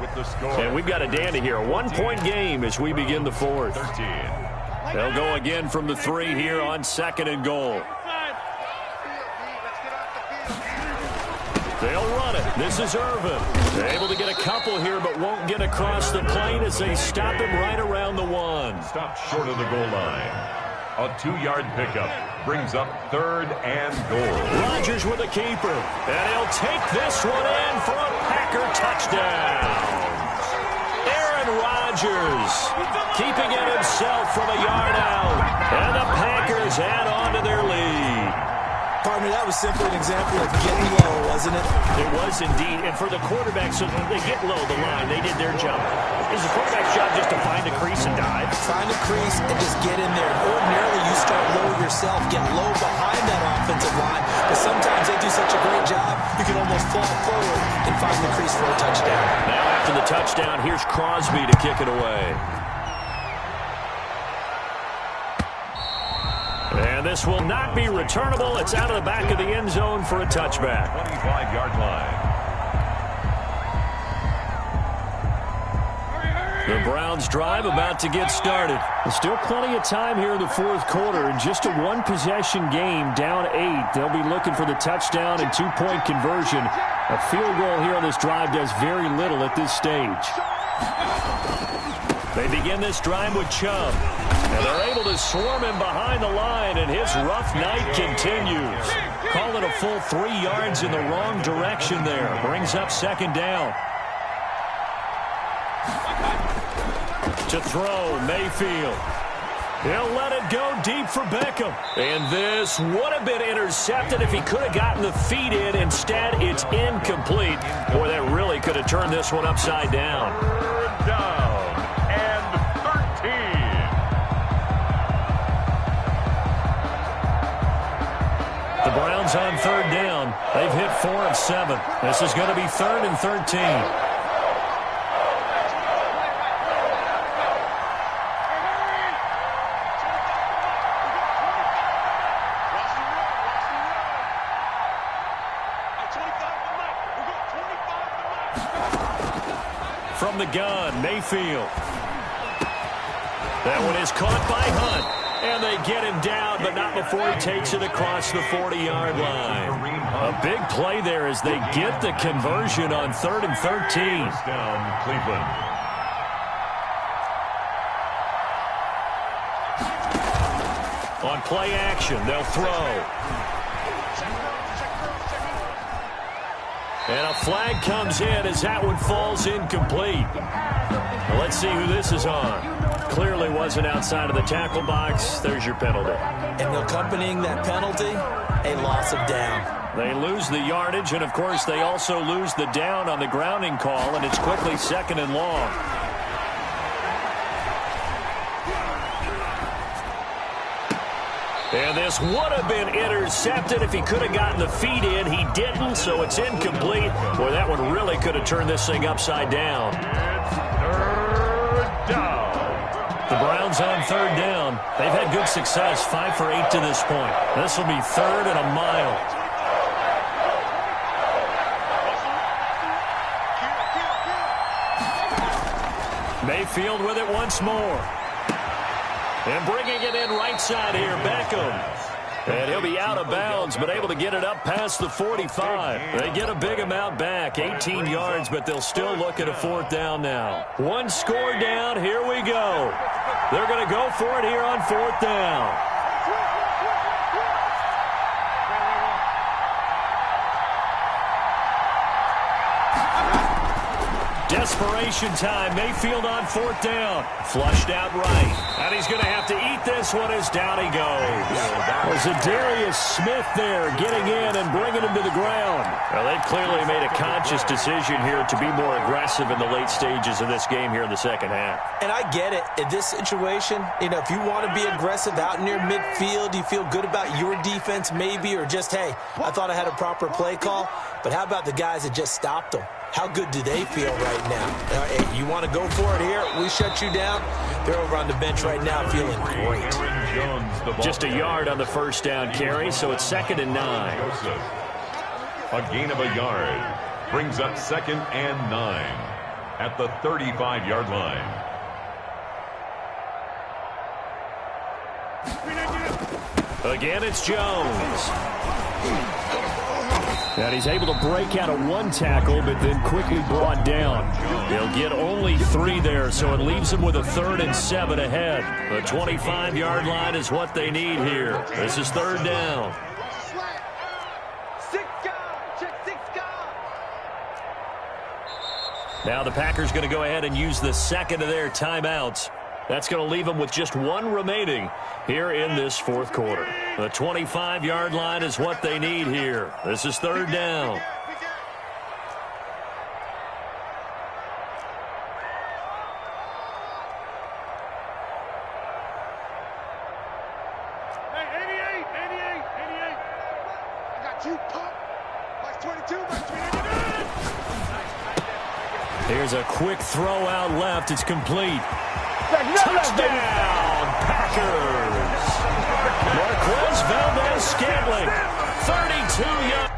Speaker 4: And we've got a dandy here. A 1-point game as we begin the 4th. They'll go again from the 3 here on 2nd and goal. They'll run it. This is Irvin. They're able to get a couple here, but won't get across the plane as they stop him right around the 1.
Speaker 5: Stopped short of the goal line. A 2-yard pickup brings up 3rd and goal.
Speaker 4: Rodgers with a keeper. And he'll take this one in for a Packer touchdown. Aaron Rodgers keeping it himself from a yard out. And the Packers add on to their lead.
Speaker 13: Partner, that was simply an example of getting low, wasn't it?
Speaker 4: It was indeed. And for the quarterback, so they get low the line. They did their job. Is the quarterback's job just to find a crease and dive?
Speaker 6: find a crease and just get in there. Ordinarily, you start low yourself, get low behind that offensive line, but sometimes they do such a great job, you can almost fall forward and find the crease for a touchdown.
Speaker 4: Now after the touchdown, here's Crosby to kick it away. And this will not be returnable. It's out of the back of the end zone for a touchback.
Speaker 5: 25-yard line.
Speaker 4: The Browns drive about to get started. There's still plenty of time here in the fourth quarter. In just a one-possession game, down 8. They'll be looking for the touchdown and two-point conversion. A field goal here on this drive does very little at this stage. They begin this drive with Chubb. And they're able to swarm him behind the line, and his rough night continues. Call it a full 3 yards in the wrong direction there. Brings up second down. To throw, Mayfield. He'll let it go deep for Beckham. And this would have been intercepted if he could have gotten the feet in. Instead, it's incomplete. Boy, that really could have turned this one upside down.
Speaker 5: Third down and 13.
Speaker 4: The Browns on third down. They've hit 4 of 7. This is going to be 3rd and 13. From the gun, Mayfield. That one is caught by Hunt. And they get him down, but not before he takes it across the 40-yard line. A big play there as they get the conversion on 3rd and 13.
Speaker 5: Down Cleveland.
Speaker 4: On play action, they'll throw. And a flag comes in as that one falls incomplete. Well, let's see who this is on. Clearly wasn't outside of the tackle box. There's your penalty.
Speaker 6: And accompanying that penalty, a loss of down.
Speaker 4: They lose the yardage, and, of course, they also lose the down on the grounding call, and it's quickly 2nd and long. And this would have been intercepted if he could have gotten the feet in. He didn't, so it's incomplete. Boy, that one really could have turned this thing upside down.
Speaker 5: It's 3rd down.
Speaker 4: The Browns on 3rd down. They've had good success, 5 for 8 to this point. This will be 3rd and a mile. Mayfield with it once more. And bringing it in right side here, Beckham. And he'll be out of bounds, but able to get it up past the 45. They get a big amount back, 18 yards, but they'll still look at a 4th down now. One score down, here we go. They're going to go for it here on 4th down. Desperation time. Mayfield on 4th down. Flushed out right. And he's going to have to eat this one as down he goes. Was Zadarius Smith there getting in and bringing him to the ground. Well, they've clearly made a conscious decision here to be more aggressive in the late stages of this game here in the second half.
Speaker 6: And I get it. In this situation, you know, if you want to be aggressive out near midfield, you feel good about your defense maybe, or just, hey, I thought I had a proper play call. But how about the guys that just stopped them? How good do they feel right now? Hey, you want to go for it here? We shut you down. They're over on the bench right now feeling great.
Speaker 4: Just a yard on the first down carry, so it's 2nd and 9.
Speaker 5: A gain of a yard brings up 2nd and 9 at the 35-yard line.
Speaker 4: Again, it's Jones. And he's able to break out of one tackle, but then quickly brought down. He'll get only 3 there, so it leaves him with a 3rd and 7 ahead. The 25-yard line is what they need here. This is 3rd down. Now the Packers going to go ahead and use the second of their timeouts. That's going to leave them with just 1 remaining here in this 4th quarter. The 25-yard line is what they need here. This is 3rd down.
Speaker 7: You pump. Box 22, box 399.
Speaker 4: Here's a quick throw out left. It's complete. Touchdown, Packers. Marquez Valdez-Scantling, 32 yards.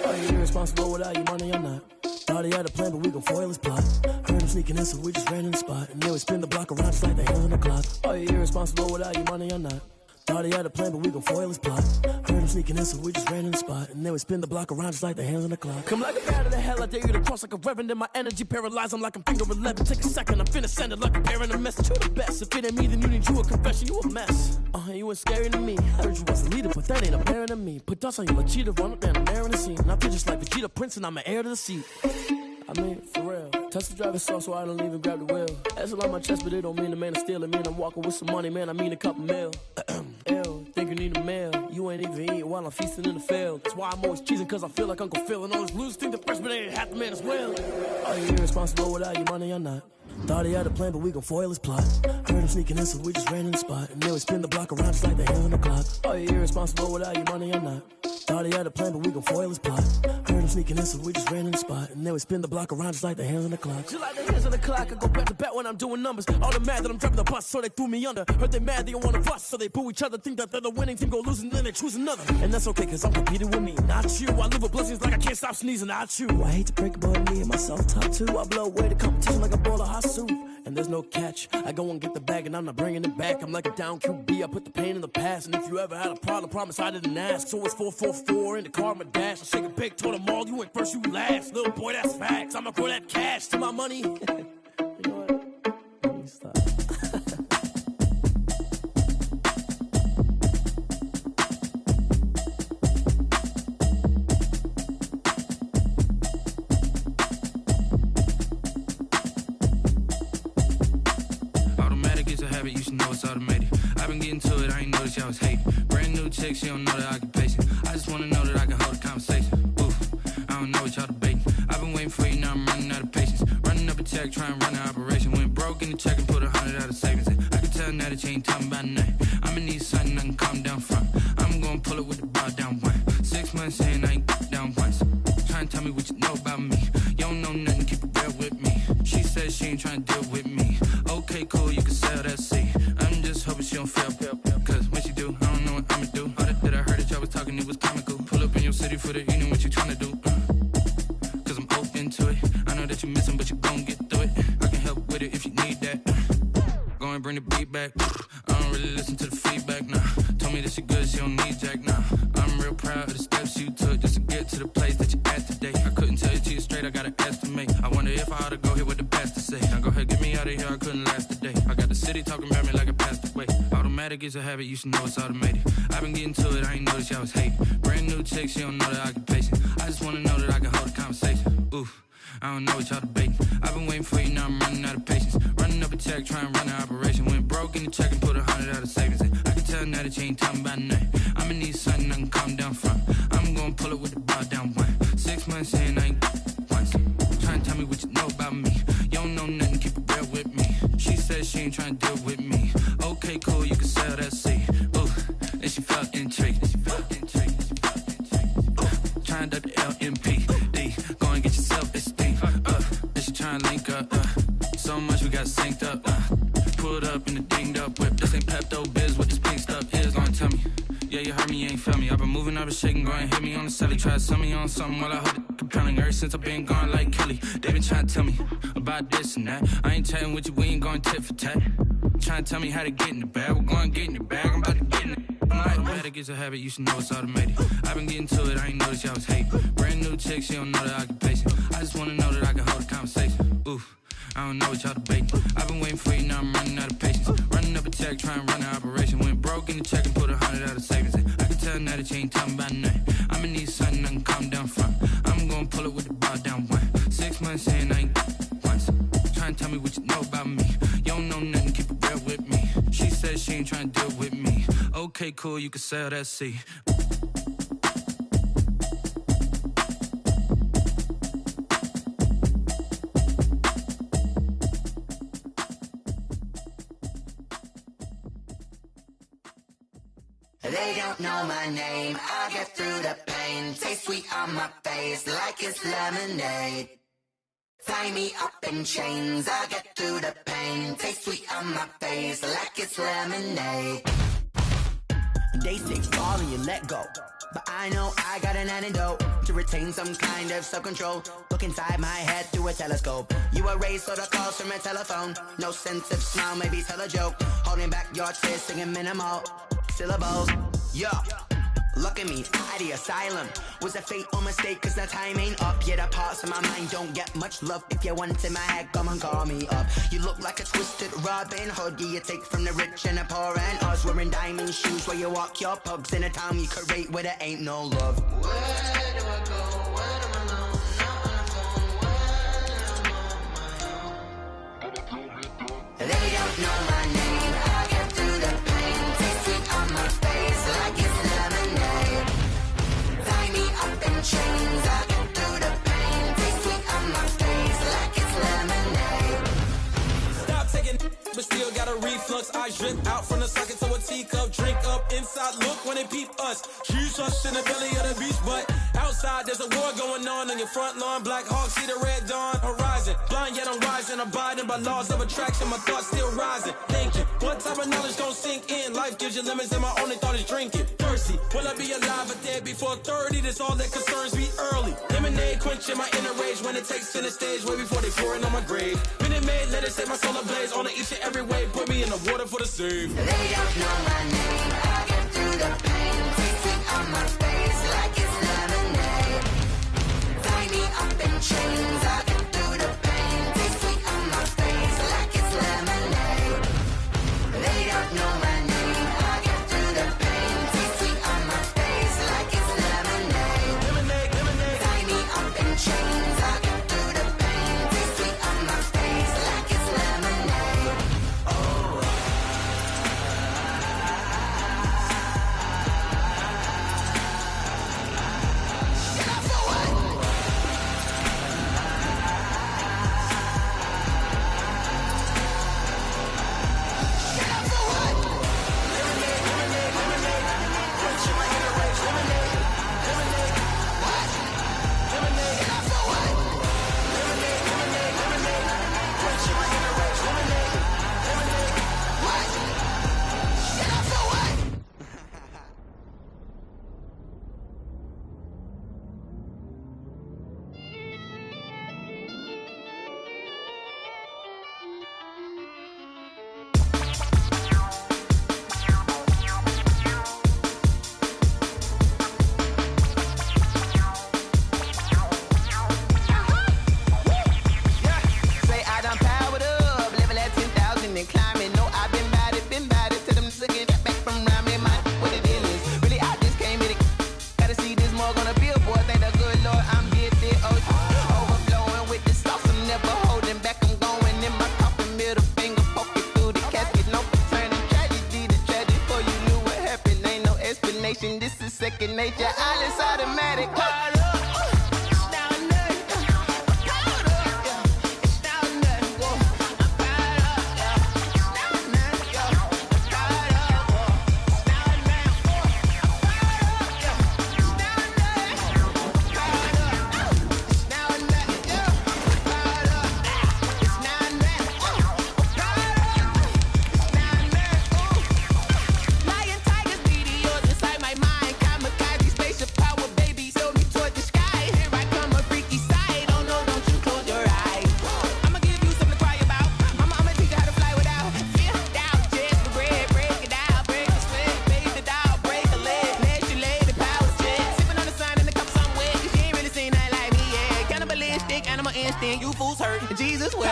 Speaker 16: Are you irresponsible without your money or not? Thought he had a plan, but we gon' foil his plot. Heard him sneaking in, so we just ran in the spot. And then we spin the block around just like the hands on the clock. Are you irresponsible without your money or not? Thought he had a plan, but we gon' foil his plot. Heard him sneaking in, so we just ran in the spot. And then we spin the block around just like the hands on the clock. Come like a bat of the hell, I dare you to cross like a reverend. In my energy paralyzed, I'm like I'm finger 11. Take a second, I'm finna send it like a parent a message. You the best, if it ain't me, then you need you a confession. You a mess, you ain't scary to me. I heard you was a leader, but that ain't apparent to me. Put dust on you, like cheetah, run up there and air in the scene. And I feel just like Vegeta Prince, and I'm an heir to the seat. I mean, for real. Touch the driver's soft, so I don't even grab the wheel. That's a lot on my chest, but it don't mean the man is stealing. Man, I'm walking with some money, man, I mean a couple mil. Ew, think you need a meal. You ain't even eating while I'm feasting in the field. That's why I'm always cheesing, cause I feel like Uncle Phil. And all those losers think the freshman ain't half the man as well. Are you irresponsible without your money or not? Thought he had a plan, but we gon' foil his plot. Heard him sneaking in, so we just ran in the spot. And then we spin the block around just like the hands on the clock. Are you irresponsible without your money or not? Thought he had a plan, but we gon' foil his plot. Heard him sneaking in, so we just ran in the spot. And then we spin the block around just like the hands on the clock. Just like the hands on the clock, I go back to back when I'm doing numbers. All the mad that I'm driving the bus, so they threw me under. Heard they mad, they don't wanna bust, so they boo each other. Think that they're the winning team, go losing, then they choose another. And that's okay, cause I'm competing with me, not you. I live with blessings like I can't stop sneezing, not you. I hate to break it, but me and myself top two. I blow away the competition like a bowl of hot soup. And there's no catch. I go and get the bag and I'm not bringing it back. I'm like a down QB, I put the pain in the past. And if you ever had a problem, promise I didn't ask. So it's 444 in the car, my dash. I shake a big, told them all, you ain't first, you last. Little boy, that's facts. I'ma throw that cash to my money. You know what? Let me stop.
Speaker 17: You should know it's automated. I've been getting to it, I ain't noticed y'all was hating. Brand new chick, she don't know the occupation. I just wanna know that I can hold a conversation. Oof, I don't know what y'all debating. I've been waiting for you, now I'm running out of patience. Running up a check, trying to run an operation. Went broke in the check and put 100 out of savings in. I can tell now that you ain't talking about nothing. I'ma need something I can calm down from. I'm gonna pull it with the bar down one. 6 months in, I ain't down once. Trying to tell me what you know about me. You don't know nothing, keep it real with me. She says she ain't trying to deal with me. Okay, cool, you can sell that seat. I'm just hoping she don't fail. Cause when she do, I don't know what I'ma do. All that I heard that y'all was talking, it was comical. Pull up in your city for the evening, what you tryna do? Cause I'm open to it. I know that you missing, but you gon' get through it. I can help with it if you need that. Go and bring the beat back. I don't really listen to the feedback, nah. Told me that she good, she don't need Jack, nah. I'm real proud of the steps you took just to get to the place that you at today. I couldn't tell you to you straight, I gotta estimate. I wonder if I ought to go here with the best to say. Now go ahead, get me out of here, I couldn't last a day. I got the city talking about me like I passed away. Automatic is a habit, you should know it's automated. I've been getting to it, I ain't noticed y'all was hating. Brand new chick, she don't know the occupation. I just wanna know that I can hold a conversation. Oof, I don't know what y'all debating. I've been waiting for you, now I'm running out of patience. Running up a check, trying to run an operation. Went broke in the check and put 100 out of savings in. I can tell now that you ain't talking about nothing. I'ma need something I can calm down from. I'm gonna pull it with the bar down one. 6 months in, I ain't once. Trying to tell me what you know about me. You don't know nothing, keep it real with me. She says she ain't trying to deal with me. Okay, cool, you can sell that seat. Ooh, and she felt intrigued. Trying to duck the LMP. Go and get your self-esteem. And she trying to link up. So much we got synced up. Pulled up in the dinged up whip. This ain't Pepto-Biz, what this pink stuff is. Gonna tell me. Yeah, you heard me, you ain't felt me. I've been moving, I've been shaking, go and hit me on the celly. Try to sell me on something while I hold it compelling. Ever since I've been gone like Kelly, they been trying to tell me about this and that. I ain't chatting with you, we ain't going tit for tat. Trying to tell me how to get in the bag, we're going to get in the bag, I'm about to get in it. Automatic is a habit, you should know it's automated. I've been getting to it, I ain't noticed y'all was hating. Brand new chick, she don't know the occupation. I just wanna know that I can hold a conversation. Oof, I don't know what y'all debating. I've been waiting for you, now I'm running out of patience. Running up a check, trying to run an operation. Went broke in the check and put 100 out of savings in. I can tell now that you ain't talking about nothing. I'ma need something I can calm down from. I'm gonna pull it with the bar down one. 6 months in, I ain't once. Trying to tell me what you know about me. You don't know nothing, keep it real with me. She says she ain't trying to deal with me. Okay, cool, you can sell that seat.
Speaker 18: They don't know my name, I get through the pain. Taste sweet on my face like it's lemonade. Tie me up in chains, I'll get through the pain. Taste sweet on my face like it's lemonade.
Speaker 11: They say fall and you let go, but I know I got an antidote to retain some kind of self-control. Look inside my head through a telescope. You erase all the calls from a telephone. No sense of smile, maybe tell a joke. Holding back your tears, singing minimal syllables. Yeah. Look at me, at the asylum. Was a fate or mistake, cause the time ain't up. Yet the parts of my mind don't get much love. If you want in my head, come and call me up. You look like a twisted Robin Hood. You take from the rich and the poor and us. Wearing diamond shoes where you walk your pugs. In a town you create where there ain't no love.
Speaker 18: Where do I go? When I'm alone? Not on the phone. When I'm on my own. They don't know my name. I get through the pain. Taste sweet on my face like it's lemonade. Tie me up in chains. I get through the pain. Taste sweet on my face like it's lemonade.
Speaker 19: Stop taking, but still got a reflux. I drip out from the socket to a teacup. Drink up inside. Look when they peep us. She's us in the belly of the beach, but outside there's a war going on your front lawn. Black Hawk see the red dawn horizon. Blind yet I'm rising, abiding by laws of attraction. My thoughts still rising. Thinking, what type of knowledge gon' sink in? Life gives you lemons and my only thought is drinking. Thirsty, will I be alive or dead before 30? That's all that concerns me early. Lemonade quenching my inner rage when it takes center stage way before they pour it on my grave. Minute Maid, let it set my soul ablaze. On each and every way, put me in the water for the save.
Speaker 18: They don't know my name. I get through the pain. Taste sweet on my face like it's lemonade. Tie me up in chains. I get through the pain. Taste sweet on my face like it's lemonade. They don't know my name. I get through the pain. Taste sweet on my face like it's lemonade. Tie me up in chains. I get through the pain. Taste sweet on my face like it's lemonade. Oh.
Speaker 11: This is second nature, all is automatic. You fools hurt. Jesus will.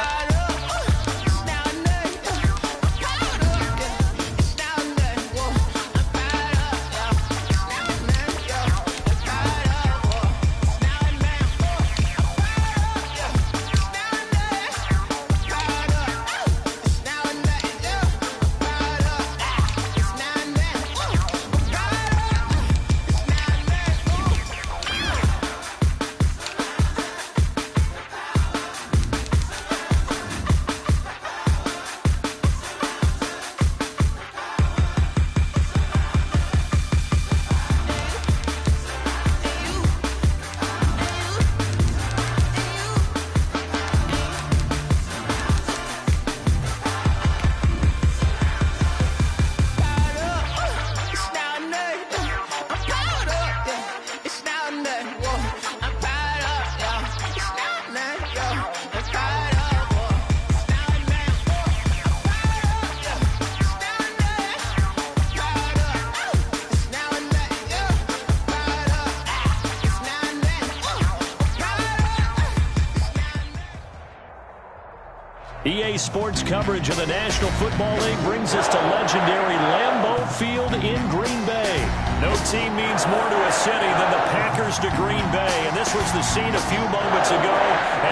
Speaker 4: EA Sports coverage of the National Football League brings us to legendary Lambeau Field in Green Bay. No team means more to a city than the Packers to Green Bay, and this was the scene a few moments ago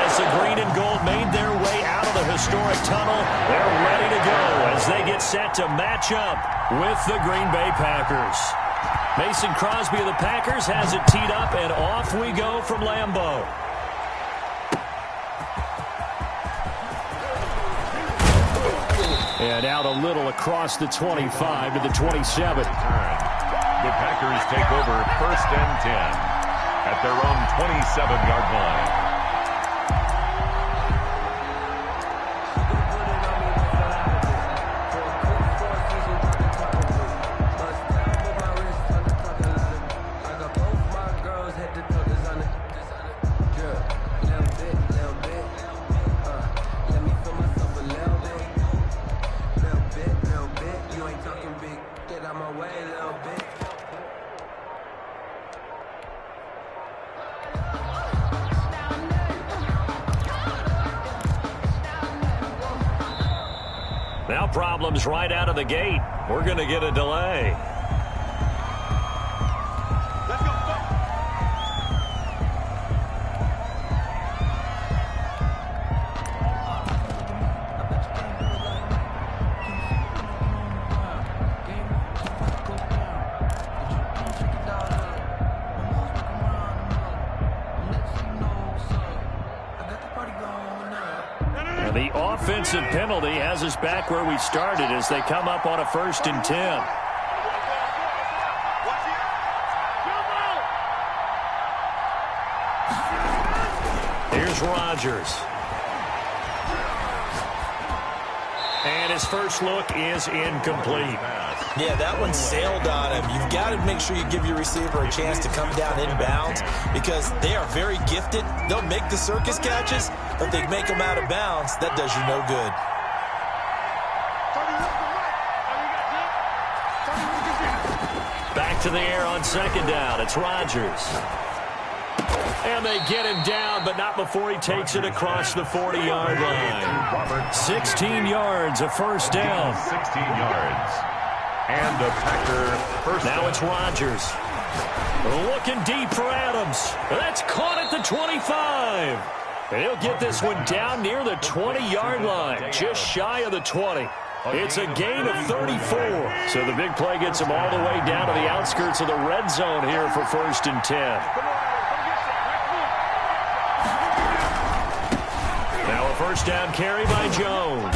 Speaker 4: as the green and gold made their way out of the historic tunnel. They're ready to go as they get set to match up with the Green Bay Packers. Mason Crosby of the Packers has it teed up, and off we go from Lambeau. And out a little across the 25 to the 27.
Speaker 5: The Packers take over 1st and 10 at their own 27-yard line.
Speaker 4: Now problems right out of the gate. We're going to get a delay. The offensive penalty has us back where we started as they come up on a 1st and 10. Here's Rodgers. And his first look is incomplete.
Speaker 13: Yeah, that one sailed on him. You've got to make sure you give your receiver a chance to come down inbounds because they are very gifted. They'll make the circus catches, but if they make them out of bounds, that does you no good.
Speaker 4: Back to the air on 2nd down. It's Rodgers. And they get him down, but not before he takes it across the 40-yard line. 16 yards, a 1st down.
Speaker 5: 16 yards. And the Packer first.
Speaker 4: Now it's Rodgers. Looking deep for Adams. That's caught at the 25. And he'll get this one down near the 20-yard line, just shy of the 20. It's a gain of 34. So the big play gets him all the way down to the outskirts of the red zone here for 1st and 10. Now a 1st down carry by Jones.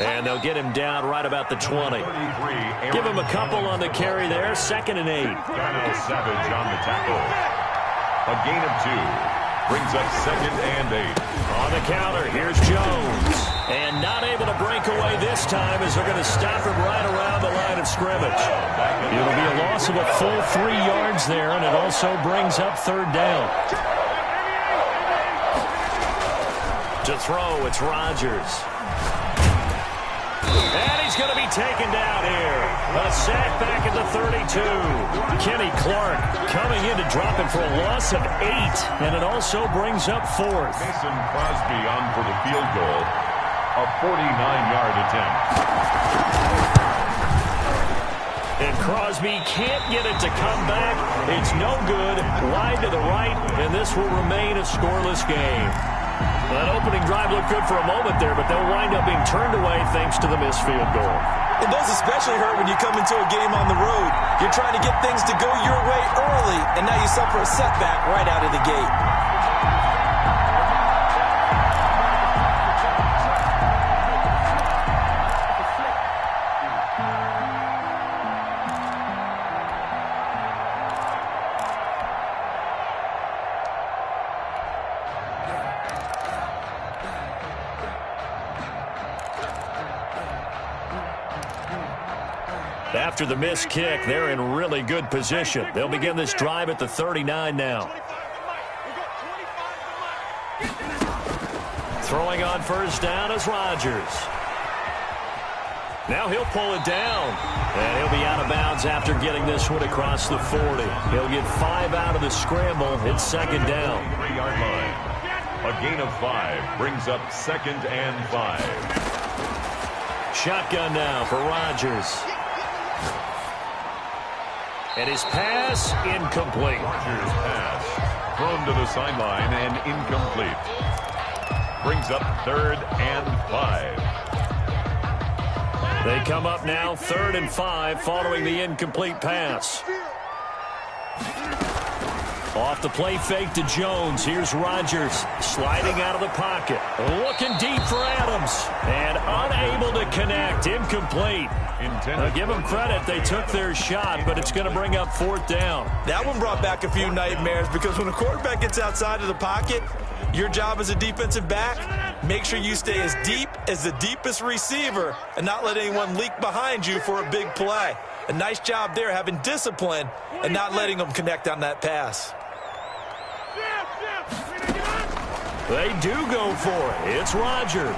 Speaker 4: And they'll get him down right about the 20. Give him a couple on the carry there. 2nd and 8.
Speaker 5: Darnell Savage on the tackle. A gain of 2. Brings up 2nd and 8.
Speaker 4: On the counter, here's Jones. And not able to break away this time as they're going to stop him right around the line of scrimmage. It'll be a loss of a full 3 yards there, and it also brings up 3rd down. To throw, it's Rodgers. And he's going to be taken down here. A sack back at the 32. Kenny Clark coming in to drop it for a loss of 8. And it also brings up 4th.
Speaker 5: Mason Crosby on for the field goal. A 49-yard attempt.
Speaker 4: And Crosby can't get it to come back. It's no good. Wide to the right. And this will remain a scoreless game. That opening drive looked good for a moment there, but they'll wind up being turned away thanks to the missed field goal.
Speaker 13: And those especially hurt when you come into a game on the road. You're trying to get things to go your way early, and now you suffer a setback right out of the gate.
Speaker 4: After the missed kick, they're in really good position. They'll begin this drive at the 39 now. Throwing on 1st down is Rodgers. Now he'll pull it down. And he'll be out of bounds after getting this one across the 40. He'll get 5 out of the scramble. It's 2nd down.
Speaker 5: 3-yard line. A gain of 5 brings up 2nd and 5.
Speaker 4: Shotgun now for Rodgers. And his pass incomplete.
Speaker 5: Rodgers' pass thrown to the sideline and incomplete. Brings up 3rd and 5.
Speaker 4: They come up now 3rd and 5 following the incomplete pass. Off the play fake to Jones. Here's Rodgers sliding out of the pocket. Looking deep for Adams. And unable to connect. Incomplete. Give them credit. They took their shot, but it's going to bring up 4th down.
Speaker 12: That one brought back a few nightmares because when a quarterback gets outside of the pocket, your job as a defensive back, make sure you stay as deep as the deepest receiver and not let anyone leak behind you for a big play. A nice job there having discipline and not letting them connect on that pass.
Speaker 4: They do go for it. It's Rodgers.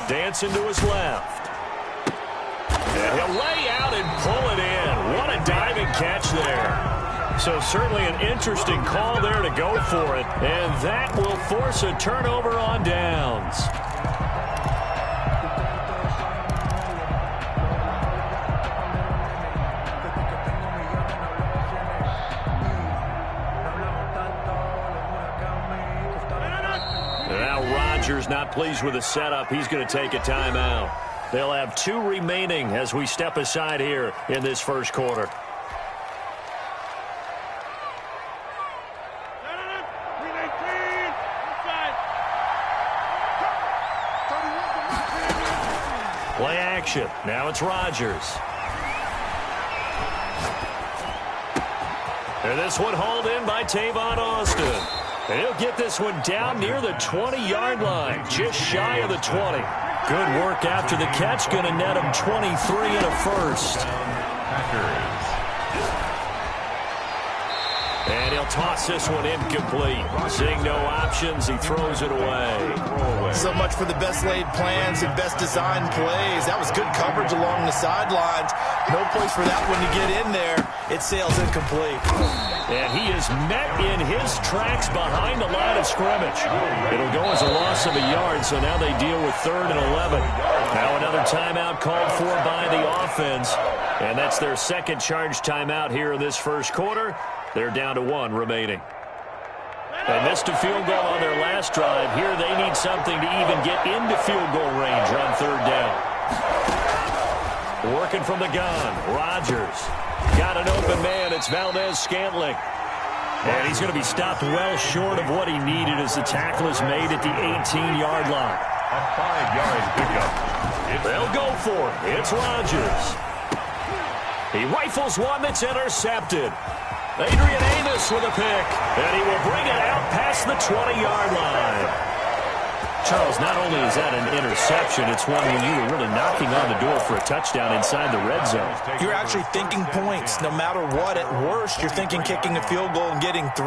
Speaker 4: Dancing to his left. And he'll lay out and pull it in. What a diving catch there. So certainly an interesting call there to go for it. And that will force a turnover on downs. Now Rodgers not pleased with the setup. He's going to take a timeout. They'll have 2 remaining as we step aside here in this first quarter. Play action. Now it's Rodgers. And this one hauled in by Tavon Austin. And he'll get this one down near the 20-yard line, just shy of the 20. Good work after the catch. Going to net him 23 and a first. And he'll toss this one incomplete. Seeing no options, he throws it away.
Speaker 13: So much for the best laid plans and best designed plays. That was good coverage along the sidelines. No place for that one to get in there. It sails incomplete.
Speaker 4: And he is met in his tracks behind the line of scrimmage. It'll go as a loss of a yard, so now they deal with 3rd and 11. Now another timeout called for by the offense. And that's their second charge timeout here in this first quarter. They're down to 1 remaining. They missed a field goal on their last drive. Here they need something to even get into field goal range on 3rd down. Working from the gun, Rodgers. Got an open man. It's Valdez-Scantling. And he's going to be stopped well short of what he needed as the tackle is made at the 18-yard line.
Speaker 5: A 5-yard pickup.
Speaker 4: They'll go for it. It's Rodgers. He rifles one that's intercepted. Adrian Amos with a pick. And he will bring it out past the 20-yard line. Charles, not only is that an interception, it's one when you were really knocking on the door for a touchdown inside the red zone.
Speaker 12: You're actually thinking points. No matter what, at worst, you're thinking kicking a field goal and getting 3.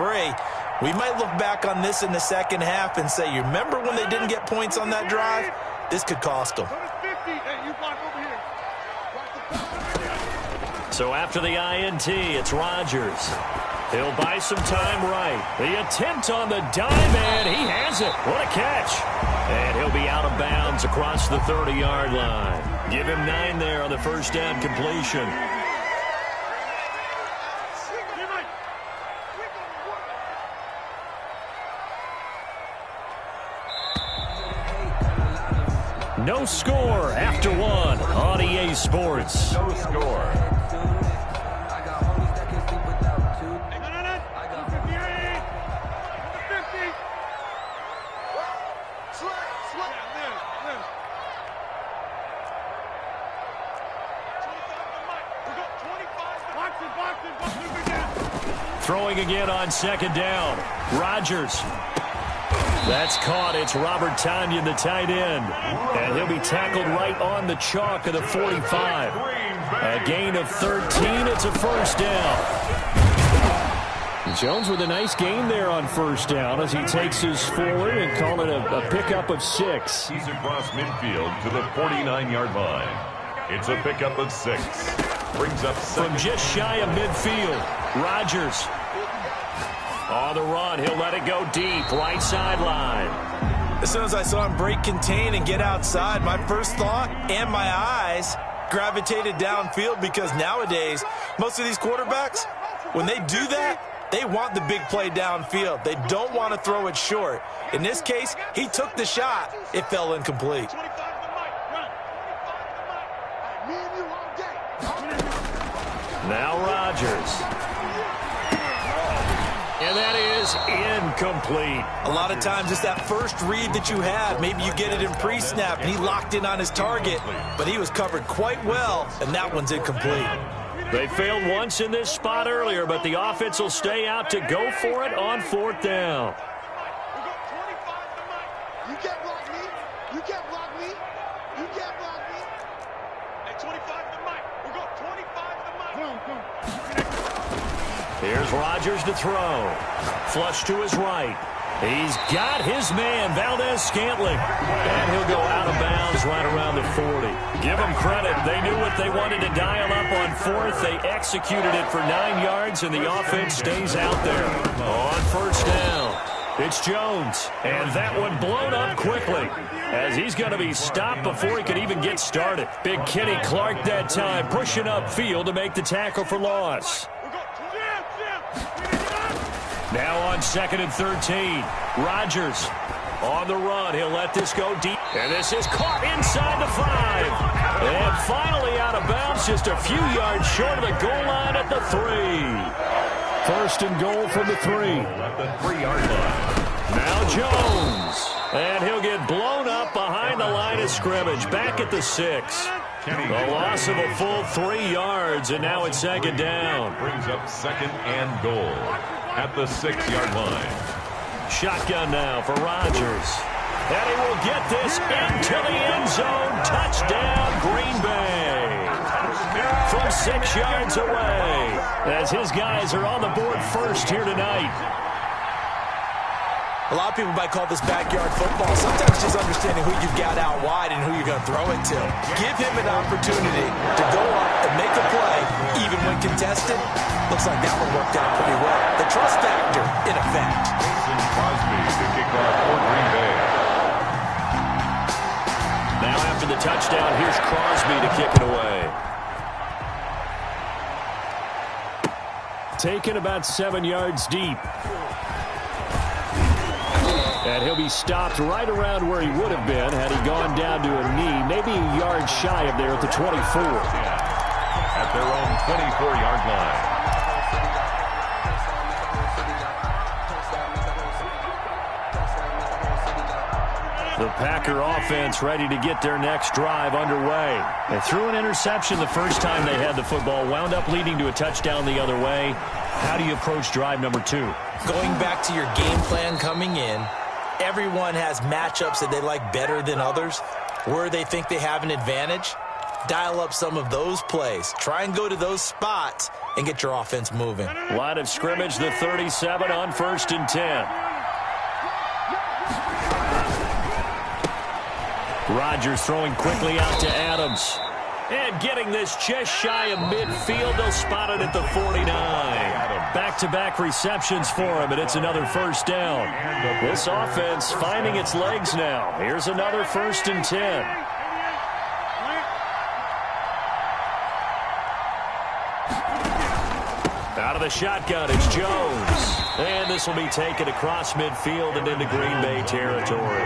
Speaker 12: We might look back on this in the second half and say, you remember when they didn't get points on that drive? This could cost them.
Speaker 4: So after the INT, it's Rodgers. He'll buy some time right. The attempt on the dime, and he has it. What a catch. And he'll be out of bounds across the 30-yard line. Give him 9 there on the first down completion. No score after 1 on EA Sports.
Speaker 5: No score.
Speaker 4: Throwing again on 2nd down. Rodgers. That's caught. It's Robert Tonyan, the tight end. And he'll be tackled right on the chalk of the 45. A gain of 13. It's a first down. Jones with a nice gain there on first down as he takes us forward and call it a pickup of 6.
Speaker 5: He's across midfield to the 49-yard line. It's a pickup of 6. Brings up
Speaker 4: from just shy of midfield. Rodgers. On the run, he'll let it go deep, right sideline.
Speaker 12: As soon as I saw him break contain and get outside, my first thought and my eyes gravitated downfield, because nowadays, most of these quarterbacks, when they do that, they want the big play downfield. They don't want to throw it short. In this case, he took the shot. It fell incomplete.
Speaker 4: Now Rodgers. And that is incomplete.
Speaker 12: A lot of times it's that first read that you have. Maybe you get it in pre-snap, and he locked in on his target, but he was covered quite well, and that one's incomplete.
Speaker 4: They failed once in this spot earlier, but the offense will stay out to go for it on 4th down.
Speaker 7: You can't block me. You can't block me. You can't block me. At 25 to Mike. We'll go 25 to Mike. Come.
Speaker 4: Here's Rodgers to throw. Flush to his right. He's got his man, Valdez-Scantling. And he'll go out of bounds right around the 40. Give them credit. They knew what they wanted to dial up on 4th. They executed it for 9 yards, and the offense stays out there. On 1st down, it's Jones. And that one blown up quickly, as he's going to be stopped before he could even get started. Big Kenny Clark that time, pushing upfield to make the tackle for loss. Now on 2nd and 13, Rodgers on the run. He'll let this go deep. And this is caught inside the 5. And finally out of bounds, just a few yards short of the goal line at the 3. 1st and goal from the 3.
Speaker 5: At the 3-yard line.
Speaker 4: Now Jones. And he'll get blown up behind the line of scrimmage. Back at the 6. A loss of a full 3 yards, and now it's 2nd down.
Speaker 5: Brings up 2nd and goal at the 6-yard line.
Speaker 4: Shotgun now for Rodgers. And he will get this into the end zone. Touchdown, Green Bay. From 6 yards away, as his guys are on the board first here tonight.
Speaker 12: A lot of people might call this backyard football. Sometimes just understanding who you've got out wide and who you're going to throw it to. Give him an opportunity to go up and make a play, even when contested. Looks like that one worked out pretty well. The trust factor, in effect.
Speaker 5: Mason Crosby to kick off for Green Bay.
Speaker 4: Now after the touchdown, here's Crosby to kick it away. Taken about 7 yards deep. And he'll be stopped right around where he would have been had he gone down to a knee, maybe a yard shy of there at the 24.
Speaker 5: At their own 24-yard line.
Speaker 4: The Packer offense ready to get their next drive underway. They threw an interception the first time they had the football, wound up leading to a touchdown the other way. How do you approach drive number 2?
Speaker 12: Going back to your game plan coming in, everyone has matchups that they like better than others, where they think they have an advantage. Dial up some of those plays. Try and go to those spots and get your offense moving.
Speaker 4: Line of scrimmage, the 37 on 1st and 10. Rodgers throwing quickly out to Adams. And getting this just shy of midfield. They'll spot it at the 49. Back-to-back receptions for him, and it's another 1st down. This offense finding its legs now. Here's another 1st and 10. Out of the shotgun, it's Jones. And this will be taken across midfield and into Green Bay territory.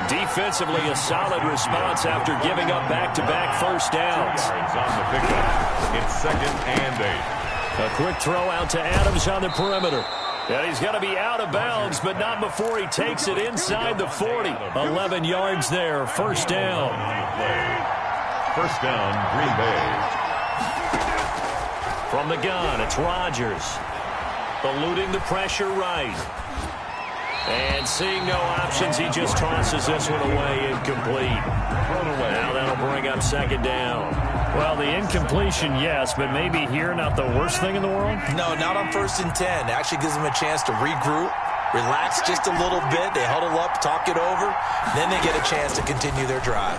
Speaker 4: Defensively, a solid response after giving up back-to-back 1st downs.
Speaker 5: On the pickup, it's 2nd and 8.
Speaker 4: A quick throw out to Adams on the perimeter. And he's going to be out of bounds, but not before he takes it inside the 40. 11 yards there, 1st down.
Speaker 5: 1st down, Green Bay.
Speaker 4: From the gun, it's Rodgers. Eluding the pressure right. And seeing no options, he just tosses this one away, incomplete. Now that'll bring up 2nd down.
Speaker 8: Well, the incompletion, yes, but maybe here not the worst thing in the world?
Speaker 12: No, not on 1st and 10. It actually gives them a chance to regroup, relax just a little bit. They huddle up, talk it over. Then they get a chance to continue their drive.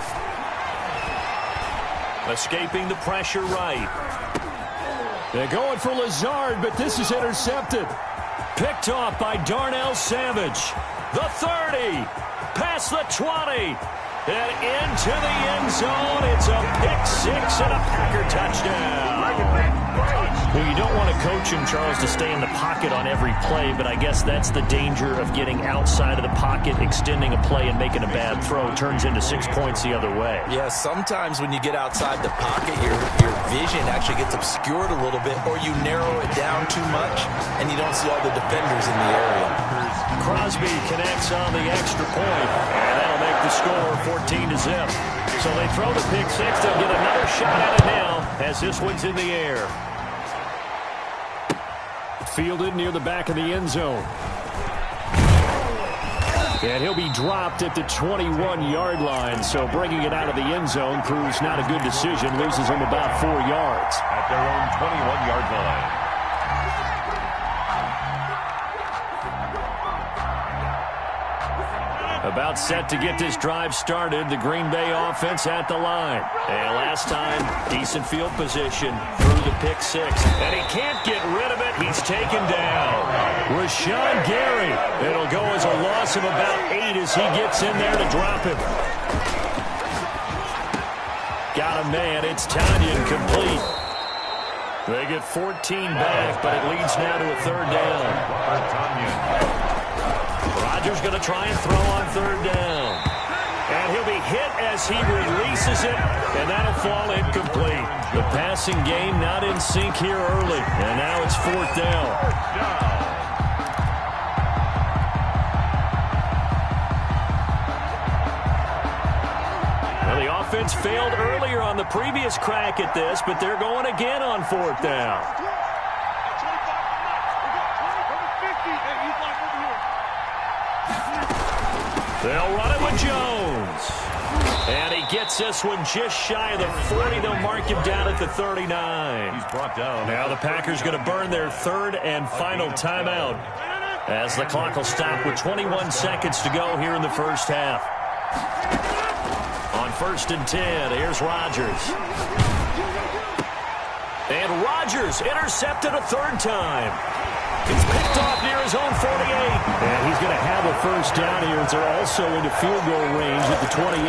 Speaker 4: Escaping the pressure right.
Speaker 8: They're going for Lazard, but this is intercepted.
Speaker 4: Picked off by Darnell Savage. The 30. Past the 20. And into the end zone. It's a pick-6 and a Packer touchdown. Well, you don't want to coach him, Charles, to stay in the pocket on every play, but I guess that's the danger of getting outside of the pocket, extending a play, and making a bad throw. It turns into 6 points the other way.
Speaker 13: Yeah, sometimes when you get outside the pocket, your vision actually gets obscured a little bit, or you narrow it down too much, and you don't see all the defenders in the area.
Speaker 4: Crosby connects on the extra point, and that'll make the score 14-0. So they throw the pick-6. They'll get another shot at it now as this one's in the air. Fielded near the back of the end zone. And he'll be dropped at the 21-yard line. So bringing it out of the end zone proves not a good decision. Loses him about 4 yards.
Speaker 5: At their own 21-yard line.
Speaker 4: About set to get this drive started. The Green Bay offense at the line. And last time, decent field position through the pick-6. And he can't get rid of it. He's taken down. Rashawn Gary. It'll go as a loss of about 8 as he gets in there to drop him. Got a man. It's Tanyan complete. They get 14 back, but it leads now to a 3rd down. Rodgers going to try and throw on 3rd down. And he'll be hit as he releases it, and that'll fall incomplete. The passing game not in sync here early, and now it's 4th down. Well, the offense failed earlier on the previous crack at this, but they're going again on 4th down. They'll run it with Jones. And he gets this one just shy of the 40. They'll mark him down at the 39.
Speaker 5: He's brought down.
Speaker 4: Now the Packers going to burn their 3rd and final timeout as the clock will stop with 21 seconds to go here in the first half. On 1st and 10, here's Rodgers. And Rodgers intercepted a 3rd time. It's picked off near his own 48. And he's going to have a 1st down here as they're also into field goal range at the 28.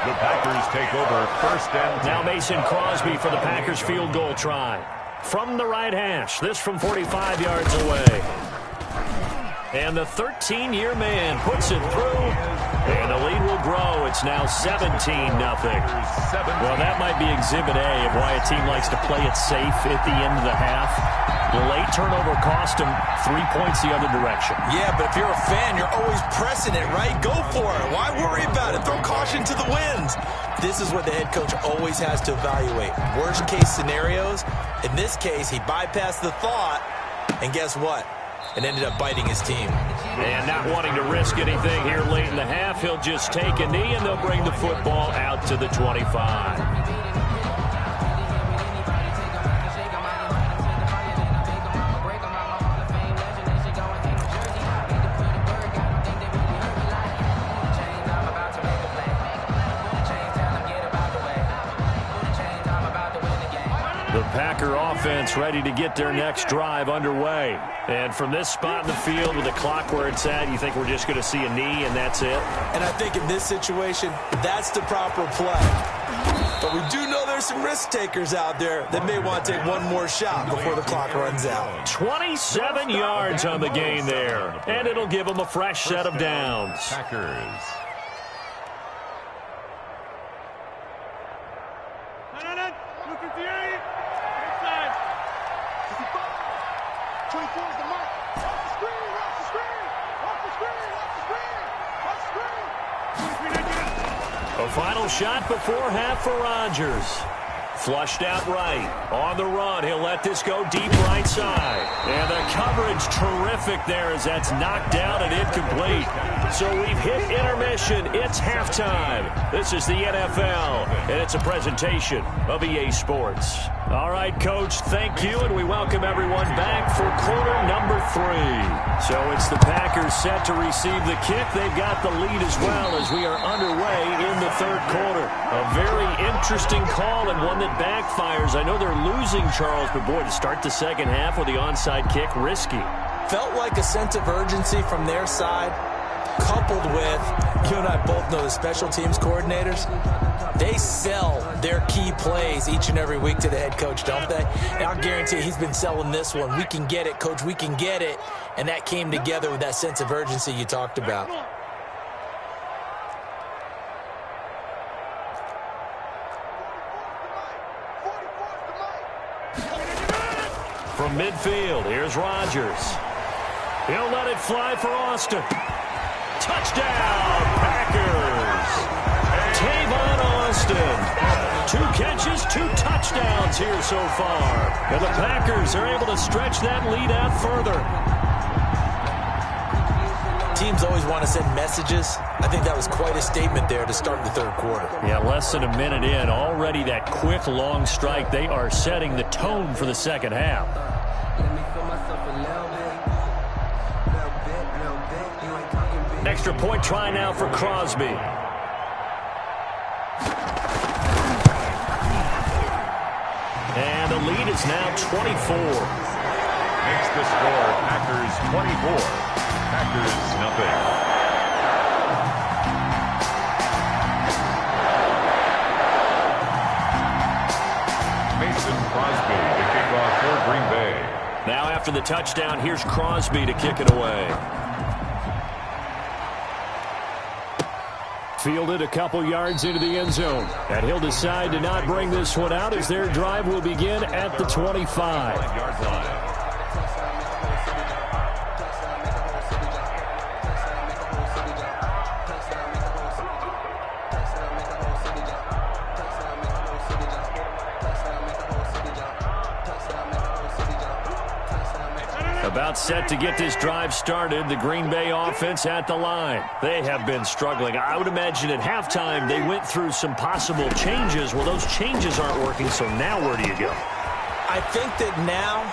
Speaker 5: The Packers take over 1st and 10.
Speaker 4: Now Mason Crosby for the Packers field goal try. From the right hash, this from 45 yards away. And the 13-year man puts it through. And the lead will grow. It's now 17-0. Well, that might be Exhibit A of why a team likes to play it safe at the end of the half. The late turnover cost him 3 points the other direction.
Speaker 13: Yeah, but if you're a fan, you're always pressing it, right? Go for it. Why worry about it? Throw caution to the winds. This is what the head coach always has to evaluate. Worst case scenarios. In this case, he bypassed the thought, and guess what? It ended up biting his team.
Speaker 4: And not wanting to risk anything here late in the half, he'll just take a knee, and they'll bring the football out to the 25. The Packer offense ready to get their next drive underway. And from this spot in the field with the clock where it's at, you think we're just going to see a knee and that's it?
Speaker 13: And I think in this situation, that's the proper play. But we do know there's some risk takers out there that may want to take one more shot before the clock runs out.
Speaker 4: 27 yards on the gain there. And it'll give them a fresh set of downs.
Speaker 5: Packers.
Speaker 7: 24 is the mark. Off the screen, off the screen, off the screen, off the screen, off the screen.
Speaker 4: A final shot before half for Rodgers. Flushed out right. On the run, he'll let this go deep right side. And the coverage terrific there as that's knocked down and incomplete. So we've hit intermission. It's halftime. This is the NFL, and it's a presentation of EA Sports. All right, Coach, thank you, and we welcome everyone back for quarter number 3. So it's the Packers set to receive the kick. They've got the lead as well as we are underway in the third quarter. A very interesting call and one that backfires. I know they're losing, Charles, but boy, to start the second half with the onside kick, risky.
Speaker 6: felt like a sense of urgency from their side, coupled with, you and I both know the special teams coordinators, they sell their key plays each and every week to the head coach, don't they? And I'll guarantee he's been selling this one. We can get it, coach, we can get it. And that came together with that sense of urgency you talked about.
Speaker 4: From midfield, here's Rodgers. He'll let it fly for Austin. Touchdown, Packers. Tavon Austin. 2 catches, 2 touchdowns here so far. And the Packers are able to stretch that lead out further.
Speaker 6: Teams always want to send messages. I think that was quite a statement there to start the third quarter.
Speaker 4: Yeah, less than a minute in, already that quick, long strike. They are setting the tone for the second half. Extra point try now for Crosby. And the lead is now 24.
Speaker 5: Makes the score Packers 24. Packers nothing. Crosby to kick off for Green Bay.
Speaker 4: Now after the touchdown, here's Crosby to kick it away. Fielded a couple yards into the end zone. And he'll decide to not bring this one out as their drive will begin at the 25-yard line. About set to get this drive started. The Green Bay offense at the line. They have been struggling. I would imagine at halftime they went through some possible changes. Well, those changes aren't working, so now where do you go?
Speaker 6: I think that now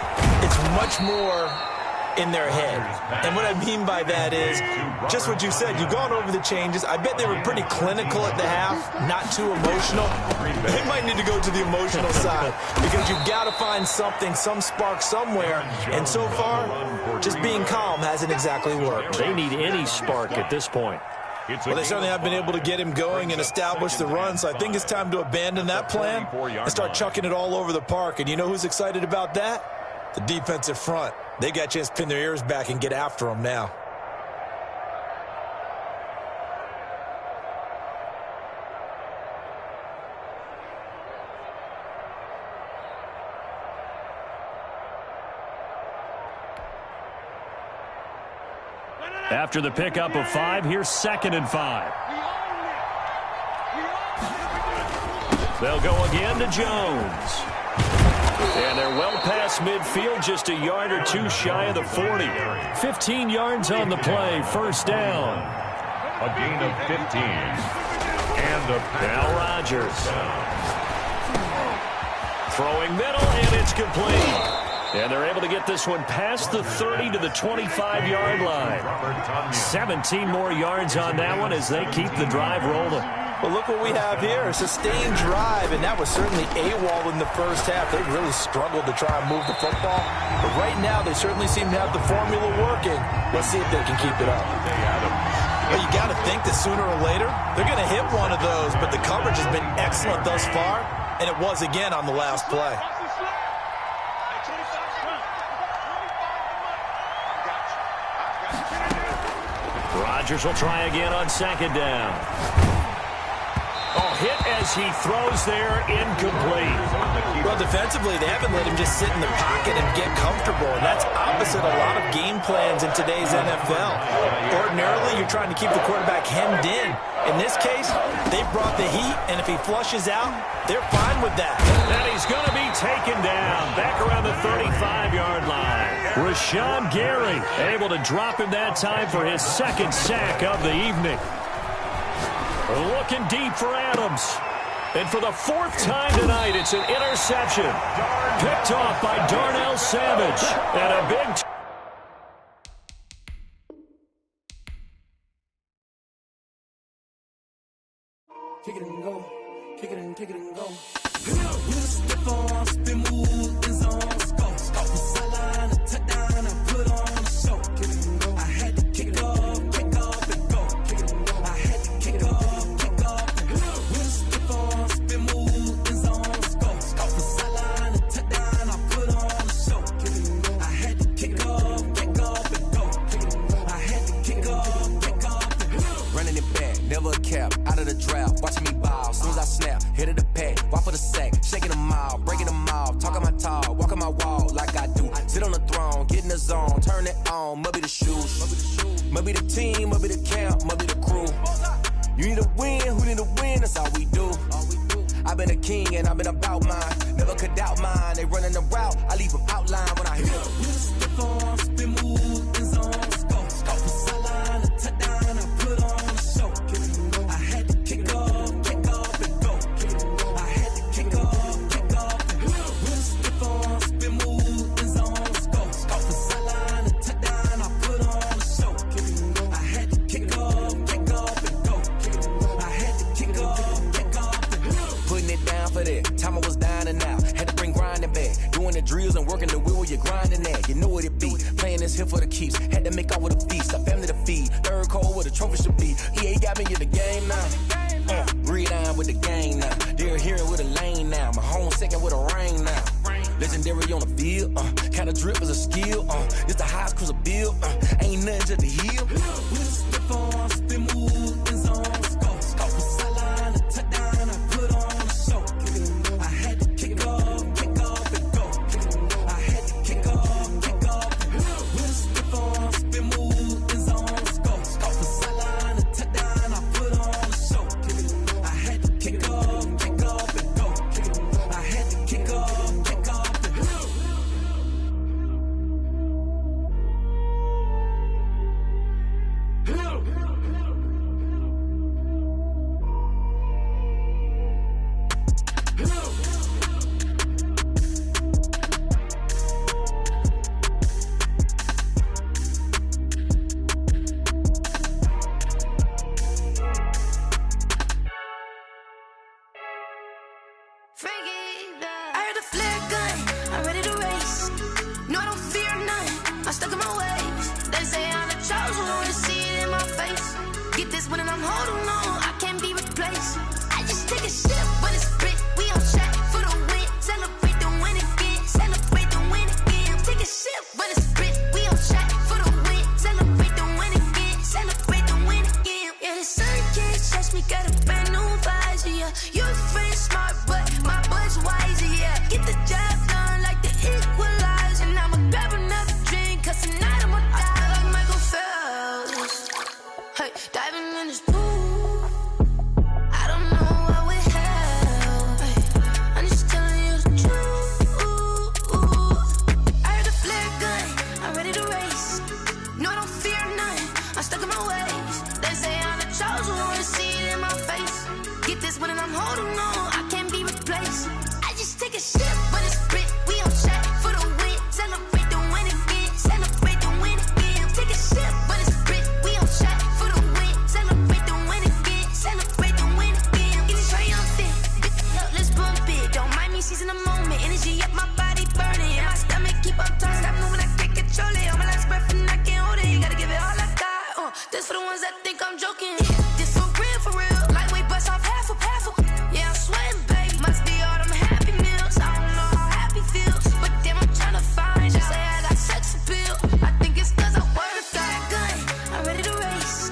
Speaker 6: it's much more in their head. And what I mean by that is just what you said. You've gone over the changes. I bet they were pretty clinical at the half, not too emotional. They might need to go to the emotional side because you've got to find something, some spark somewhere. And so far, just being calm hasn't exactly worked.
Speaker 4: They need any spark at this point.
Speaker 12: Well, they certainly have been able to get him going and establish the run, so I think it's time to abandon that plan and start chucking it all over the park. And you know who's excited about that? The defensive front. They got a chance to pin their ears back and get after him now.
Speaker 4: After the pickup of 5, here's 2nd and 5. They'll go again to Jones. And they're well past midfield, just a yard or 2 shy of the 40. 15 yards on the play, first down.
Speaker 5: A gain of 15. And a
Speaker 4: now Rodgers. Throwing middle, and it's complete. And they're able to get this one past the 30 to the 25-yard line. 17 more yards on that one as they keep the drive rolling.
Speaker 6: Well, look what we have here, a sustained drive, and that was certainly AWOL in the first half. They really struggled to try and move the football, but right now they certainly seem to have the formula working. Let's see if they can keep it up. Well, you got to think that sooner or later they're going to hit one of those, but the coverage has been excellent thus far, and it was again on the last play.
Speaker 4: Rodgers will try again on 2nd down. Oh, hit as he throws there, incomplete.
Speaker 6: Well, defensively, they haven't let him just sit in the pocket and get comfortable, and that's opposite a lot of game plans in today's NFL. Ordinarily, you're trying to keep the quarterback hemmed in. In this case, they brought the heat, and if he flushes out, they're fine with that.
Speaker 4: And he's going to be taken down back around the 35-yard line. Rashawn Gary able to drop him that time for his 2nd sack of the evening. Looking deep for Adams. And for the 4th time tonight, it's an interception. Picked off by Darnell Savage. And a big...
Speaker 2: Kick it and go. Kick it and go. We just step on, spin, move, and zone, go. Sideline, a touchdown, I put on the show.
Speaker 20: putting it on, must be the shoes. Must be the team, must be the camp, must be the crew. You need a win, who need a win, that's all we do. I've been a king and I've been about mine. Never could doubt mine, they running the route, I leave them outline when I hit them.
Speaker 19: Step on, spin, move, in zone, scope. From sideline to touchdown, I put on a show. I had to kick off and go. I had to kick off and go. Step on, spin, move, in zone, scope. From sideline to touchdown, I put on a show. I had to kick off and go. I had to kick off and go.
Speaker 20: Putting it down for that, time I was down and out. Had to bring grinding back, doing the drills and working the wheel where you're grinding at. You know what it be, playing this here for the keeps. Had to make out with a feast, a family to feed. Third cold where the trophy should be. EA got me in the game now. Read on with the game now. They're hearing with a lane now. My home second with a rain now. Legendary on the field, kinda drip is a skill. It's the highest cruiser bill, ain't nothing just to heal.
Speaker 19: Step on, spin, move, in zone, scope. From sideline to touchdown, I put on a show. I had to kick off and go. I had to kick off and go. Step on, spin, move, in zone, scope. From sideline to touchdown, I put on a show. I had to kick off and go. I had to kick off and go.
Speaker 15: I heard the flare gun, I'm ready to race. No, I don't fear none, I'm stuck in my ways. They say I'm the chosen one, see it in my face. Get this one and I'm holding on, I can't be replaced. I just take a sip, but it's spit, we on track for the win. Celebrate the win again, celebrate the win again. Take a sip, but it's spit, we on track for the win. Celebrate the win again, celebrate the win again. Yeah, the sun can't touch me, got a brand new visor, yeah. Your friend smart, but my bud's wiser, yeah. Get the job done like the equalizer. And I'ma grab another drink, cause tonight I'ma die like Michael Phelps. Hey, diving in this pool, I don't know what would help. Hey, I'm just telling you the truth. I heard the flare gun, I'm ready to race. No, I don't fear none, I'm stuck in my ways. They say I'm the chosen one, see it in my face. Get this one and I'm holding on, I can't be replaced. I just take a sip, but it's spit, we on track for the win. Celebrate the win again, celebrate the win again. Take a sip, but it's spit, we on track for the win. Celebrate the win again, celebrate the win again. Get it triumphant, look, let's bump it. Don't mind me seizing the moment, energy up my body burning. And my stomach keep up tight, stop moving, I can't control it. On my last breath and I can't hold it, you gotta give it all I got. This for the ones that think I'm joking. This for real, lightweight bust off half a. Yeah, I'm sweating, babe, must be all them happy meals. I don't know how happy feels, but damn, I'm tryna find you. Say I got sex appeal, I think it's cause I work a gun, I'm ready to race.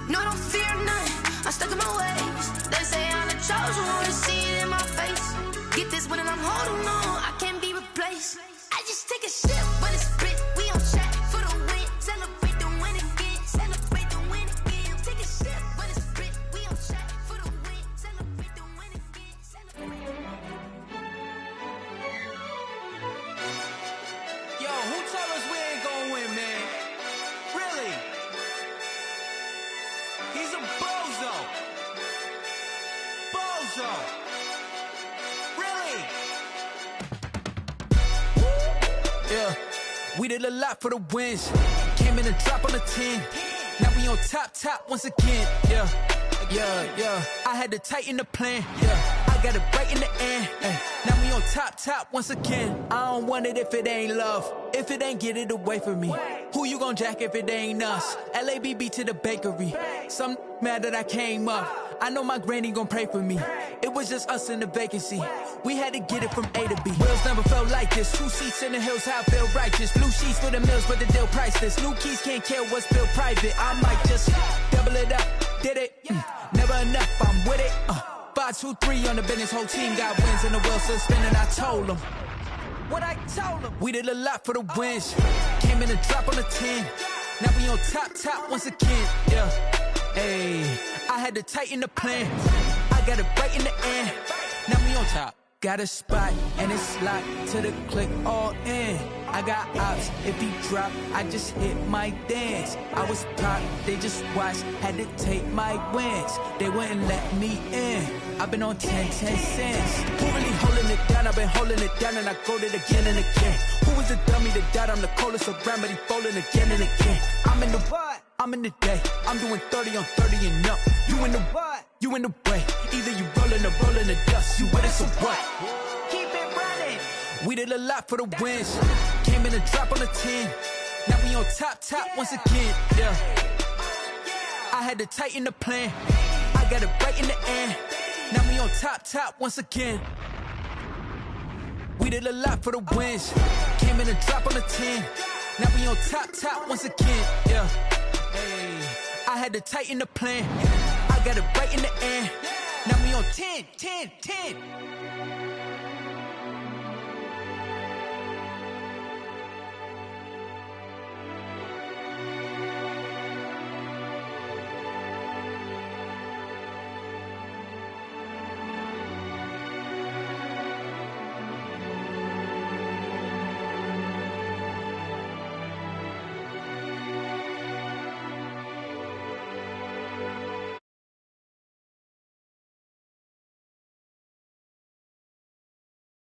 Speaker 15: No, I don't fear none, I'm stuck in my ways. They say I'm the chosen one, see it in my face. Get this one and I'm holding on, I can't be replaced. I just take a sip, but it's spit, we on track for the win. Celebrate the win again, celebrate the win again. Take a sip, but it's spit, we on track for the win. Celebrate the win again, celebrate.
Speaker 19: Yo, who told us we ain't gonna win, man? Really? He's a bozo. Bozo. Really? Yeah, we did a lot for the wins. Came in a drop on the 10. Now we on top once again. Yeah. I had to tighten the plan. Yeah, I got it right in the end. Now we on top once again. I don't want it if it ain't love. If it ain't, get it away from me. Who you gon' jack if it ain't us? LABB to the bakery. Some mad that I came up. I know my granny gon' pray for me. It was just us in the vacancy. We had to get it from A to B. Wheels never felt like this. 2 seats in the hills, how I feel righteous. Blue sheets for the mills, but the deal priceless. New keys can't kill what's built private. I might just double it up. Did it? Never enough, I'm with it. 5, 2, 3 on the business. Whole team got wins and the wheels still spinning. I told them.
Speaker 14: what I told them. We did a lot for the wins. Came in a drop on the 10. Now we on top once again. Yeah. Hey, I had to tighten the plan. I got it right in the end. Now we on top. Got a spot and it's locked to the click all in. I got ops, if he drop, I just hit my dance. I was pop, they just watched, had to take my wins. They wouldn't let me in. I've been on 10 cents. Who really holding it down? I've been holding it down and I go it again and again. Who was the dummy that died? I'm the coldest around, but he folding again and again. I'm in the what? I'm in the day. I'm doing 30 on 30 and up. You in the what? You in the way. Either you rolling or rolling the dust. You with us or what? Keep it running. We did a lot for the wins. Came in a drop on the 10. Now we on top once again. Yeah. I had to tighten the plan. I got it right in the end. Now we on top once again. We did a lot for the wins. Came in a drop on the 10. Now we on top once again. Yeah. Hey, I had to tighten the plan. I got it right in the end. Now we on 10.